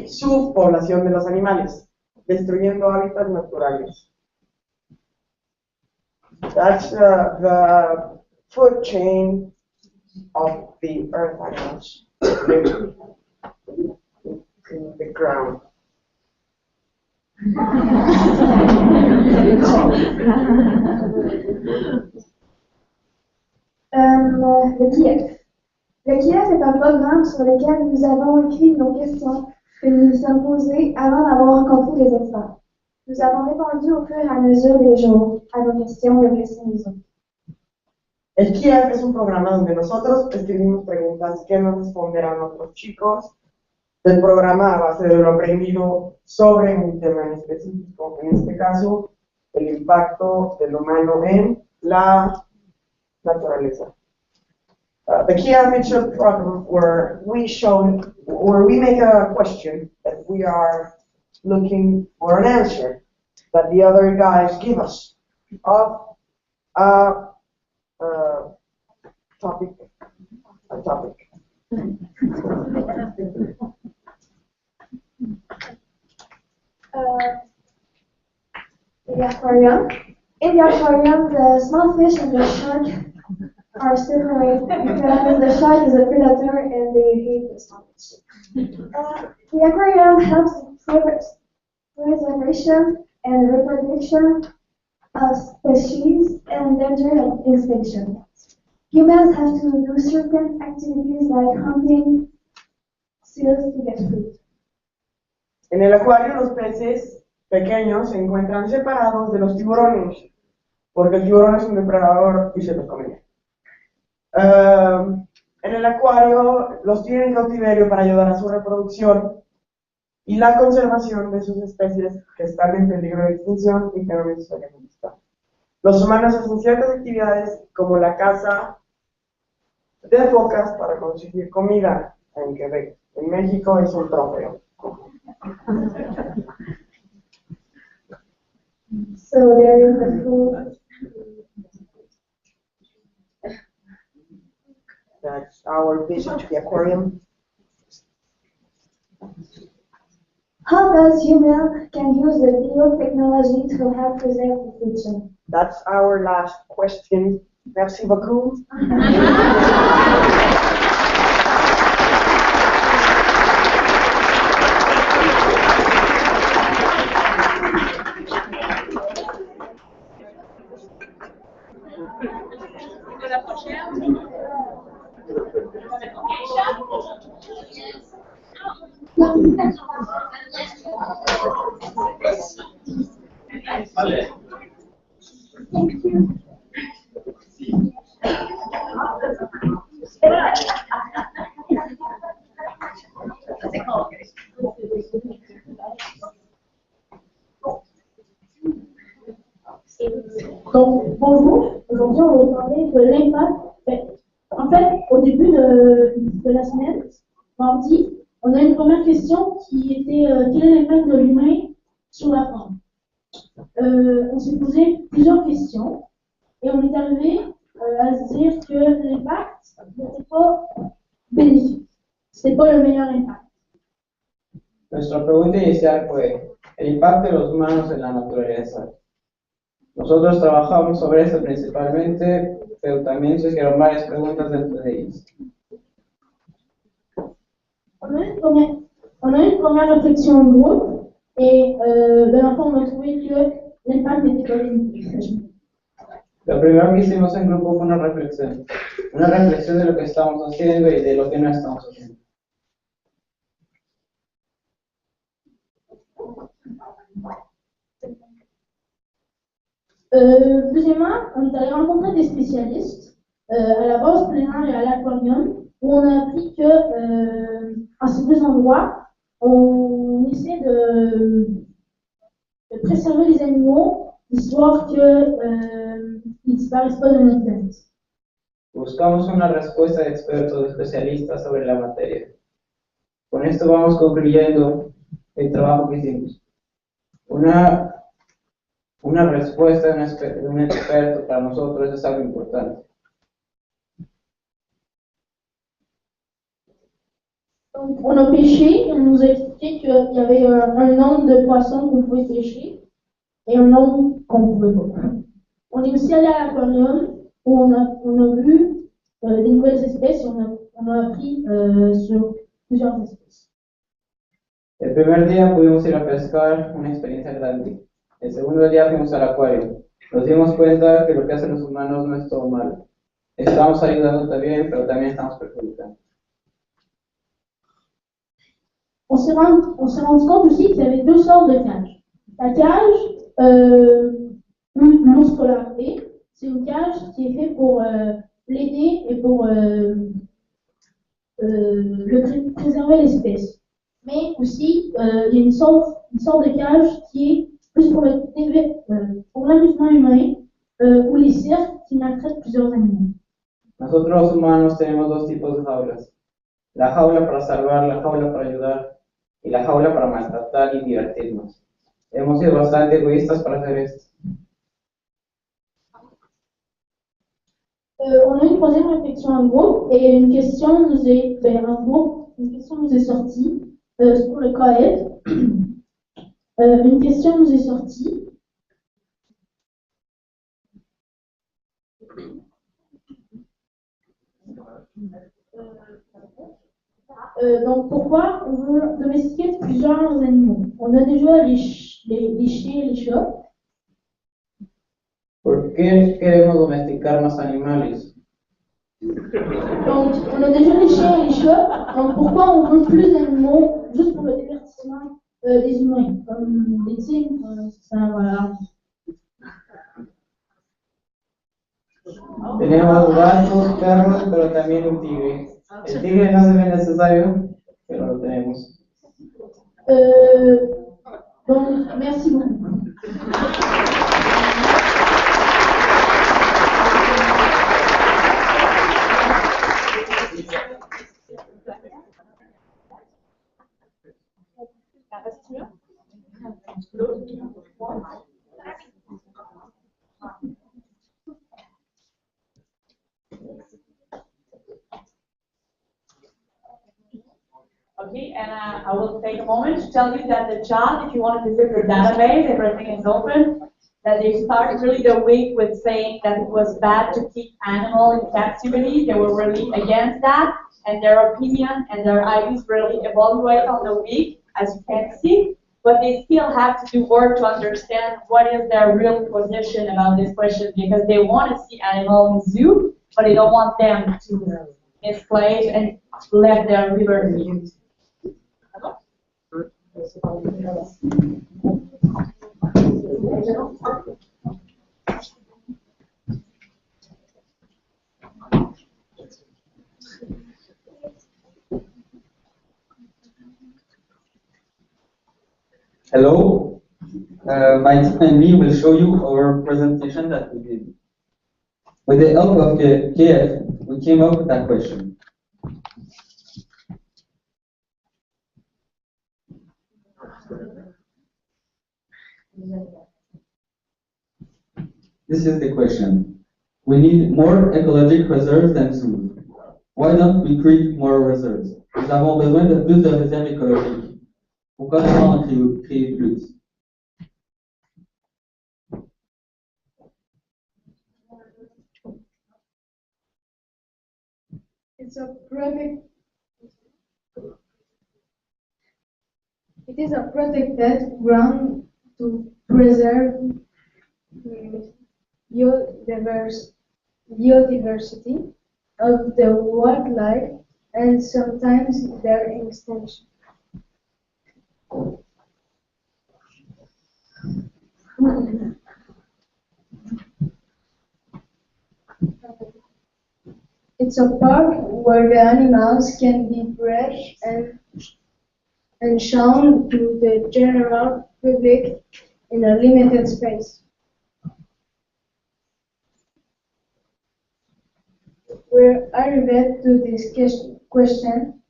subpoblación de los animales, destruyendo hábitats naturales. That's the food chain of the earth animals living in the ground. Le Kiev. Le Kiev est un programme sur lequel nous avons écrit nos questions que nous nous sommes posées avant d'avoir rencontré les experts. Nous avons répondu au fur et à mesure des jours à nos questions et aux questions des autres. El Kiev es un programa donde nosotros escribimos preguntas que nos responderán otros chicos del programa a base de lo aprendido sobre un tema en específico, en este caso, el impacto del humano en la naturaleza. The Kiev is a program where we make a question that we are looking for an answer that the other guys give us of a topic. The aquarium. In the aquarium, the small fish and the shark are separated because the shark is a predator and they hate the small fish. The aquarium helps preservation and reproduction of species and endanger extinction. Humans have to do certain activities like hunting seals to get food. En el acuario los peces pequeños se encuentran separados de los tiburones, porque el tiburón es un depredador y se los come. En el acuario los tienen en cautiverio para ayudar a su reproducción y la conservación de sus especies que están en peligro de extinción y que no necesariamente están. Los humanos hacen ciertas actividades como la caza de focas para conseguir comida en Quebec. En México es un trofeo. So there is the food. That's our visit to the aquarium. How does UML can use the biotechnology to help preserve the future? That's our last question. Merci beaucoup. Donc, bonjour, aujourd'hui on va parler de l'impact. En fait, au début de la semaine, mardi, on a une première question qui était quel est l'impact de l'humain sur la forme? On s'est posé plusieurs questions et on est arrivé à se dire que l'impact n'était pas bénéfique, c'était pas le meilleur impact. Nuestra pregunta inicial fue el impacto de los humanos en la naturaleza. Nosotros trabajamos sobre esto principalmente, pero también surgieron varias preguntas dentro de ellas. On a eu une première réflexion en groupe et de l'enfant on a trouvé que l'impact n'était pas bénéfique. Lo primero que hicimos en grupo fue una reflexión de lo que estamos haciendo y de lo que no estamos haciendo. Deuxièmement, on est allé rencontrer des spécialistes à la base plénière et à l'aquarium où on a appris que à ces deux endroits, on essaie de préserver les animaux histoire qu'ils ne disparaissent pas de notre planète. Buscamos una respuesta de expertos, especialistas sobre la materia. Con esto vamos concluyendo el trabajo que hicimos. Una respuesta de un experto para nosotros es algo importante. Donc, on a pêché, on nous a expliqué qu'il y avait un nombre de poissons qu'on pouvait pêcher et un nombre qu'on ne pouvait pas. On est aussi allé à l'aquarium où on a vu des nouvelles espèces et on a appris sur plusieurs espèces. El primer día pudimos ir a pescar, una experiencia grande. El segundo día fuimos al acuario. Nos dimos cuenta que lo que hacen los humanos no es todo malo. Estamos ayudando también, pero también estamos perjudicando. On s'est rendu compte aussi qu'il y avait deux sortes de cages. La cage, l'eau scolarité, c'est une cage qui est faite pour l'aider et pour préserver l'espèce. Mais aussi, il y a une sorte de cage qui est plus pour l'amusement humain ou les cirques qui maltraitent plusieurs animaux. Nosotros los humanos tenemos dos tipos de jaulas. La jaula para salvar, la jaula para ayudar y la jaula para maltratar y divertirnos. Hemos sido bastante egoístas para hacer esto. On a une troisième réflexion en groupe et une question nous est sortie sur le CAED. Une question nous est sortie. Donc pourquoi on veut domestiquer plusieurs animaux? On a déjà les chiens et les chats. ¿Por qué queremos domesticar más animales? Donc on a déjà les chiens et les chats. Donc pourquoi on veut plus d'animaux juste pour le divertissement des humains, comme des tigres, ça voilà. Tenemos gatos, perros, pero también un tigre. El tigre no se ve necesario, pero lo tenemos. Donc, merci beaucoup. Okay, and I will take a moment to tell you that the chat, if you want to visit the database, everything is open. That they started really the week with saying that it was bad to keep animals in captivity. They were really against that, and their opinion and their ideas really evaluate on the week, as you can see. But they still have to do work to understand what is their real position about this question, because they want to see animals in zoo, but they don't want them to misplaced and left their liberty. Hello, my team and me will show you our presentation that we did. With the help of KF, we came up with that question. This is the question. We need more ecologic reserves than zoos. Why don't we create more reserves? Nous avons besoin de plus de réserves écologiques. Pourquoi ne pas en créer plus? It is a protected ground to preserve biodiversity of the wildlife and sometimes their extinction. It's a park where the animals can be bred and shown to the general public in a limited space. We arrived to this question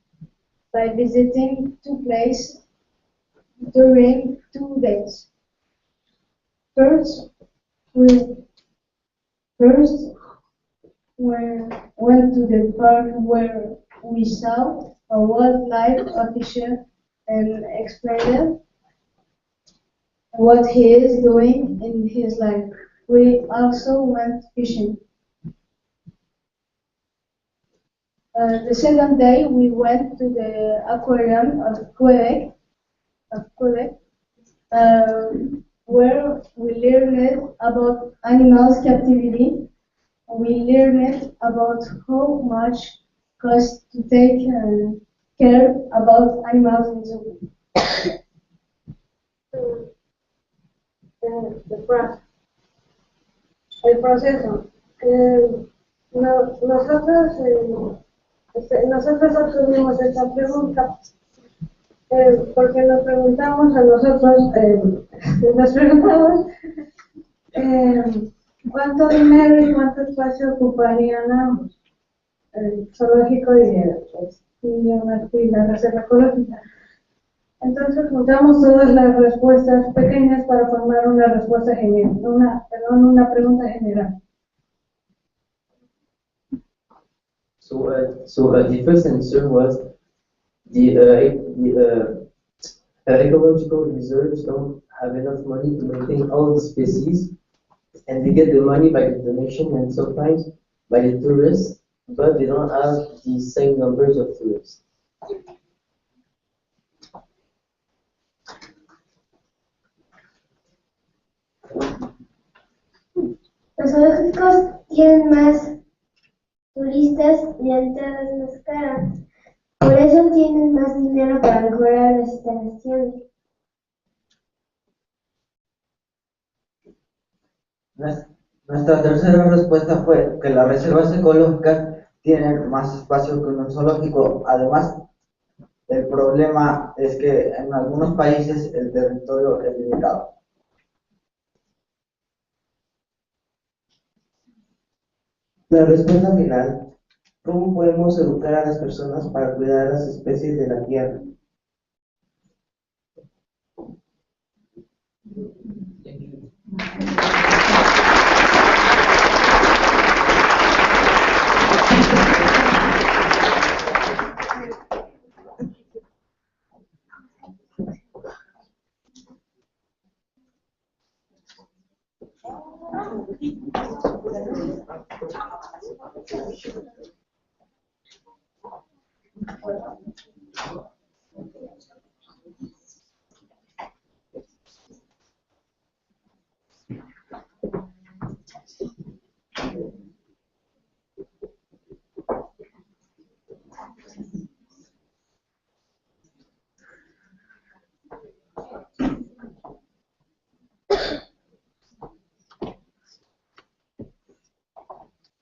by visiting two places during 2 days. First, we went to the park where we saw a wildlife official and explained what he is doing in his life. We also went fishing. The second day, we went to the aquarium of Quebec, where we learned about animals captivity. We learned about how much costs to take care about animals in zoo. El proceso. Nosotros obtuvimos esta pregunta porque nos preguntamos a nosotros, cuánto dinero y cuánto espacio ocuparían ambos, el zoológico y la reserva ecológica. Entonces juntamos todas las respuestas pequeñas para formar una respuesta general, una pregunta general. So the first answer was the ecological reserves don't have enough money to maintain all the species, and they get the money by the donation and sometimes by the tourists, but they don't have the same numbers of tourists. Los zoológicos tienen más turistas y la entrada es más cara. Por eso tienen más dinero para mejorar las instalaciones. Nuestra tercera respuesta fue que las reservas ecológicas tienen más espacio que un zoológico. Además, el problema es que en algunos países el territorio es limitado. La respuesta final: ¿cómo podemos educar a las personas para cuidar las especies de la tierra?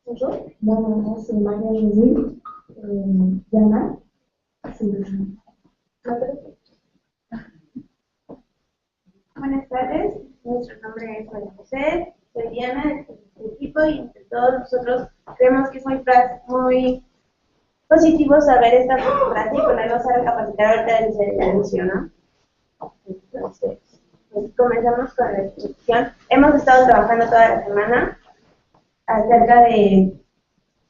Bonjour, mon nom c'est Maria José Diana. Buenas tardes, nuestro nombre es María José, soy Diana de este equipo y entre todos nosotros creemos que es muy positivo saber esta frase y ponernos a recapacitar ahorita desde el inicio, ¿no? Entonces, pues comenzamos con la exposición. Hemos estado trabajando toda la semana acerca de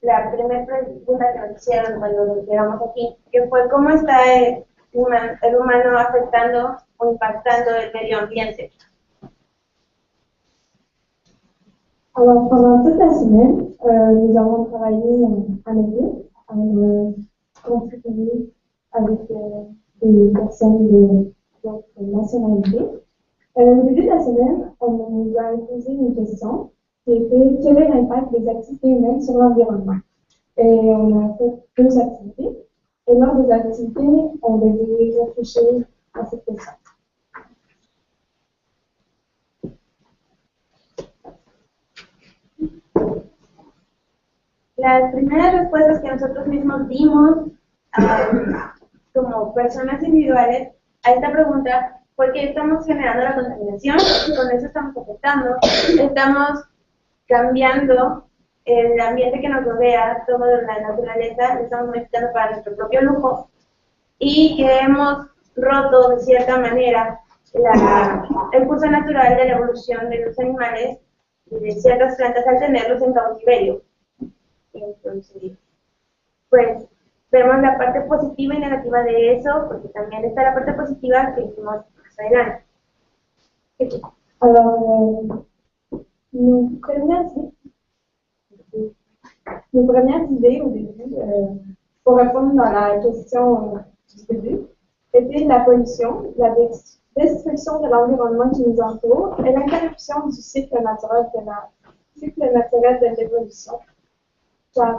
la primera pregunta que nos hicieron cuando nos llegamos aquí, que fue cómo está el humano afectando o impactando el medio ambiente. Alors, pendant toute la semaine, nous avons travaillé à l'équipe, contribué avec des personnes d'autres nationalités. Au début de la semaine, on nous a posé une question qui était quel est l'impact des activités humaines sur l'environnement? Et on a fait 2 activités. Et lors des activités, on devait réfléchir à cette question. Las primeras respuestas que nosotros mismos dimos como personas individuales a esta pregunta fue que estamos generando la contaminación y con eso estamos afectando, estamos cambiando el ambiente que nos rodea, toda la naturaleza, lo estamos modificando para nuestro propio lujo y que hemos roto de cierta manera el curso natural de la evolución de los animales y de ciertas plantas al tenerlos en cautiverio. Entonces, pues vemos la parte positiva y negativa de eso, porque también está la parte positiva que hicimos más adelante. Alors, nos premières idées au début, pour répondre à la question du début, étaient la pollution, la destruction de l'environnement qui nous entoure et l'interruption du cycle naturel de l'évolution. Car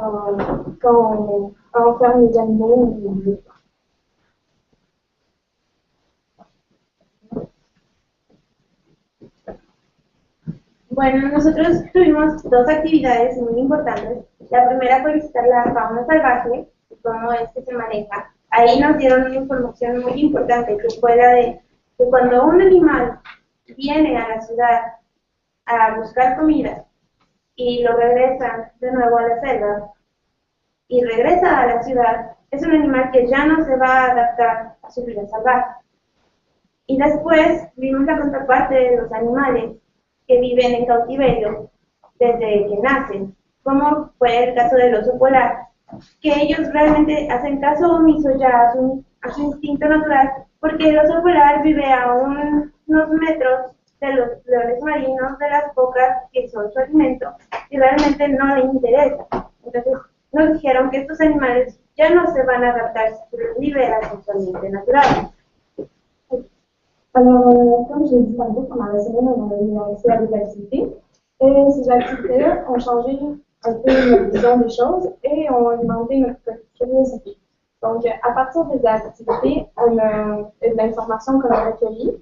quand on enferme les animaux, Bueno, nosotros tuvimos 2 actividades muy importantes. La primera fue visitar la fauna salvaje y cómo es que se maneja. Ahí nos dieron una información muy importante, que fue la de que cuando un animal viene a la ciudad a buscar comida y lo regresan de nuevo a la selva y regresa a la ciudad, es un animal que ya no se va a adaptar a su vida salvaje. Y después vimos la contraparte de los animales que viven en cautiverio desde que nacen, como fue el caso del oso polar, que ellos realmente hacen caso omiso ya a su instinto natural, porque el oso polar vive a unos metros de los leones marinos, de las focas que son su alimento, y realmente no le interesa. Entonces nos dijeron que estos animales ya no se van a adaptar si los liberan en su ambiente natural. Alors, comme je l'ai dit tantôt, pendant la semaine, on a eu accès à des activités. Et ces activités-là ont changé un peu notre vision des choses et ont alimenté notre curiosité. Donc, à partir des activités, on a de l'information qu'on a recueillie,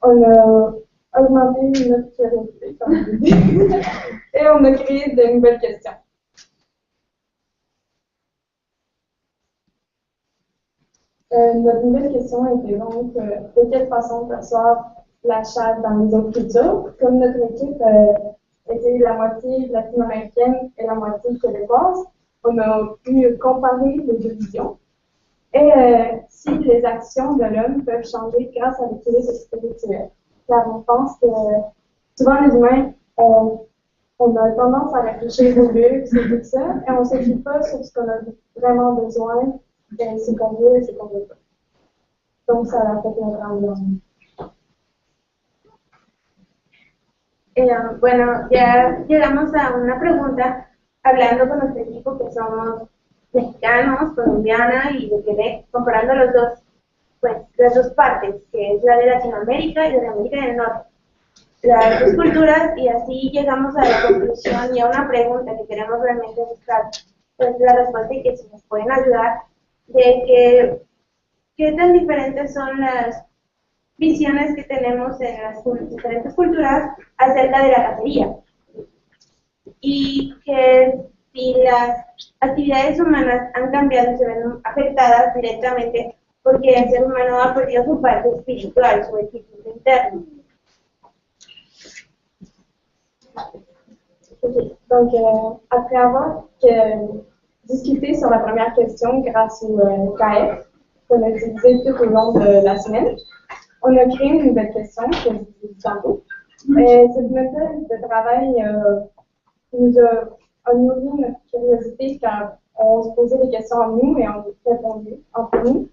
on a augmenté notre curiosité, comme je l'ai dit, et on a créé de nouvelles questions. Notre nouvelle question était donc de quelle façon percevoir la chasse dans les autres cultures. Comme notre équipe était la moitié latino-américaine et la moitié québécoise, on a pu comparer les deux visions et si les actions de l'homme peuvent changer grâce à l'équilibre spirituel. Car on pense que souvent les humains, on a tendance à réfléchir au luxe et tout ça, et on ne se dit pas sur ce qu'on a vraiment besoin. Ce qu'on veut et ce qu'on veut pas. Donc, ça affecte notre environnement. Bueno, ya llegamos a una pregunta hablando con nuestro equipo que somos mexicanos, colombiana y de Quebec, comparando los dos, pues, las dos partes, que es la de Latinoamérica y de la América del Norte, las dos culturas, y así llegamos a la conclusión y a una pregunta que queremos realmente buscar, pues, la respuesta y que si nos pueden ayudar, de que qué tan diferentes son las visiones que tenemos en las diferentes culturas acerca de la cacería. Y que si las actividades humanas han cambiado y se ven afectadas directamente porque el ser humano ha perdido su parte espiritual, su equilibrio interno. Donc, après avoir discuté sur la première question grâce au KF qu'on a utilisé tout au long de la semaine, on a créé une nouvelle question que je vous dis tantôt. Cette méthode de travail a nourri notre curiosité car on se posait des questions en nous et on répondait entre nous.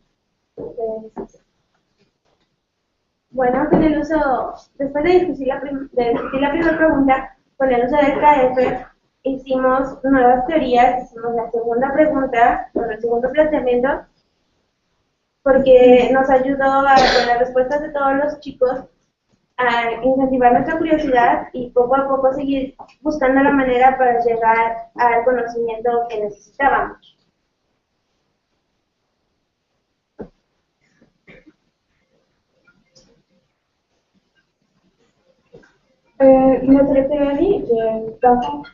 Bueno, con el uso, después de discutir la primera pregunta, con el uso del KF, hicimos nuevas teorías, hicimos la segunda pregunta, con el segundo planteamiento, porque nos ayudó con las respuestas de todos los chicos a incentivar nuestra curiosidad y poco a poco seguir buscando la manera para llegar al conocimiento que necesitábamos. Notre théorie,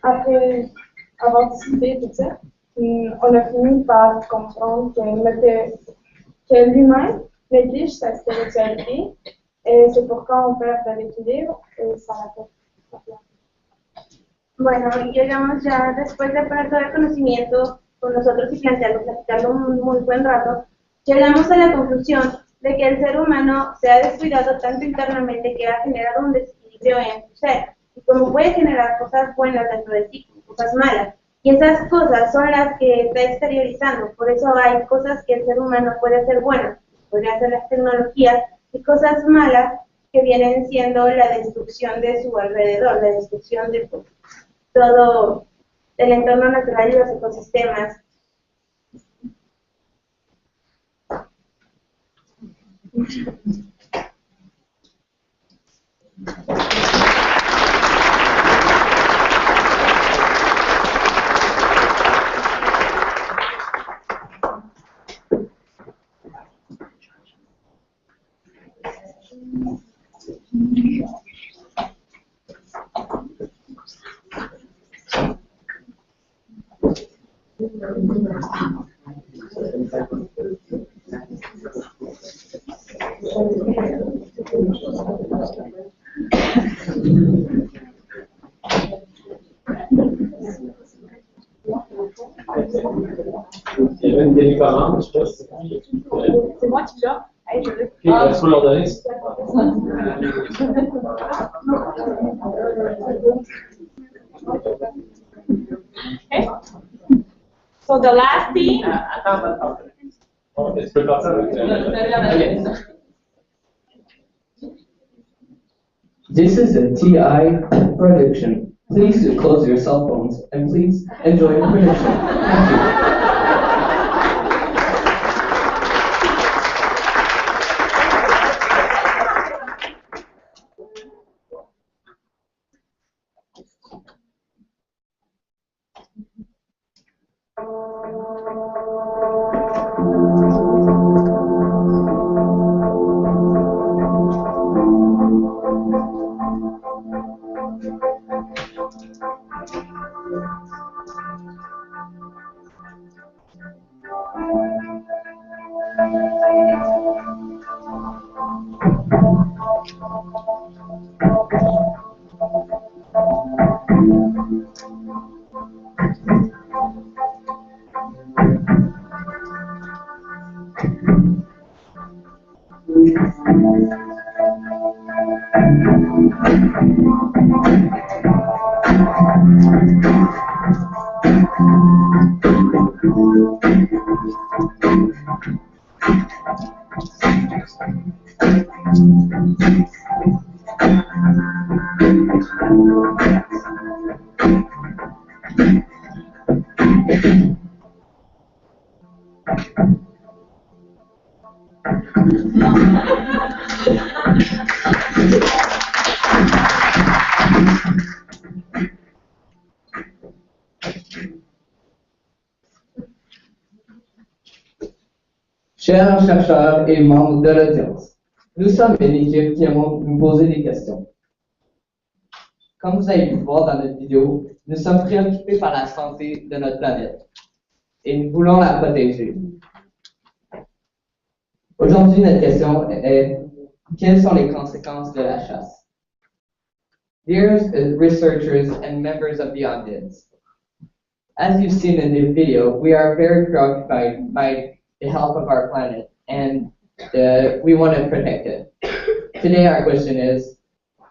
après avoir discuté tout ça, on a fini par comprendre que l'humain néglige sa spiritualité et c'est pourquoi on perd de l'équilibre et ça affecte. Bueno, llegamos ya después de poner todo el conocimiento con nosotros y platicarlo un muy buen rato, llegamos a la conclusión de que el ser humano se ha descuidado tanto internamente que ha generado un desequilibrio en su ser, y como puede generar cosas buenas dentro de sí, cosas malas, y esas cosas son las que está exteriorizando. Por eso hay cosas que el ser humano puede hacer buenas, podría ser las tecnologías, y cosas malas que vienen siendo la destrucción de su alrededor, la destrucción de todo el entorno natural y los ecosistemas. Il y avait une télécommande, je sais pas si C'est moi qui l'ai. Hey, je l'ai. Ok, il faut leur donner. Okay. So the last thing. Ok, tu peux partir avec. This is a TI production. Please close your cell phones and please enjoy the production. Thank you. Chers chercheurs et membres de l'audience, nous sommes une équipe qui aimons nous poser des questions. Comme vous avez pu le voir dans notre vidéo, nous sommes préoccupés par la santé de notre planète et nous voulons la protéger. Aujourd'hui, notre question est: quelles sont les conséquences de la chasse? Dear researchers and members of the audience, as you've seen in the video, we are very preoccupied by the health of our planet, and we want to protect it. Today, our question is,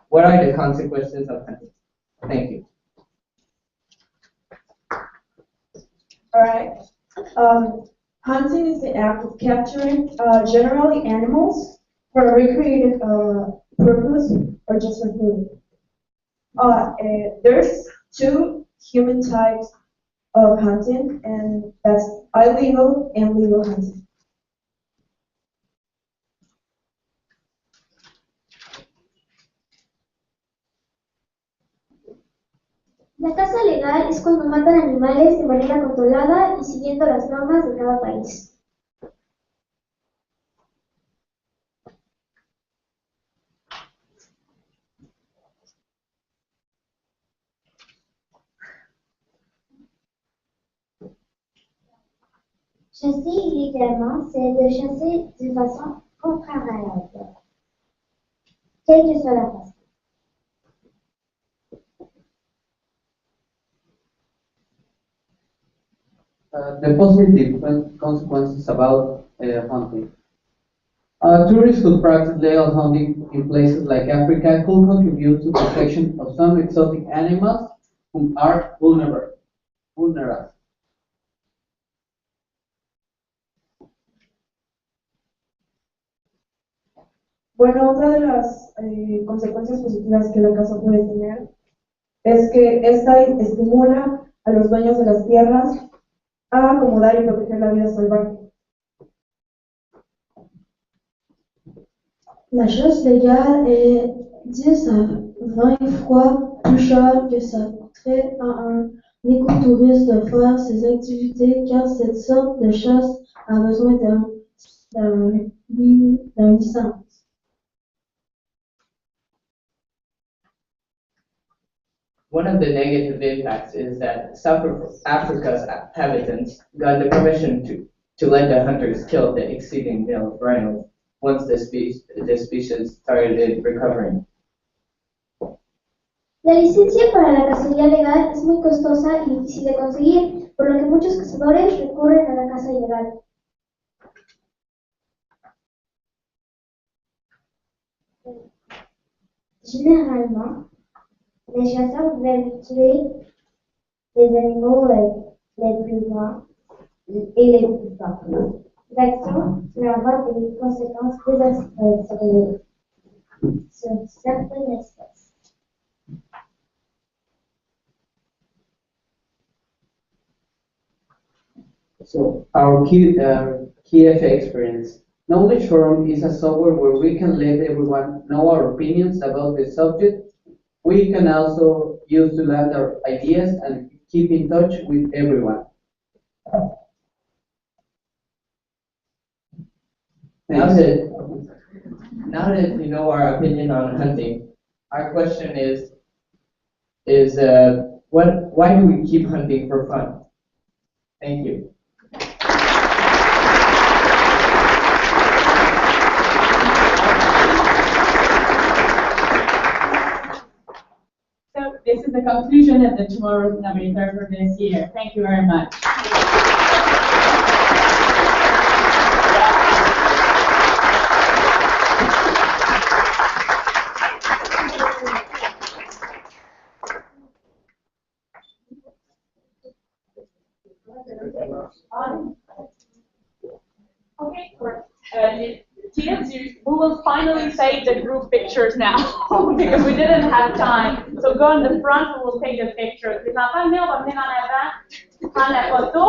what are the consequences of hunting? Thank you. All right. Hunting is the act of capturing generally animals for a recreative purpose or just for food. There's two human types of hunting, and that's illegal and legal hunting. La caza legal es cuando matan animales de manera controlada y siguiendo las normas de cada país. Chasser illégalement, c'est de chasser de façon contraire à la loi, quelle que soit la façon. The positive consequences about hunting. Tourists who practice legal hunting in places like Africa could contribute to the protection of some exotic animals who are vulnerable. Bueno, otra de las consecuencias positivas que la caza puede tener es que esta estimula a los dueños de las tierras a acomodar y proteger la vida salvaje. La chasse légale est 10 à 20 fois plus chère que ça coûterait à un écotouriste de faire ces activités, car cette sorte de chasse a besoin d'un licence. One of the negative impacts is that South Africa's inhabitants got the permission to let the hunters kill the exceeding male of rhinos once the species started recovering. La licencia para la cacería legal es muy costosa y difícil de conseguir, por lo que muchos cazadores recurren a la caza ilegal. Généralement, les chasseurs veulent tuer les animaux les plus grands et les plus forts. L'action peut avoir des conséquences désastreuses sur certaines espèces. So our KFA experience. Knowledge Forum is a software where we can let everyone know our opinions about the subject. We can also use to learn our ideas and keep in touch with everyone. Now that we know our opinion on hunting, our question is why do we keep hunting for fun? Thank you. So this is the conclusion of the Tomorrow's Innovator for this year. Thank you very much. Okay, kids, we will finally save the group pictures now because we didn't have time. So go in the front and we'll take the pictures. Les enfants, venez, on va venir en avant, prendre la photo.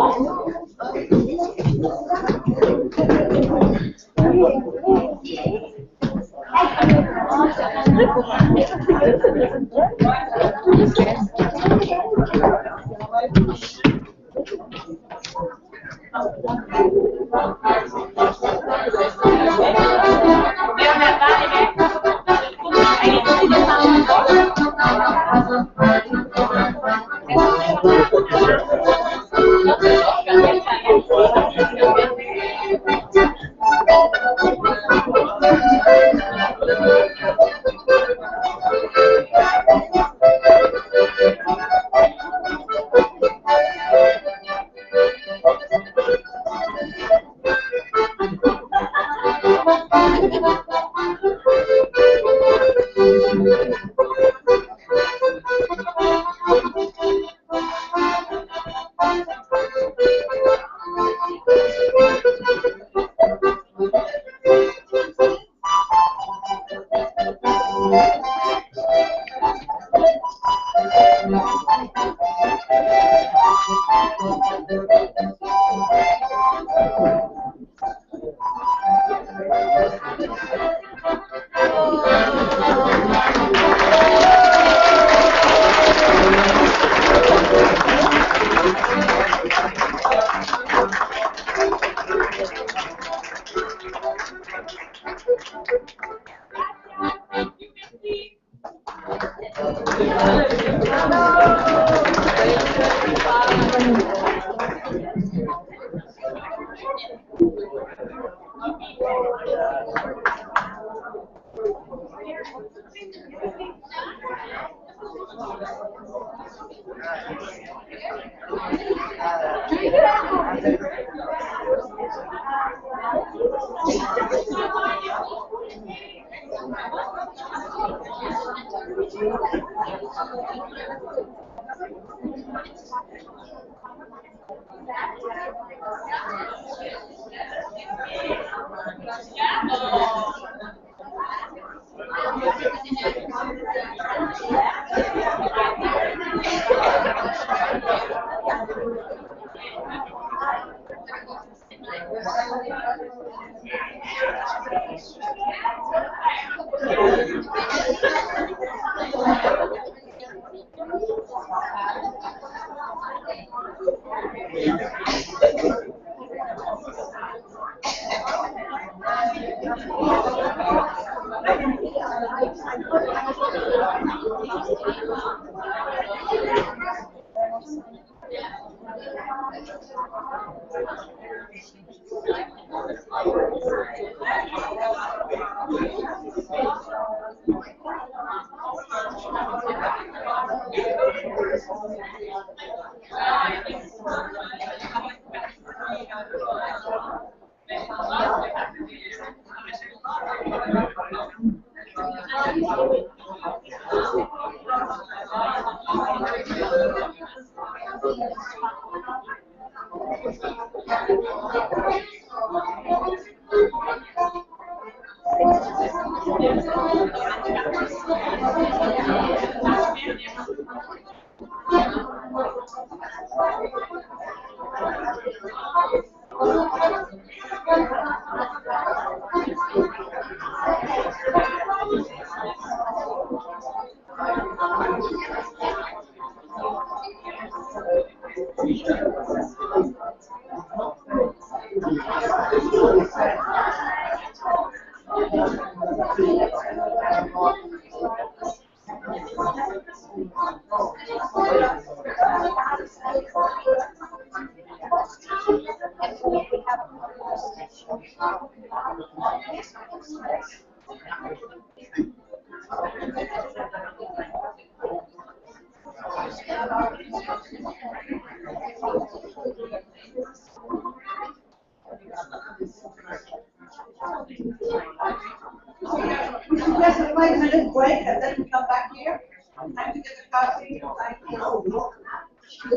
Just a 5-minute break and then we come back here. Time to get the coffee. Do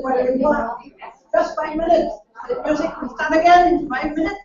whatever you want. Just 5 minutes. The music will start again in 5 minutes.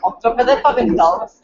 On peut peut-être faire une danse.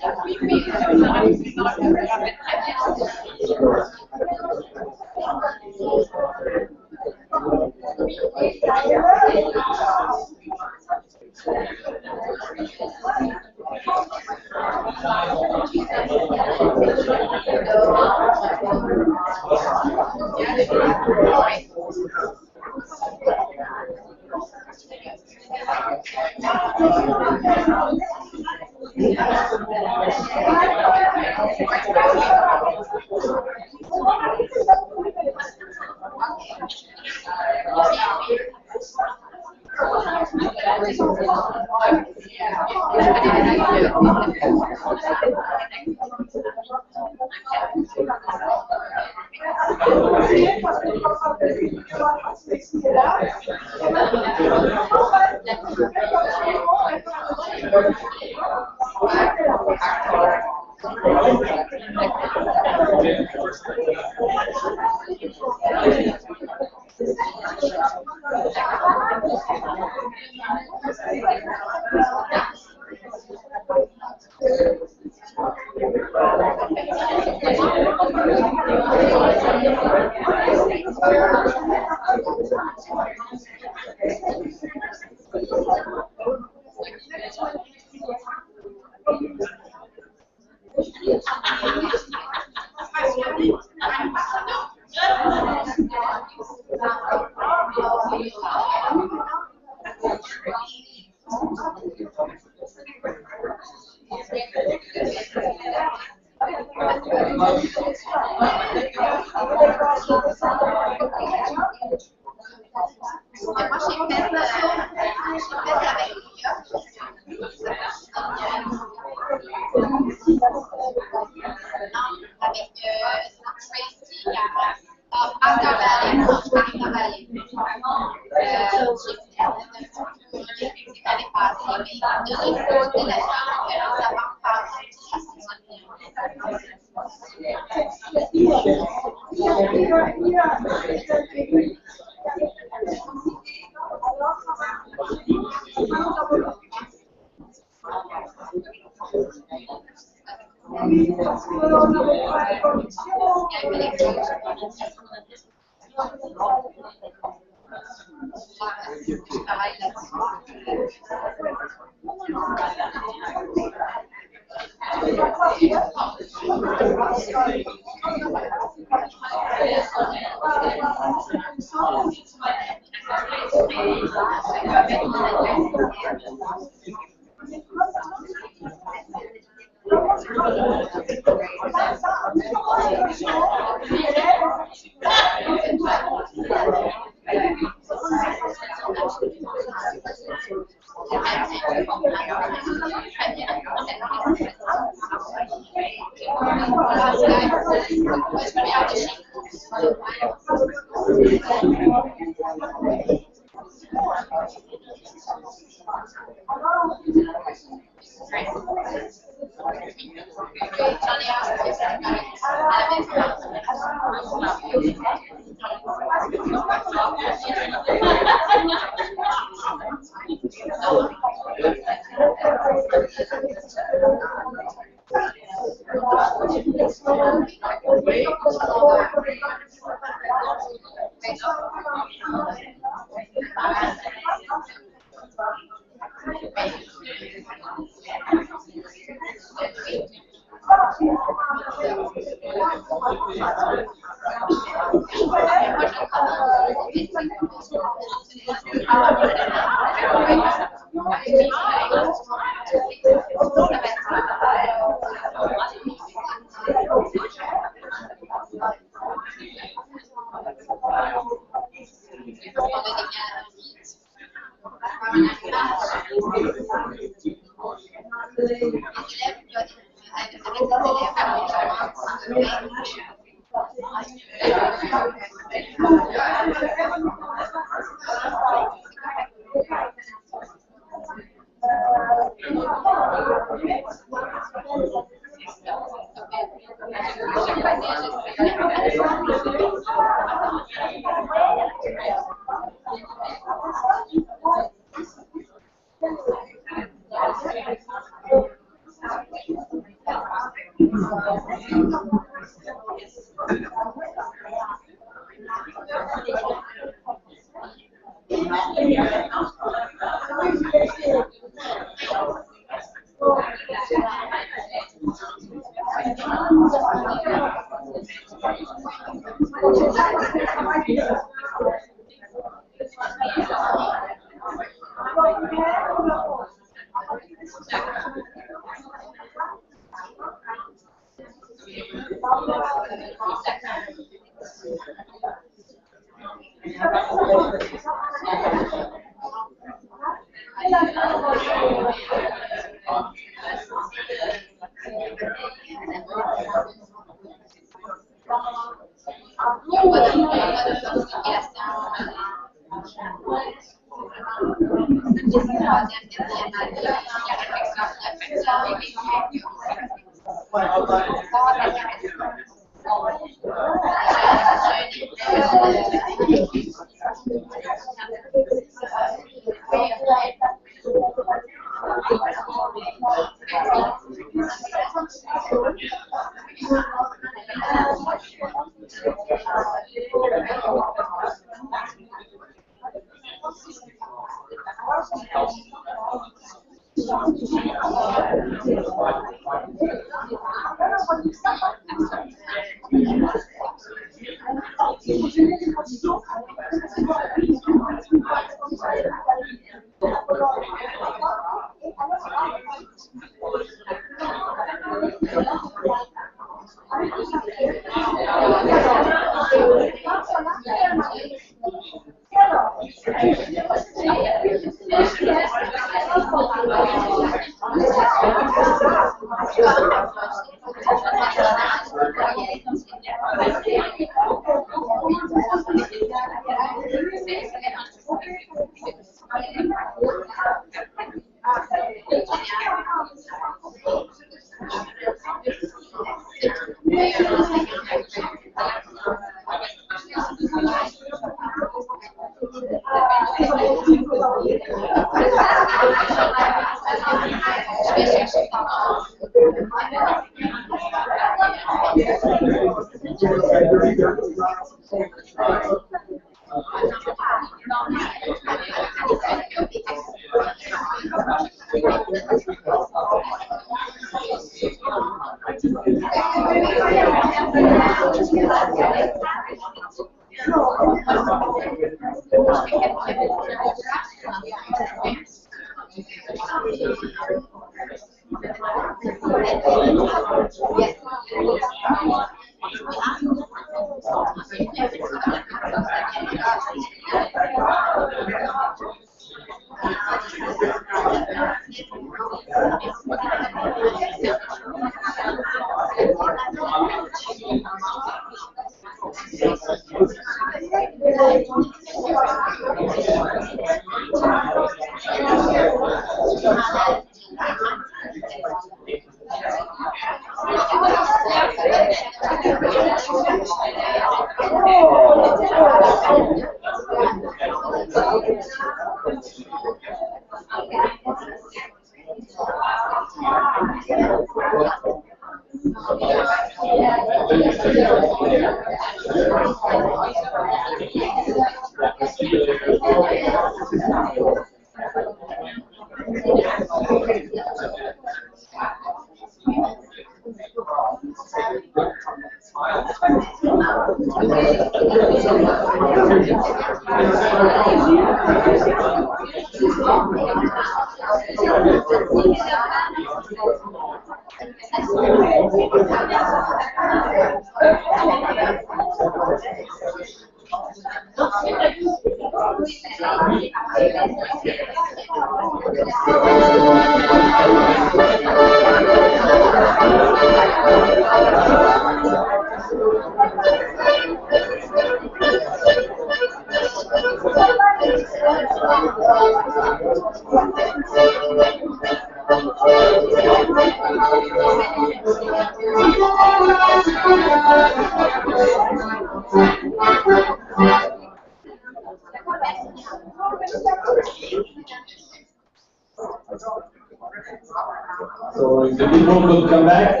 So if the people could come back.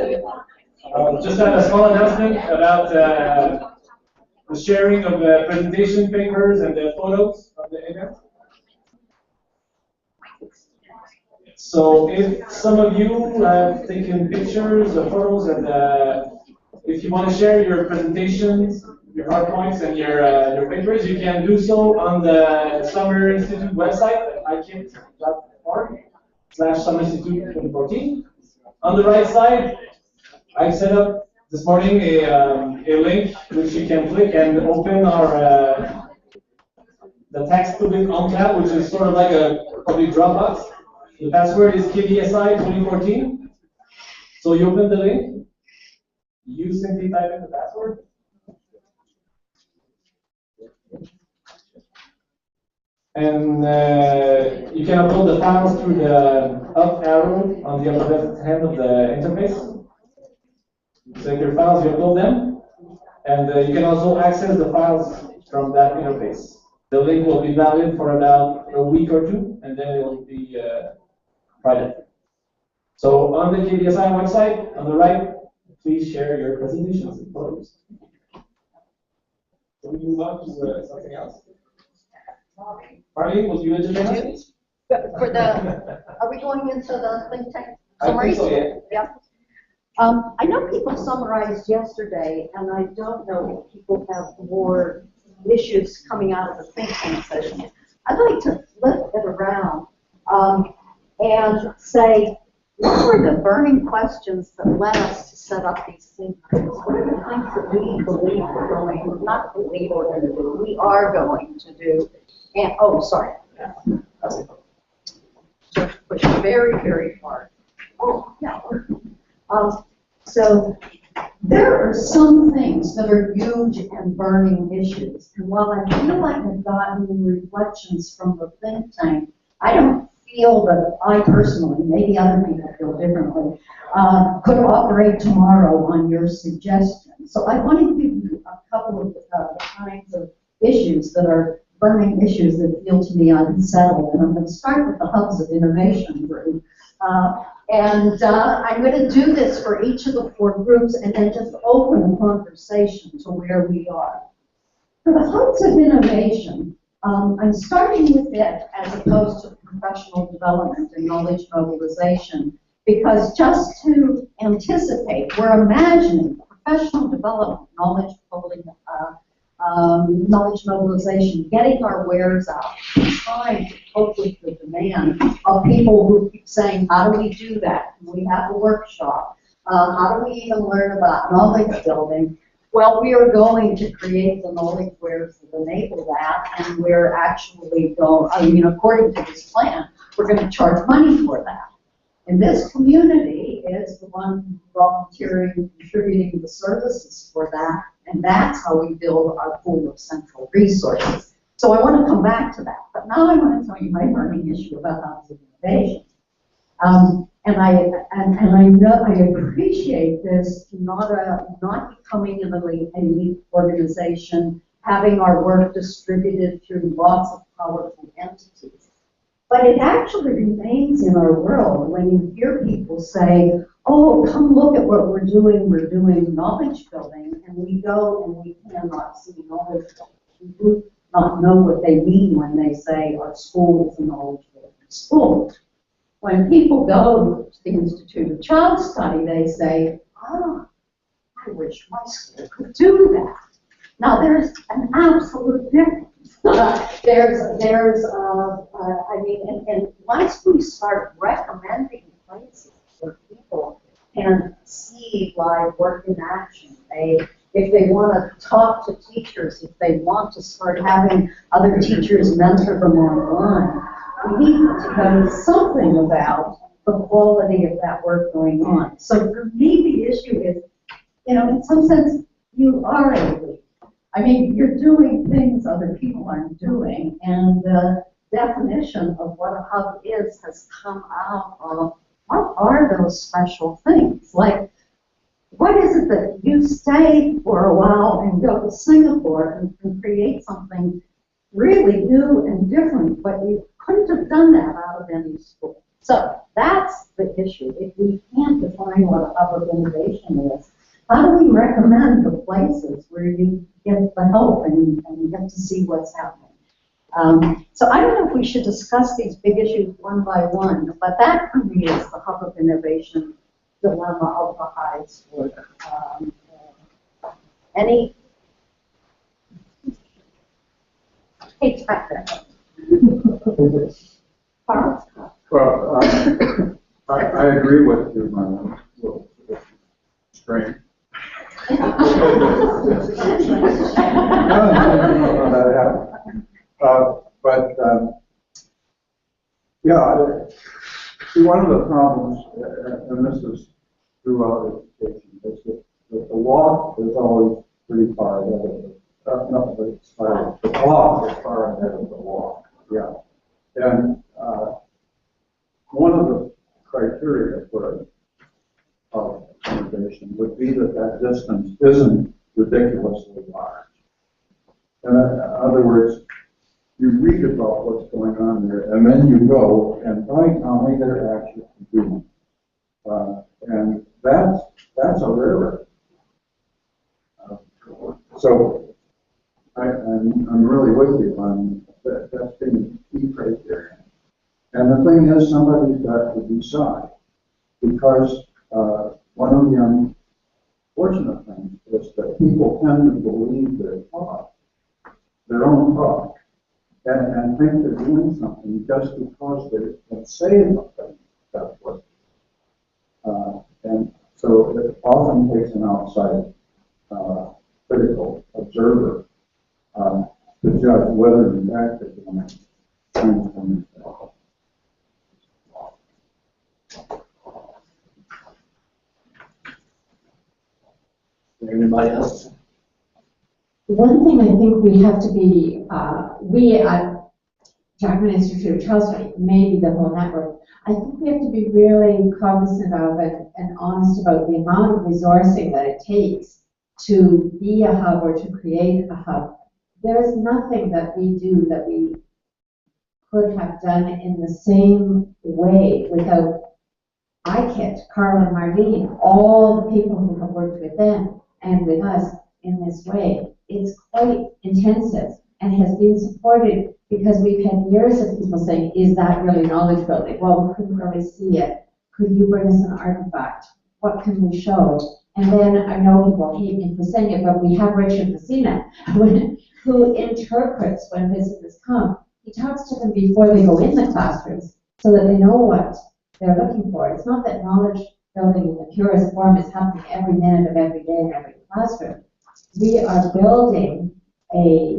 Just a small announcement about the sharing of the presentation papers and the photos of the event. So if some of you have taken pictures or photos, and if you want to share your presentations, your PowerPoints, and your papers, you can do so on the Summer Institute website, ikit.org/SummerInstitute2014. On the right side, I set up this morning a link which you can click and open our the text public enclave, which is sort of like a public Dropbox. The password is KBSI2014. So you open the link, you simply type in the password. And you can upload the files through the up arrow on the upper left hand of the interface. Select your files, you upload them, and you can also access the files from that interface. The link will be valid for about a week or two, and then it will be private. So on the KBSI website, on the right, please share your presentations and photos. So we move on to something else. Marlene, will you entertain us? For the, are we going into the think tank Summaries? summaries? I think so, yeah. I know people summarized yesterday, and I don't know if people have more issues coming out of the think tank session. I'd like to flip it around and say, what were the burning questions that led us to set up these think tanks? What are the things that we believe we're going, not believe we're going to do, we are going to do? And, oh, sorry. Push very, very hard. Oh, yeah. So There are some things that are huge and burning issues. And while I feel like I've gotten reflections from the think tank, I don't feel that I personally, maybe other people feel differently, could operate tomorrow on your suggestions. So I want to give you a couple of the kinds of issues that are burning issues that feel to me unsettled. And I'm going to start with the Hubs of Innovation group. I'm going to do this for each of the 4 groups and then just open a conversation to where we are. For the Hubs of Innovation, I'm starting with it as opposed to professional development and knowledge mobilization, because just to anticipate, we're imagining professional development, knowledge building, knowledge mobilization, getting our wares out, trying to cope with the demand of people who keep saying, how do we do that? Can we have a workshop? How do we even learn about knowledge building? Well, we are going to create the knowledge wares that enable that, and we're actually going, according to this plan, we're going to charge money for that. And this community is the one volunteering, contributing the services for that, and that's how we build our pool of central resources. So I want to come back to that, but now I want to tell you my burning issue about Hubs of Innovation. And I know I appreciate this not becoming an elite organization, having our work distributed through lots of powerful entities. But it actually remains in our world when you hear people say, oh, come look at what we're doing knowledge building, and we go and we cannot see knowledge building. We do not know what they mean when they say our school is a knowledge building school. When people go to the Institute of Child Study, they say, I wish my school could do that. Now, there's an absolute difference. And once we start recommending places where people can see live work in action, if they want to talk to teachers, if they want to start having other teachers mentor them online, we need to know something about the quality of that work going on. So for me, the issue is, in some sense, you are elite. I mean, you're doing things other people aren't doing, and the definition of what a hub is has come out of what are those special things? Like, what is it that you stay for a while and go to Singapore and create something really new and different, but you couldn't have done that out of any school. So that's the issue. If we can't define what a hub of innovation is, how do we recommend the places where you get the help and get to see what's happening? So I don't know if we should discuss these big issues one by one, but that for me is the hub of innovation dilemma of the high school. Any? Hey, back there. Well, I agree with you, my little strange. See, one of the problems, and this is throughout education, is that the walk is always pretty far ahead of it. No, but it's far. The walk is far ahead of the walk. Yeah, and one of the criteria for innovation would be that distance isn't ridiculously large. In other words, you read about what's going on there, and then you go and find how many they're actually doing. And that's a rarity. So I'm really with you on that. That's been a key criteria. And the thing is, somebody's got to decide, because one of the unfortunate things is that people tend to believe their own talk, and think they're doing something just because they can say something that way. And so it often takes an outside critical observer to judge whether in fact they're doing something. Anybody else? One thing I think we have to be, we at Jackman Institute of Charleston, maybe the whole network, I think we have to be really cognizant of and honest about the amount of resourcing that it takes to be a hub or to create a hub. There is nothing that we do that we could have done in the same way without IKIT, Carl and Marlene, all the people who have worked with them and with us in this way. It's quite intensive and has been supported because we've had years of people saying, is that really knowledge building? Well, we couldn't really see it. Could you bring us an artifact? What can we show? And then I know people hate me for saying it, but we have Richard Messina who interprets when visitors come. He talks to them before they go in the classrooms so that they know what they're looking for. It's not that knowledge building in the purest form is happening every minute of every day in every classroom. We are building a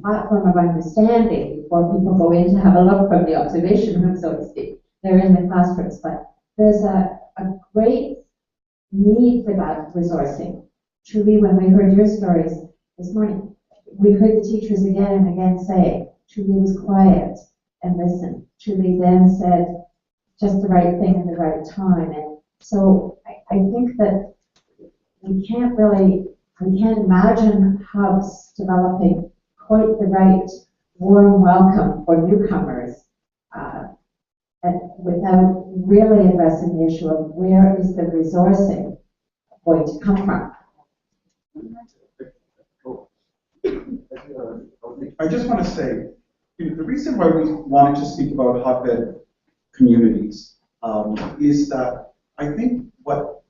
platform of understanding before people go in to have a look from the observation room, so to speak. They're in the classrooms, but there's a great need for that resourcing. Truly, when we heard your stories this morning, we heard the teachers again and again say, Truly was quiet and listened. Truly then said just the right thing at the right time. And so I think that we can't imagine hubs developing quite the right warm welcome for newcomers and without really addressing the issue of where is the resourcing going to come from. I just want to say, the reason why we wanted to speak about hotbed communities is that I think what,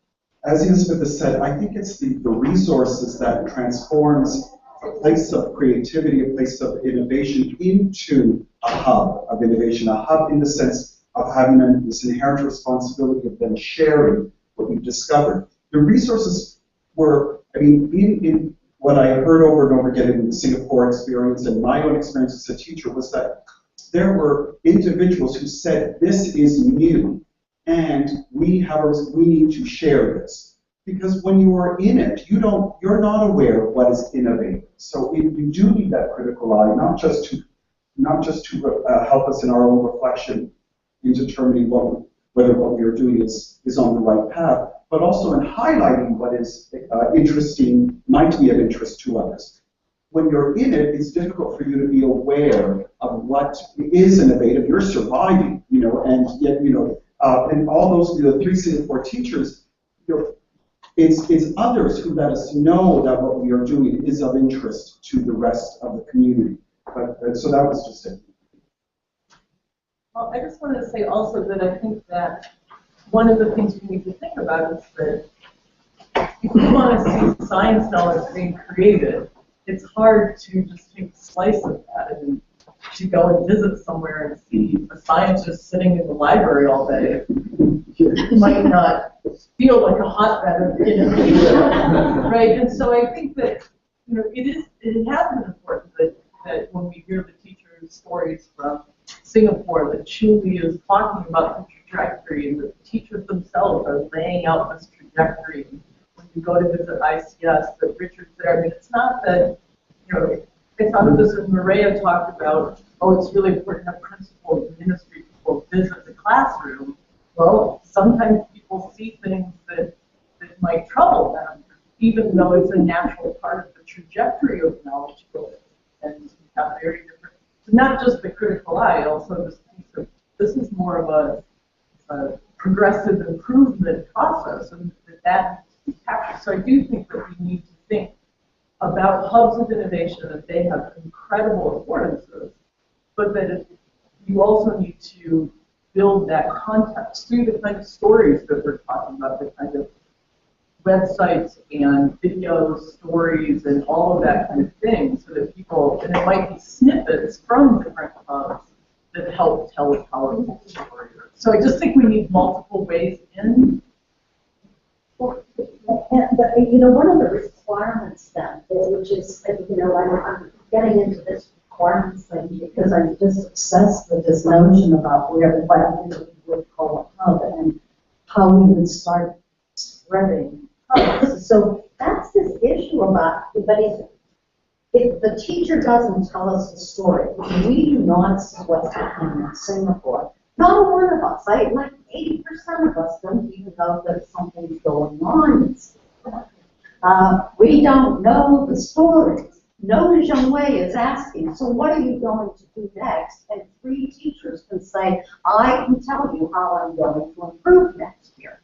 as Elizabeth has said, I think it's the resources that transforms a place of creativity, a place of innovation into a hub of innovation, a hub in the sense of having this inherent responsibility of then sharing what we've discovered. The resources were, in what I heard over and over again in the Singapore experience and my own experience as a teacher was that there were individuals who said, this is new, and we need to share this. Because when you are in it, you're not aware of what is innovative. So you do need that critical eye, not just to help us in our own reflection in determining whether what we are doing is on the right path, but also in highlighting what is interesting, might be of interest to others. When you're in it, it's difficult for you to be aware of what is innovative. You're surviving, and yet, and all those, the 3 Singapore teachers, it's others who let us know that what we are doing is of interest to the rest of the community. So that was just it. Well, I just wanted to say also that I think that one of the things we need to think about is that if we want to see science knowledge being created, it's hard to just take a slice of that and to go and visit somewhere and see a scientist sitting in the library all day. It might not feel like a hotbed of innovation, right? And so I think that it has been important that when we hear the teachers' stories from Singapore, that Julie is talking about the trajectory and the teachers themselves are laying out this trajectory. When you go to visit ICS, that Richard's there. I mean, it's not that, I thought of this when Maria talked about, it's really important to have principals and ministry people visit the classroom. Well, sometimes people see things that might trouble them, even though it's a natural part of the trajectory of knowledge building. And we have very different, not just the critical eye, also this piece of, this is more of a progressive improvement process, and that needs to be captured. So I do think that we need to think about hubs of innovation, that they have incredible affordances, but that you also need to build that context through the kind of stories that we're talking about, the kind of websites and videos, stories, and all of that kind of thing, so that people, and it might be snippets from different hubs that help tell a powerful story. So I just think we need multiple ways in. But one of the requirements then, which is, I'm getting into this requirements thing because I'm just obsessed with this notion about what we would call a hub and how we would start spreading So that's this issue about, but if the teacher doesn't tell us the story, we do not see what's happening in Singapore. Not one of us, like 80% of us don't even know that something's going on in Singapore. We don't know the stories. No Zheng Wei is asking, so what are you going to do next? And 3 teachers can say, I can tell you how I'm going to improve next year.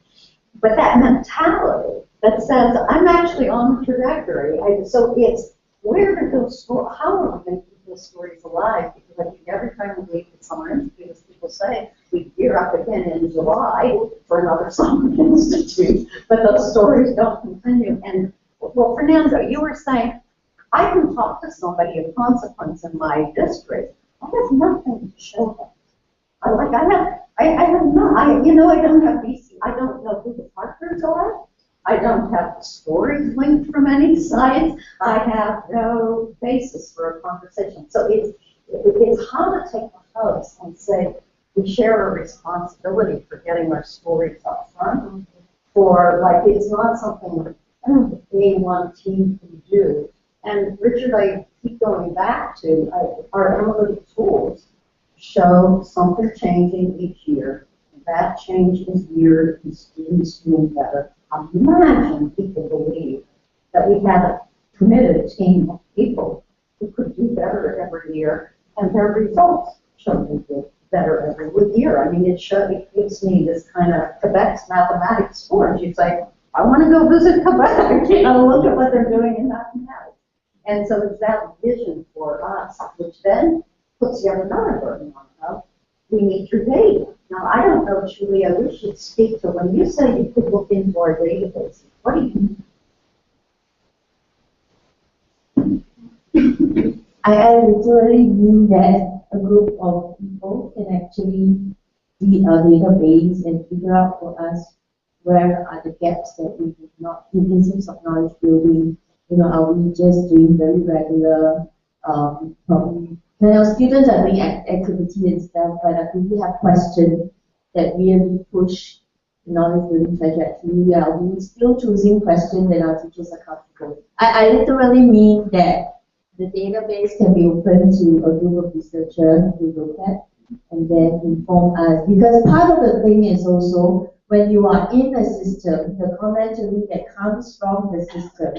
But that mentality that says, I'm actually on the trajectory, so it's, where did those stories, how are we going to keep those stories alive? Because I think every time we leave the summer institute, as people say, we gear up again in July for another summer institute, but those stories don't continue. And, well, Fernando, you were saying, I can talk to somebody of consequence in my district. I have nothing to show them. I don't have BC. I don't know who the partners are. I don't have the stories linked from any sites. I have no basis for a conversation. So it's hard to take a host and say we share a responsibility for getting our stories up front. For like, it's not something the A1 team can do. And Richard, I keep going back to our analytic tools show something changing each year. That change is mirrored in students doing better. Imagine people believe that we have a committed team of people who could do better every year, and their results show they do better every year. I mean, it gives me this kind of Quebec's mathematics score. You say, I want to go visit Quebec, look at what they're doing in mathematics. And so it's that vision for us, which then puts yet another burden on us. We need your data. Now, I don't know, Julia, we should speak to when you say you could look into our database. What do you mean? I literally mean that a group of people can actually read our database and figure out for us where are the gaps that we have not in terms of knowledge building. Are we just doing very regular, probably, students are doing activity and stuff, but if we have questions that really push knowledge building trajectory, are we still choosing questions that our teachers are comfortable with? I literally mean that the database can be open to a group of researchers to look at and then inform us. Because part of the thing is also, when you are in the system, the commentary that comes from the system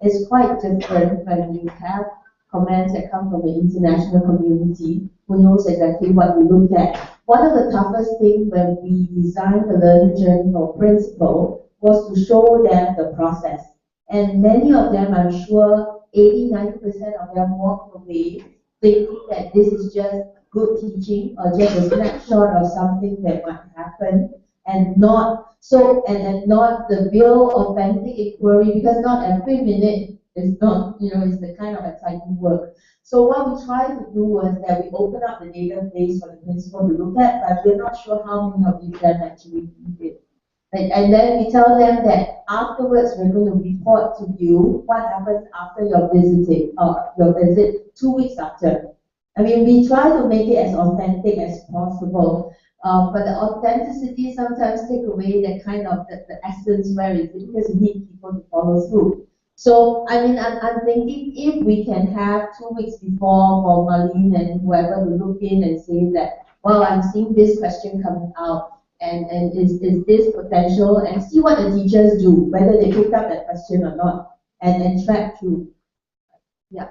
is quite different when you have comments that come from the international community who knows exactly what you look at. One of the toughest things when we designed the learning journey for principal was to show them the process. And many of them, I'm sure 80-90% of them walk away thinking that this is just good teaching or just a snapshot of something that might happen, and not and not the real authentic inquiry, because not every minute is not, is the kind of exciting work. So what we tried to do was that we open up the database for the principal to look at, but we're not sure how many of them actually need it. And then we tell them that afterwards we're going to report to you what happens after your visit 2 weeks after. I mean, we try to make it as authentic as possible. But the authenticity sometimes take away that kind of the essence where it is, because we need people to follow through. So, I mean, I'm thinking if we can have 2 weeks before for Marlene and whoever to look in and say that, well, I'm seeing this question coming out, and is this potential, and see what the teachers do, whether they pick up that question or not, and then track through. Yeah.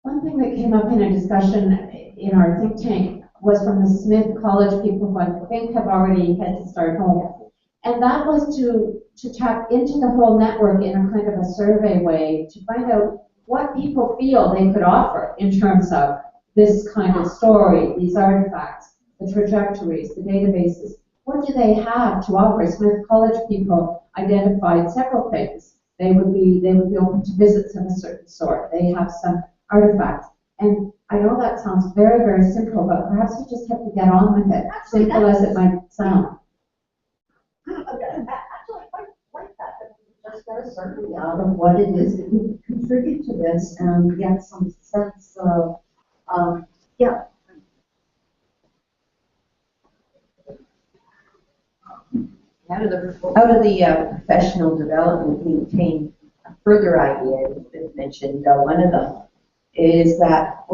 One thing that came up in a discussion in our think tank was from the Smith College people who I think have already had to start home. And that was to tap into the whole network in a kind of a survey way to find out what people feel they could offer in terms of this kind of story, these artifacts, the trajectories, the databases. What do they have to offer? Smith College people identified several things. They would be open to visits of a certain sort. They have some artifacts. And I know that sounds very, very simple, but perhaps you just have to get on with it, simple as it might sound. Actually, I like that. Just get a survey out of what it is that you contribute to this and get some sense of, yeah. Out of the professional development, we came a further idea that's been mentioned. One of them is that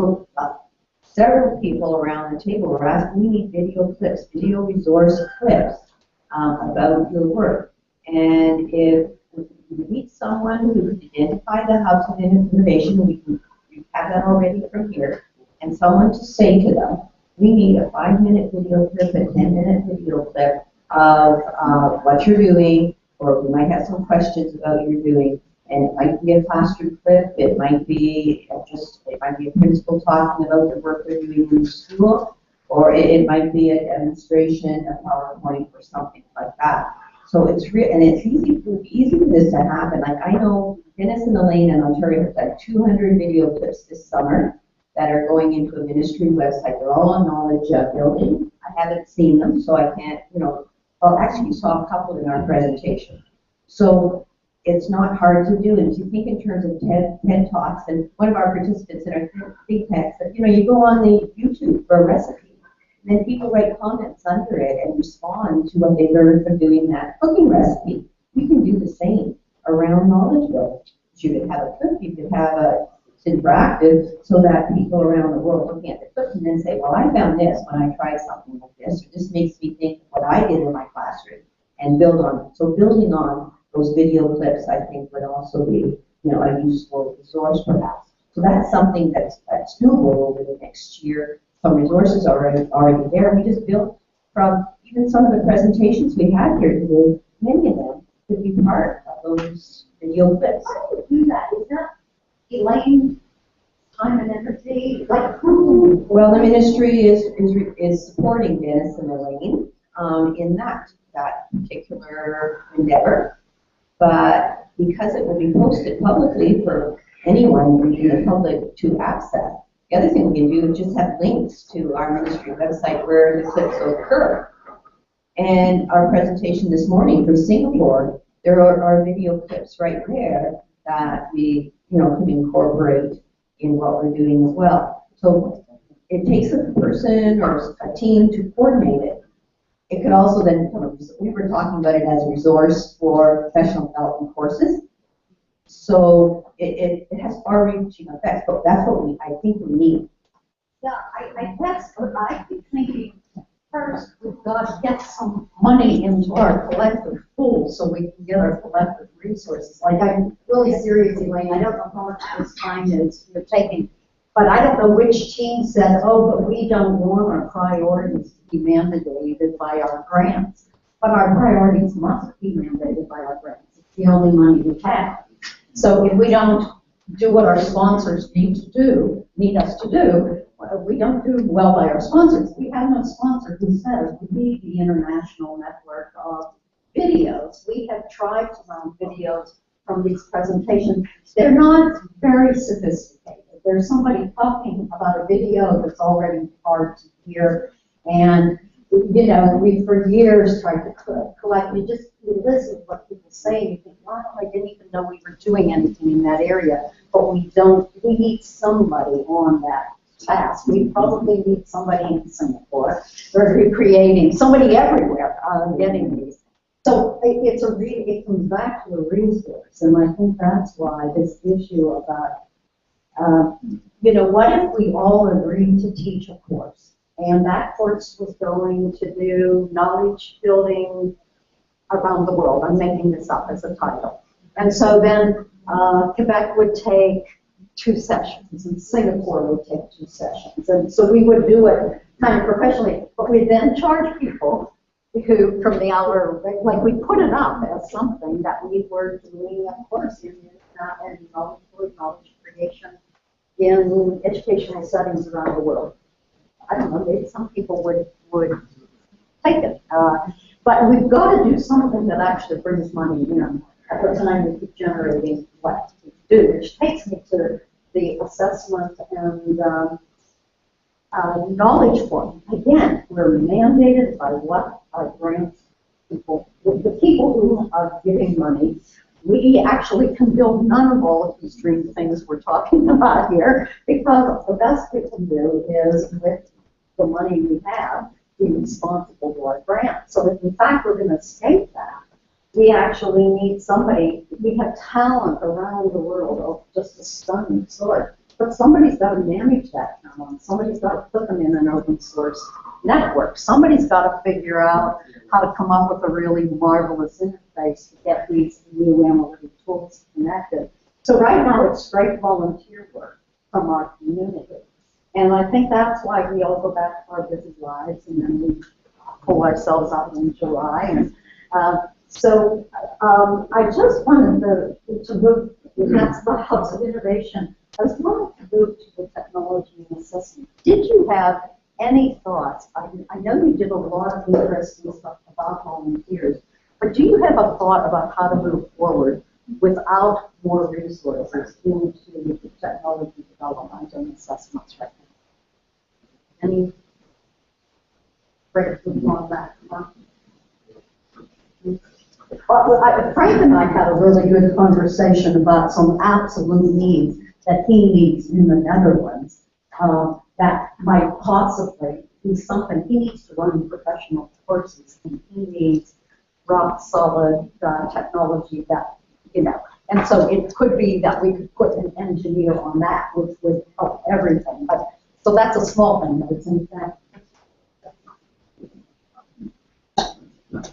several people around the table were asking, we need video clips, video resource clips about your work. And if you meet someone who can identify the hubs of innovation, we have that already from here, and someone to say to them, we need a 5-minute video clip, a 10-minute video clip of what you're doing, or we might have some questions about what you're doing. And it might be a classroom clip, it might be a principal talking about the work they're doing in the school, or it might be a demonstration, a PowerPoint, or something like that. So it's real, and it's easy for this to happen. Like I know Dennis and Elaine in Ontario have done 200 video clips this summer that are going into a ministry website. They're all on knowledge building. I haven't seen them, so I can't, well, actually, you saw a couple in our presentation. So it's not hard to do. And if you think in terms of TED Talks, and one of our participants in our think tank said, you go on the YouTube for a recipe, and then people write comments under it and respond to what they learned from doing that cooking recipe. We can do the same around knowledge building. You could have a clip, you could have it's interactive, so that people around the world looking at the clips and then say, well, I found this when I tried something like this, or this makes me think of what I did in my classroom, and build on it. So building on those video clips, I think, would also be, a useful resource perhaps. So that's something that's doable over the next year. Some resources are already there. We just built from even some of the presentations we had here today. Many of them could be part of those video clips. How do you do that? Is that Elaine time and energy? Like who? Well, the ministry is supporting Dennis and Elaine in that particular endeavor. But because it will be posted publicly for anyone in the public to access, the other thing we can do is just have links to our ministry website where the clips will occur. And our presentation this morning from Singapore, there are video clips right there that we can incorporate in what we're doing as well. So it takes a person or a team to coordinate it. It could also then become, we were talking about it as a resource for professional development courses. So it has far-reaching effects, but that's what I think we need. Yeah, I guess what I keep thinking, first we've got to get some money into our collective pool so we can get our collective resources. Like I'm really serious, Elaine, I don't know how much this time is you're taking, but I don't know which team said, oh, but we don't want our priorities to be mandated by our grants. But our priorities must be mandated by our grants. It's the only money we have. So if we don't do what our sponsors need us to do, we don't do well by our sponsors. We have no sponsor who says we need the international network of videos. We have tried to run videos from these presentations. They're not very sophisticated. There's somebody talking about a video that's already hard to hear, and we for years tried to collect. You listen to what people say, and you think, wow, I didn't even know we were doing anything in that area. But we don't. We need somebody on that task. We probably need somebody in Singapore. We're recreating somebody everywhere getting these. So it comes back to a resource, and I think that's why this issue about what if we all agreed to teach a course, and that course was going to do knowledge building around the world. I'm making this up as a title. And so then Quebec would take 2 sessions, and Singapore would take 2 sessions. And so we would do it kind of professionally, but we then charge people who, from the hour, like we put it up as something that we were doing, of course, in knowledge creation in educational settings around the world. I don't know, maybe some people would take it. But we've got to do something that actually brings money in at the time we keep generating what we do, which takes me to the assessment and knowledge form. Again, we're mandated by what our grants people, the people who are giving money. We actually can build none of all of these dream things we're talking about here, because the best we can do is, with the money we have, be responsible to our grant. So if in fact we're going to escape that, we actually need somebody. We have talent around the world of just a stunning sort, but somebody's got to manage that talent. Somebody's got to put them in an open source network. Somebody's got to figure out how to come up with a really marvelous interface to get these new analytic tools connected. So right now it's great volunteer work from our community. And I think that's why we all go back to our busy lives and then we pull ourselves out in July. And so I just wanted to move, that's the hubs of innovation. I was wanting to move to the technology and assessment. Did you have any thoughts? I know you did a lot of interesting stuff about volunteers, but do you have a thought about how to move forward without more resources into technology development and assessments right now? Any breakthroughs on that? Well, Frank and I had a really good conversation about some absolute needs that he needs in the Netherlands that might possibly be something. He needs to run professional courses, and he needs rock solid technology that, you know. And so it could be that we could put an engineer on that, which would help everything. But so that's a small thing, but it's in fact.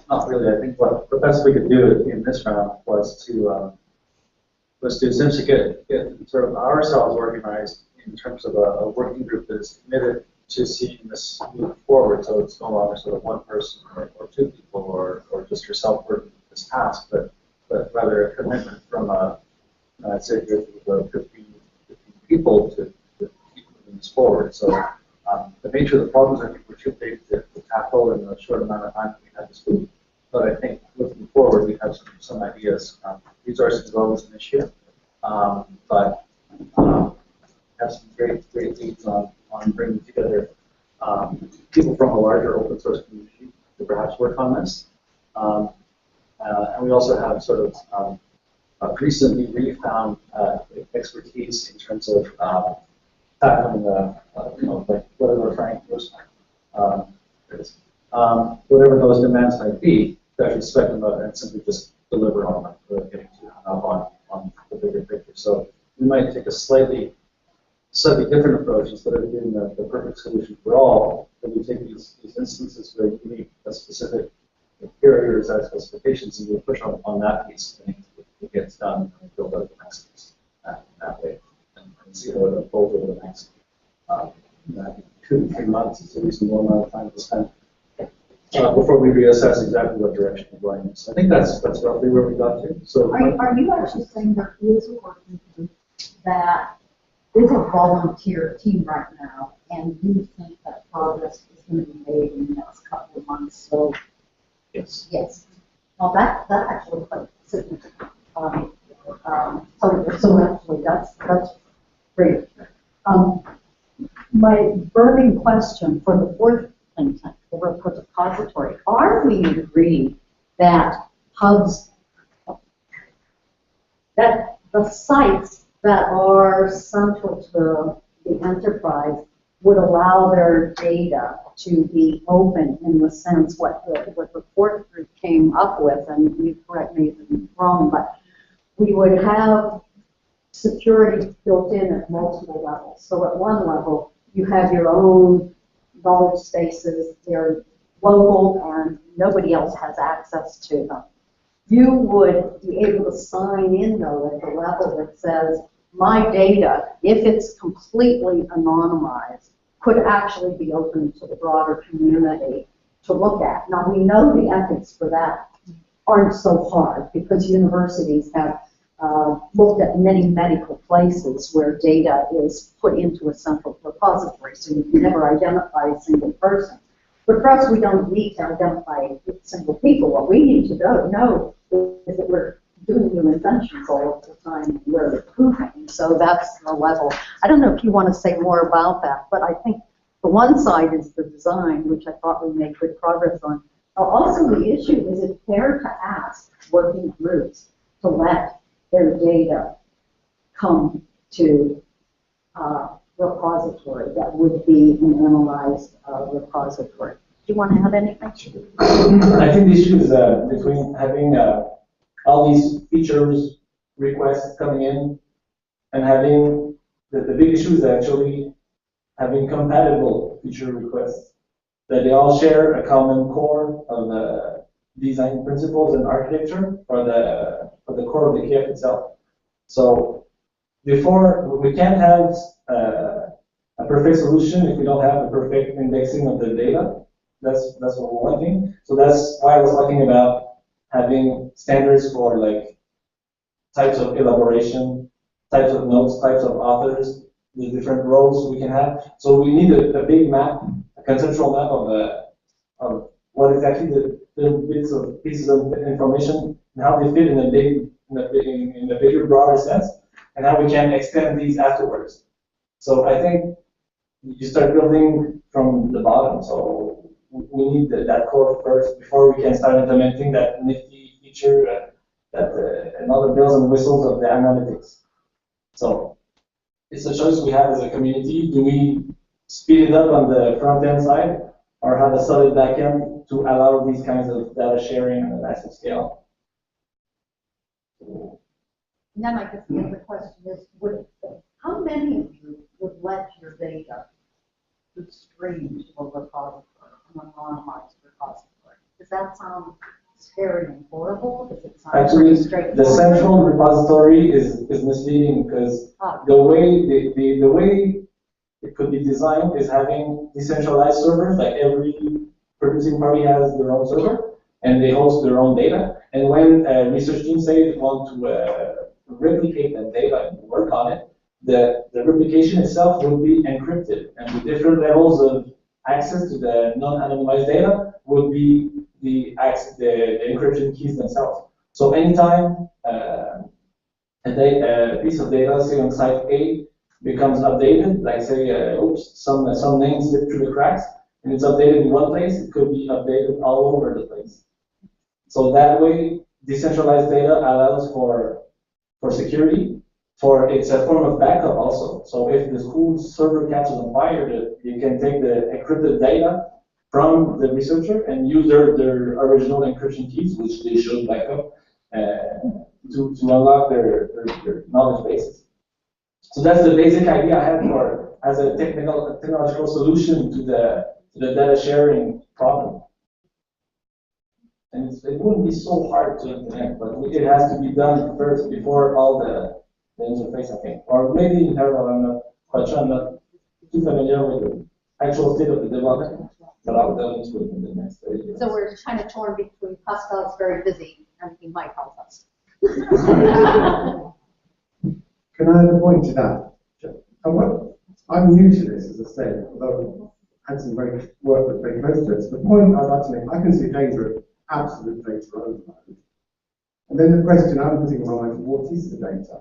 Not really. I think what the best we could do in this round was to essentially get sort of ourselves organized in terms of a working group that is committed to seeing this move forward. So it's no longer sort of one person or two people or just yourself working this task, but rather a commitment from I'd say a group of 15 people to keep moving this forward. So the nature of the problems I think were too big to tackle in the short amount of time that we had this week. But I think looking forward, we have some ideas. Resources is always an issue, but have some great leads on bringing together people from a larger open source community to perhaps work on this. And we also have sort of recently refound expertise in terms of tackling like whatever Frank was, whatever those demands might be, to actually spec them out and simply just deliver on them, without getting too hung up on the bigger picture. So we might take a slightly different approach. Instead of doing the perfect solution for all, that we take these instances where you need a specific here is our specifications, and we push on that piece, and it gets done, and we build out the next piece that way, and see how it unfolds over the next 2 to 3 months. It's a reasonable amount of time to spend before we reassess exactly what direction we're going in. So I think that's roughly where we got to. So are you actually saying there is a working group that is a volunteer team right now, and you think that progress is going to be made in the next couple of months? So yes. Yes. Well, that actually quite significant. So actually, that's great. My burning question for the fourth think tank, the repository, are we agreed that hubs, that the sites that are central to the enterprise would allow their data to be open in the sense what the fourth group came up with, and you correct me if I'm wrong, but we would have security built in at multiple levels. So at one level, you have your own knowledge spaces, they're local and nobody else has access to them. You would be able to sign in though at the level that says, my data, if it's completely anonymized, could actually be open to the broader community to look at. Now we know the ethics for that aren't so hard because universities have looked at many medical places where data is put into a central repository, so you can never identify a single person. But for us, we don't need to identify single people. What we need to know is that we're doing new inventions all of the time. We're improving, so that's the level. I don't know if you want to say more about that, but I think the one side is the design, which I thought we made good progress on. Also, the issue is it's fair to ask working groups to let their data come to repository that would be an analyzed repository. you want to add anything? I think the issue is between having all these features requests coming in and having the big issue is actually having compatible feature requests, that they all share a common core of the design principles and architecture for the core of the KF itself. So before, we can't have a perfect solution if we don't have a perfect indexing of the data. That's what we're wanting. So that's why I was talking about having standards for like types of elaboration, types of notes, types of authors, the different roles we can have. So we need a big map, a conceptual map of what exactly the pieces of information and how they fit in a bigger, broader sense, and how we can extend these afterwards. So I think you start building from the bottom. So we need that core first before we can start implementing that nifty feature and all the bells and whistles of the analytics. So it's a choice we have as a community. Do we speed it up on the front end side or have a solid back end to allow these kinds of data sharing on a massive scale? And then I guess the other question is, how many of you would let your data be streamed to a repository, an anonymized repository? Does that sound scary and horrible? Does it sound Actually, straightforward? the central repository is misleading because the way it could be designed is having decentralized servers, like every producing party has their own server, and they host their own data. And when research teams say they want to replicate that data and work on it, the replication itself will be encrypted, and the different levels of access to the non-anonymized data would be the encryption keys themselves. So anytime a piece of data, say on site A, becomes updated, like say, some names slip through the cracks, and it's updated in one place, it could be updated all over the place. So that way, decentralized data allows for security, it's a form of backup also. So if the school server catches on fire, you can take the encrypted data from the researcher and use their original encryption keys, which they should back up, to unlock their knowledge bases. So that's the basic idea I had as a technological solution to the data sharing problem. And it wouldn't be so hard to implement, but it has to be done first before all the interface, I think. Or maybe in parallel, I'm not quite sure, I'm not too familiar with the actual state of the development, but I'll delve into it in the next 30 years. So we're kind of torn between Pascal's very busy and he might help us. Can I add a point to that? I'm new to this, as I said, although I've had some work very close to it. So the point I'd like to make, I can see danger, absolute data overload. And then the question I'm putting in my mind is, what is the data?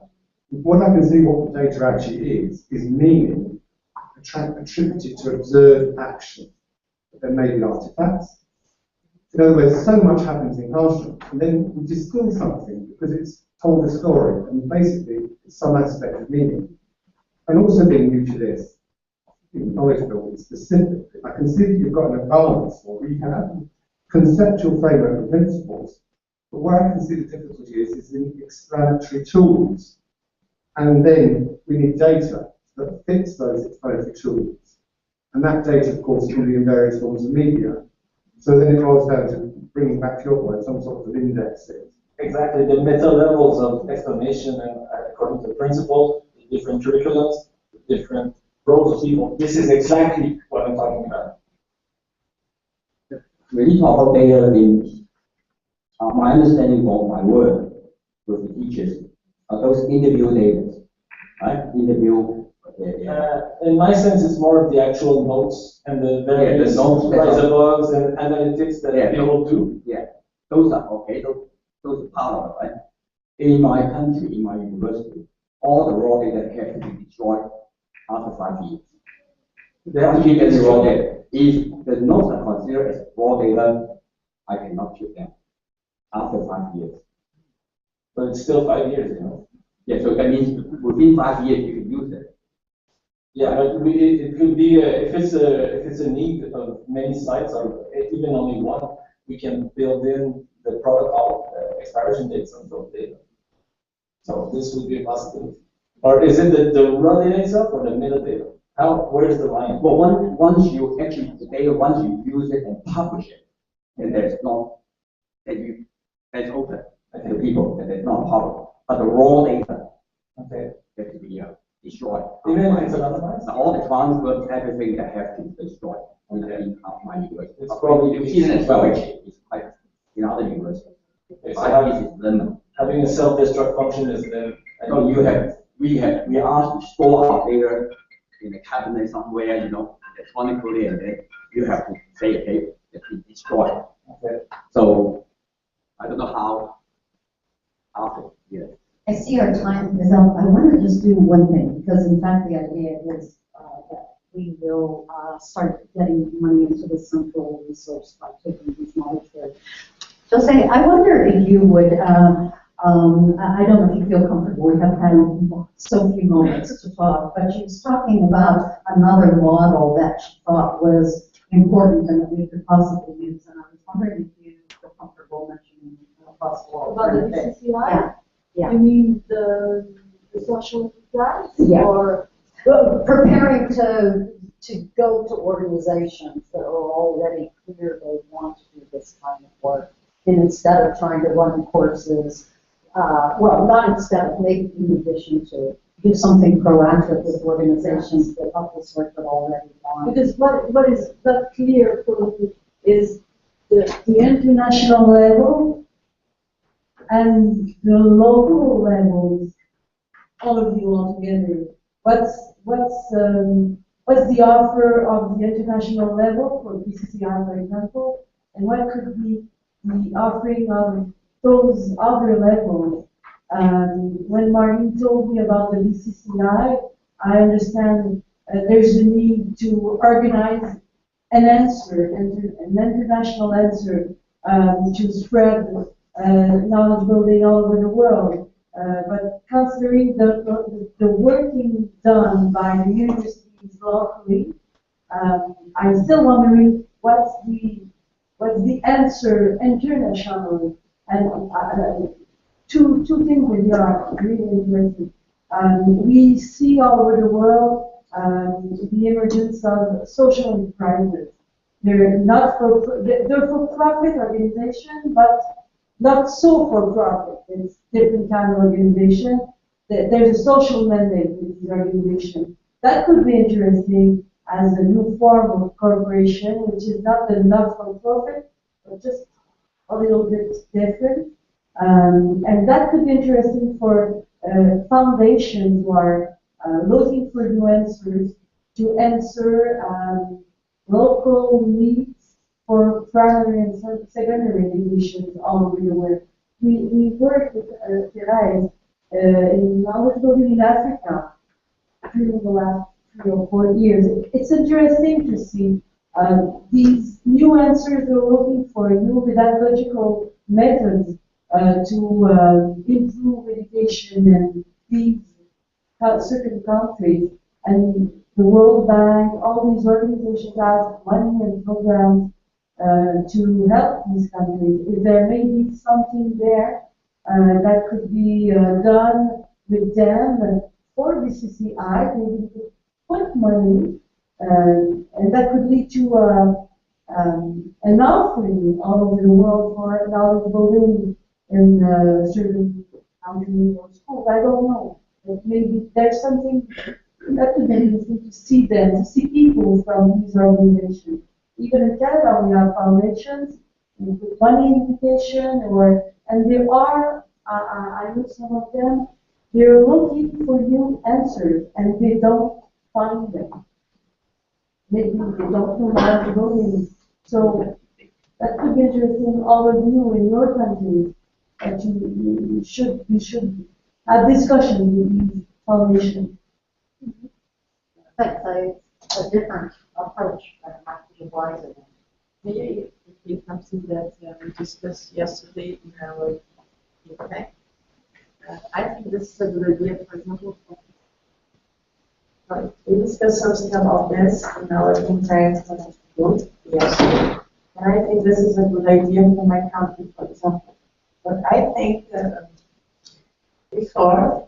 What I can see what the data actually is meaning attributed to observed action. But there may be artifacts. In other words, so much happens in classroom, and then we distill something because it's told a story, and basically it's some aspect of meaning. And also being new to this, in knowledge building specifically, I can see that you've got an advance, or we have conceptual framework and principles, but where I can see the difficulty is in explanatory tools. And then we need data that fits those explanatory tools. And that data, of course, can be in various forms of media. So then it boils down to bringing back to your point, some sort of indexing. Exactly, the meta levels of explanation and according to the principle, the different curriculums, the different roles of people. This is exactly what I'm talking about. When you talk about data in my understanding of my work with the teachers are those interview data, right? Interview. In my sense, it's more of the actual notes and the various bugs and analytics that people do. Yeah, those are okay. Those are part of it, right? In my country, in my university, all the raw data have to be destroyed after 5 years. They have to be raw data. If the notes are considered as raw data, I cannot keep them after 5 years. But it's still 5 years, you know. Yeah, so that means within 5 years you can use it. Yeah, but it could be if it's a need of many sites or even only one, we can build in the protocol expiration dates on those data. So this would be a possibility. Or is it the raw data itself or the metadata? Where is the line? Well, once you actually the data, once you use it and publish it, then there's no that's open to people, that there's not public. But the raw data, okay, has to be destroyed. Even if it's anonymized? All the transcripts, everything that have to be destroyed. Okay. It's probably New Zealand as well. It's quite in other universities. Okay, so limit. Having a self-destruct function is the. So we asked to store our data in a cabinet somewhere, electronically, and then you have to say, okay, it's destroyed. Okay. So I don't know how after, yeah. I see our time is up. I want to just do one thing, because in fact the idea is that we will start getting money into the central resource by taking these knowledge shares. Jose, I wonder if you would, I don't know if you feel comfortable, we have had so few moments to talk, but she was talking about another model that she thought was important and that we could possibly use, and I was wondering if you feel comfortable mentioning a possible About the alternative. BCCI? Yeah. You mean the social class? Yeah. Or well, preparing to go to organizations that are already clear they want to do this kind of work, and instead of trying to run courses, well, not instead of, maybe in addition to do something proactive with organizations that help us work that already want. Because what is not clear for me is the international level and the local levels, all of you all together. What's the offer of the international level for BCCI, for example, and what could be the offering of those other levels? When Martin told me about the BCCI, I understand there's a need to organize an answer, an international answer to spread knowledge building all over the world. But considering the working done by the universities locally, I'm still wondering what's the answer internationally. And two things really are really interesting. We see all over the world the emergence of social enterprises. They're for-profit organization, but not so for-profit. It's different kind of organization. There's a social mandate with the organization. That could be interesting as a new form of corporation, which is not the not-for-profit, but just a little bit different. And that could be interesting for foundations who are looking for new answers to answer local needs for primary and secondary education all over the world. We work with Summaries in knowledge building in Africa during the last 3 or 4 years. It's interesting to see these new answers they're looking for, new pedagogical methods to improve education and these certain countries, and the World Bank, all these organizations have money and programs to help these countries. If there may be something there that could be done with them for BCCI, maybe we could put money, and that could lead to an offering all over the world for knowledge building in certain countries or schools. I don't know. But maybe there's something that could be interesting to see them, to see people from these organizations. Even in Canada, we have foundations, we put money in education, and there are, I know some of them, they're looking for new answers, and they don't find them. Maybe they don't know how to go in. So that could be interesting, all of you in your countries, that you should have discussions with these foundations. That's a different approach that might be wiser. Maybe it comes in that we discussed yesterday in our Quebec. I think this is a good idea, for example, We discussed something about this in our think tank group yesterday. And I think this is a good idea for my country, for example. But I think before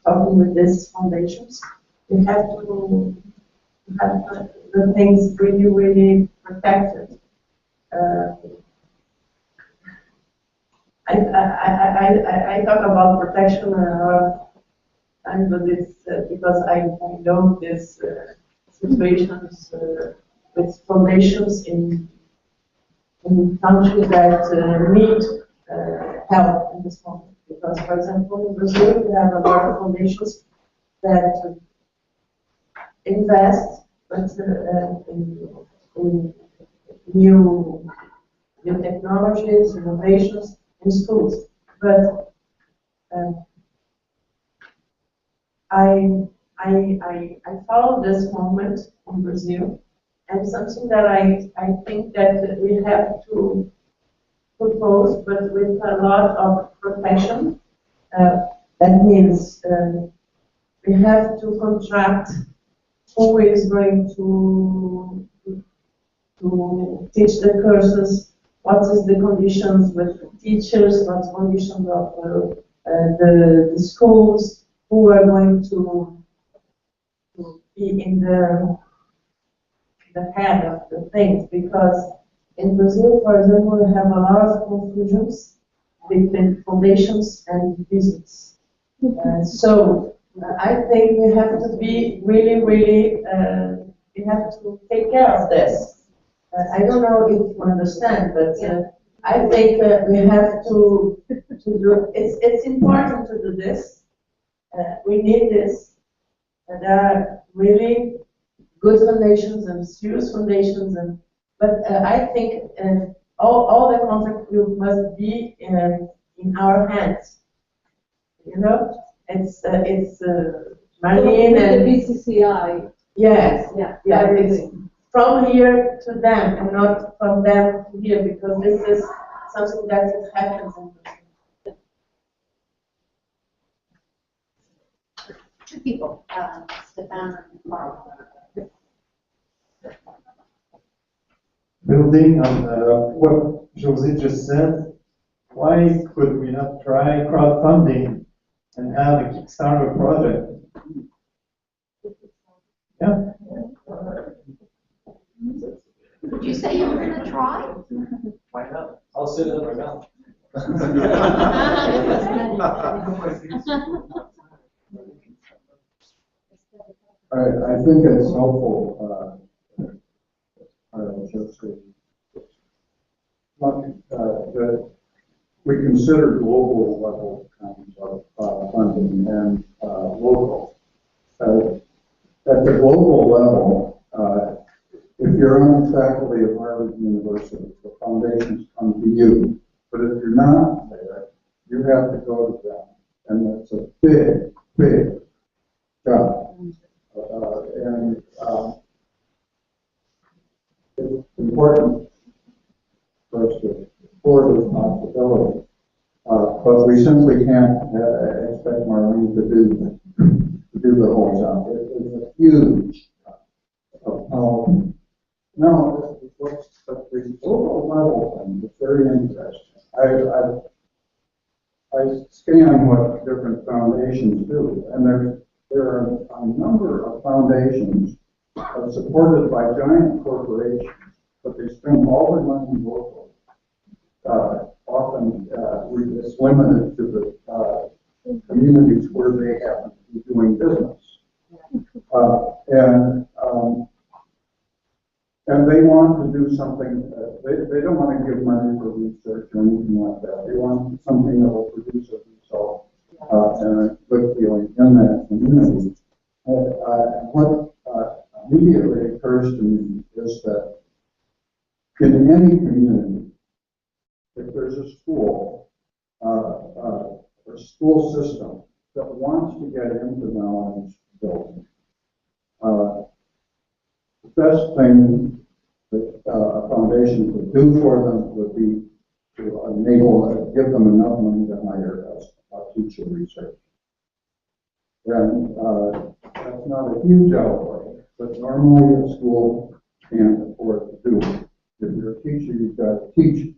talking with these foundations, we have to have the things really, really protected. I talk about protection and but it's because I know this situations with foundations in countries that need help in this moment. Because, for example, in Brazil, we have a lot of foundations that invest but, in new technologies, innovations in schools. But I follow this moment in Brazil, and something that I think that we have to propose, but with a lot of protection. That means we have to contract who is going to teach the courses, what is the conditions with the teachers, what's the conditions of the schools, who are going to be in the head of the things, because in Brazil, for example, we have a lot of confusions between foundations and business. So I think we have to be really, really, we have to take care of this. I don't know if you understand, but I think we have to do, it's important to do this. We need this. There are really good foundations and serious foundations, but I think all the contact group must be in our hands. You know, it's Marlene and the BCCI. Yes, Yeah. It's from here to them and not from them to here, because this is something that happens in Brazil. Two people, Stefan and Mark. Building on what José just said, why could we not try crowdfunding and have a Kickstarter project? Yeah. Did you say you were going to try? Why not? I'll sit in my mouth. I think it's helpful, that we consider global level kinds of funding and local. At the global level, if you're on the faculty of Harvard University, the foundations come to you. But if you're not there, you have to go to them. And that's a big, big job. It's important for us to explore this possibility. But we simply can't expect Marlene to do the whole job. It is a huge job. No, but the global level thing is very interesting. I scan what different foundations do, and there are a number of foundations supported by giant corporations, but they spend all their money locally. Often it's limited to the communities where they happen to be doing business. And they want to do something, they don't want to give money for research or anything like that. They want something that will produce a result and a good feeling in that community. What immediately occurs to me is that in any community, if there's a school or school system that wants to get into knowledge building, the best thing that a foundation could do for them would be to give them enough money to hire a teacher research. And that's not a huge outlay, but normally a school can't afford to do it. If you're a teacher, you've got to teach.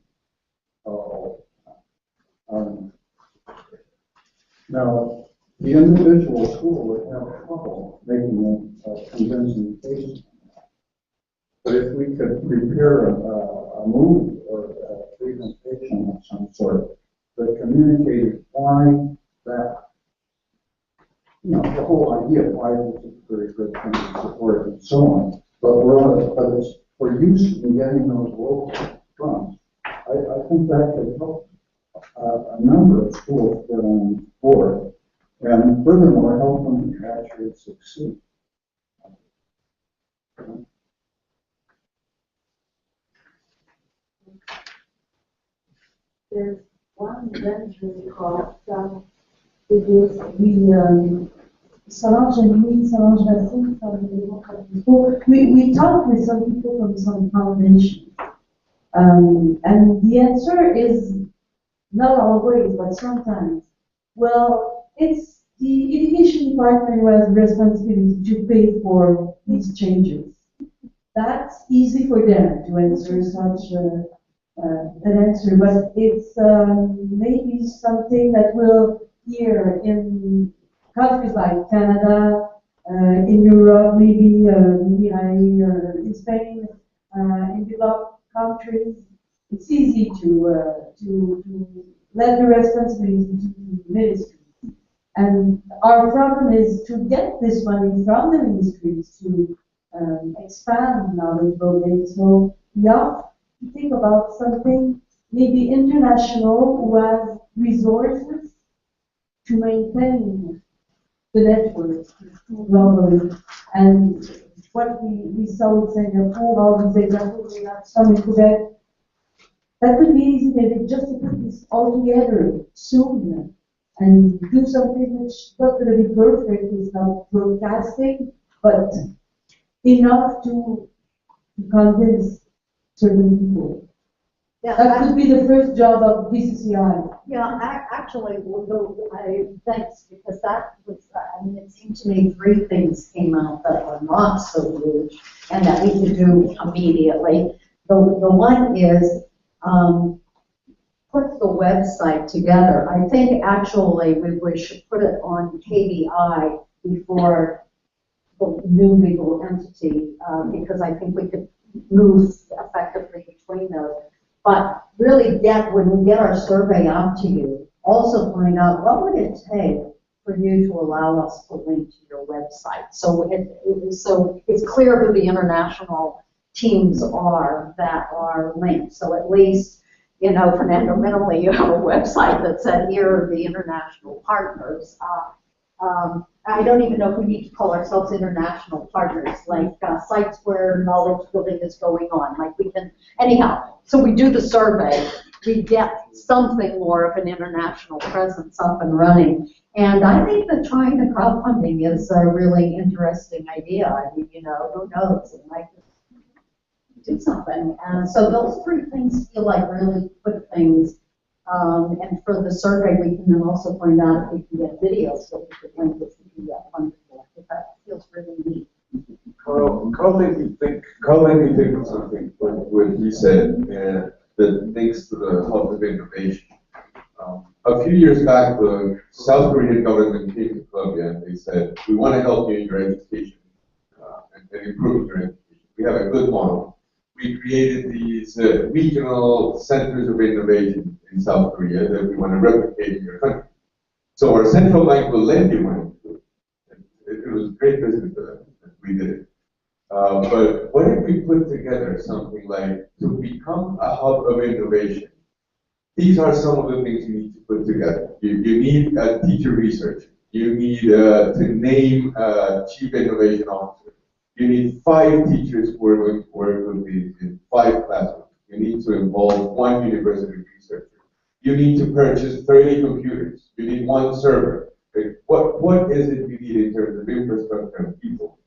Now, the individual school would have trouble making a convincing case. But if we could prepare a movie or a presentation of some sort that communicated why that, the whole idea of why this is a very good thing to support and so on, but it's for use in getting those local funds. I think that could help a number of schools get on board, and furthermore, help them actually succeed. There's one venture called it is the Solange and me, Solange Racine from the Democratic School. We talked with some people from some foundations. And the answer is not always, but sometimes. Well, it's the education department who has the responsibility to pay for these changes. That's easy for them to answer such an answer, but it's maybe something that will here in countries like Canada, in Europe, maybe in Spain, in developed countries. It's easy to let the responsibility to the ministry. And our problem is to get this money from the ministries to expand knowledge building. So we have to think about something maybe international who has resources to maintain the network globally. And what we saw in Singapore, all these examples, we have some in Quebec. That could be easy maybe just to put this all together soon and do something which is not going to be perfect, it's not broadcasting, but enough to convince certain people. Yeah, that could be the first job of BCCI. Yeah, actually, thanks, because that was, it seemed to me 3 things came out that were not so huge and that we could do immediately. The one is put the website together. I think actually we should put it on KBI before the new legal entity, because I think we could move effectively between those. But really when we get our survey out to you, also find out what would it take for you to allow us to link to your website. So it's clear who the international teams are that are linked. So at least, Fernando Minimally, you have a website that said here are the international partners. I don't even know if we need to call ourselves international partners, like sites where knowledge building is going on. Like we can, anyhow, so we do the survey, we get something more of an international presence up and running. And I think that trying the crowdfunding is a really interesting idea. I mean, who knows? It might do something. And so those 3 things feel like really quick things. And for the survey, we can then also find out if we can get videos so we could link this to be wonderful. That feels really neat. Carl made me think of something when he said that links to the hub of innovation. A few years back, the South Korean government came to Columbia and they said, we want to help you in your education and improve your education. We have a good model. We created these regional centers of innovation in South Korea that we want to replicate in your country. So our central bank will lend you money to it. It was great business for them. We did it. But what if we put together something like, to become a hub of innovation, these are some of the things you need to put together. You need a teacher researcher. You need to name a chief innovation officer. You need 5 teachers who are going to work with these in 5 classrooms. You need to involve 1 university researcher. You need to purchase 30 computers. You need 1 server. What is it you need in terms of infrastructure and people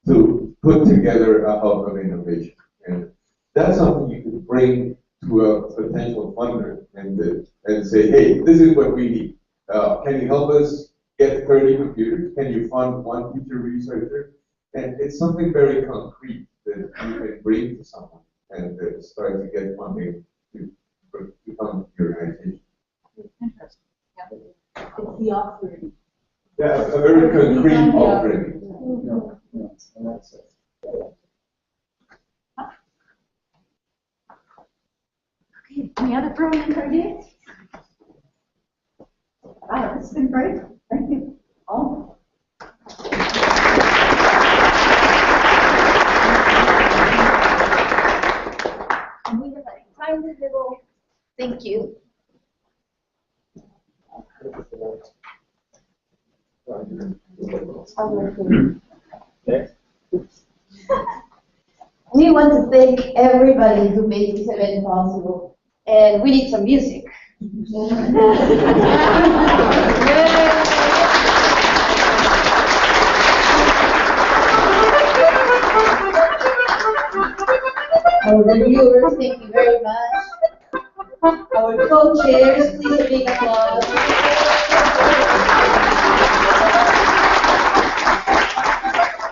to put together a hub of innovation? And that's something you could bring to a potential funder and say, hey, this is what we need. Can you help us get 30 computers? Can you future researcher, and it's something very concrete that you can bring to someone and start to get funding to become your organization. Interesting. Yeah. It's the offering. Yeah, a very concrete offering. Okay, any other brilliant ideas? Wow, this has been great. Thank you all. And we have a tiny little thank you. We want to thank everybody who made this event possible, and we need some music. Our reviewers, thank you very much. Our co-chairs, please a big applause.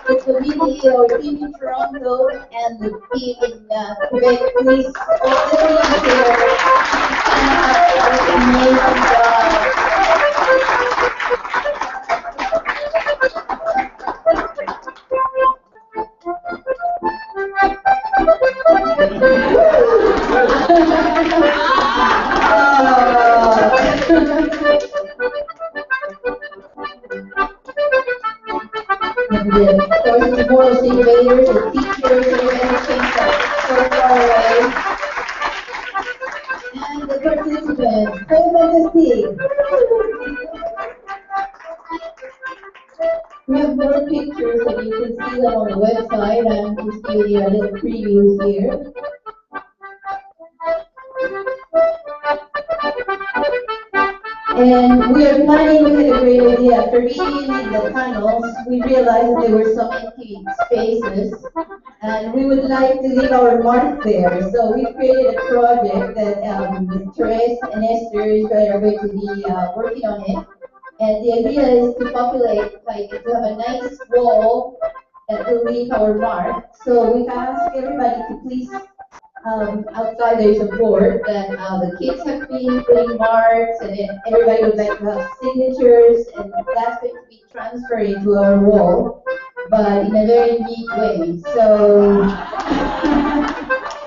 The committee, our team in Toronto and the team in Quebec, please all the teams here stand up for an amazing job. And of course, tomorrow's innovators, the teachers, everybody came so far away. And the participants, very fantastic. We have more pictures and you can see them on the website. I'm just giving you a little preview here. And we are planning, we had a great idea. After being in the tunnels, we realized that there were some empty spaces, and we would like to leave our mark there. So we created a project that Therese and Esther are going to be working on it. And the idea is to populate, like to have a nice wall that will leave our mark. So we ask everybody to please, outside there's a board that the kids have been putting marks, and then everybody would like to have signatures, and that's going to be transferred to our wall, but in a very neat way. So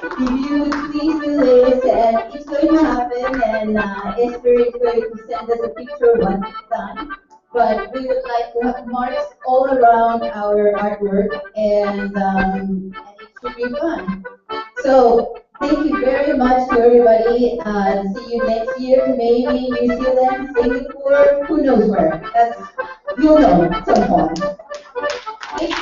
if you would please do this, and it's going to happen, and Esther is going to send us a picture once it's done. But we would like to have marks all around our artwork, and it should be fun. So thank you very much to everybody. See you next year, maybe New Zealand, Singapore, who knows where. You'll know at some point. Thank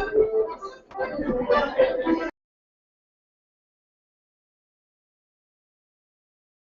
you.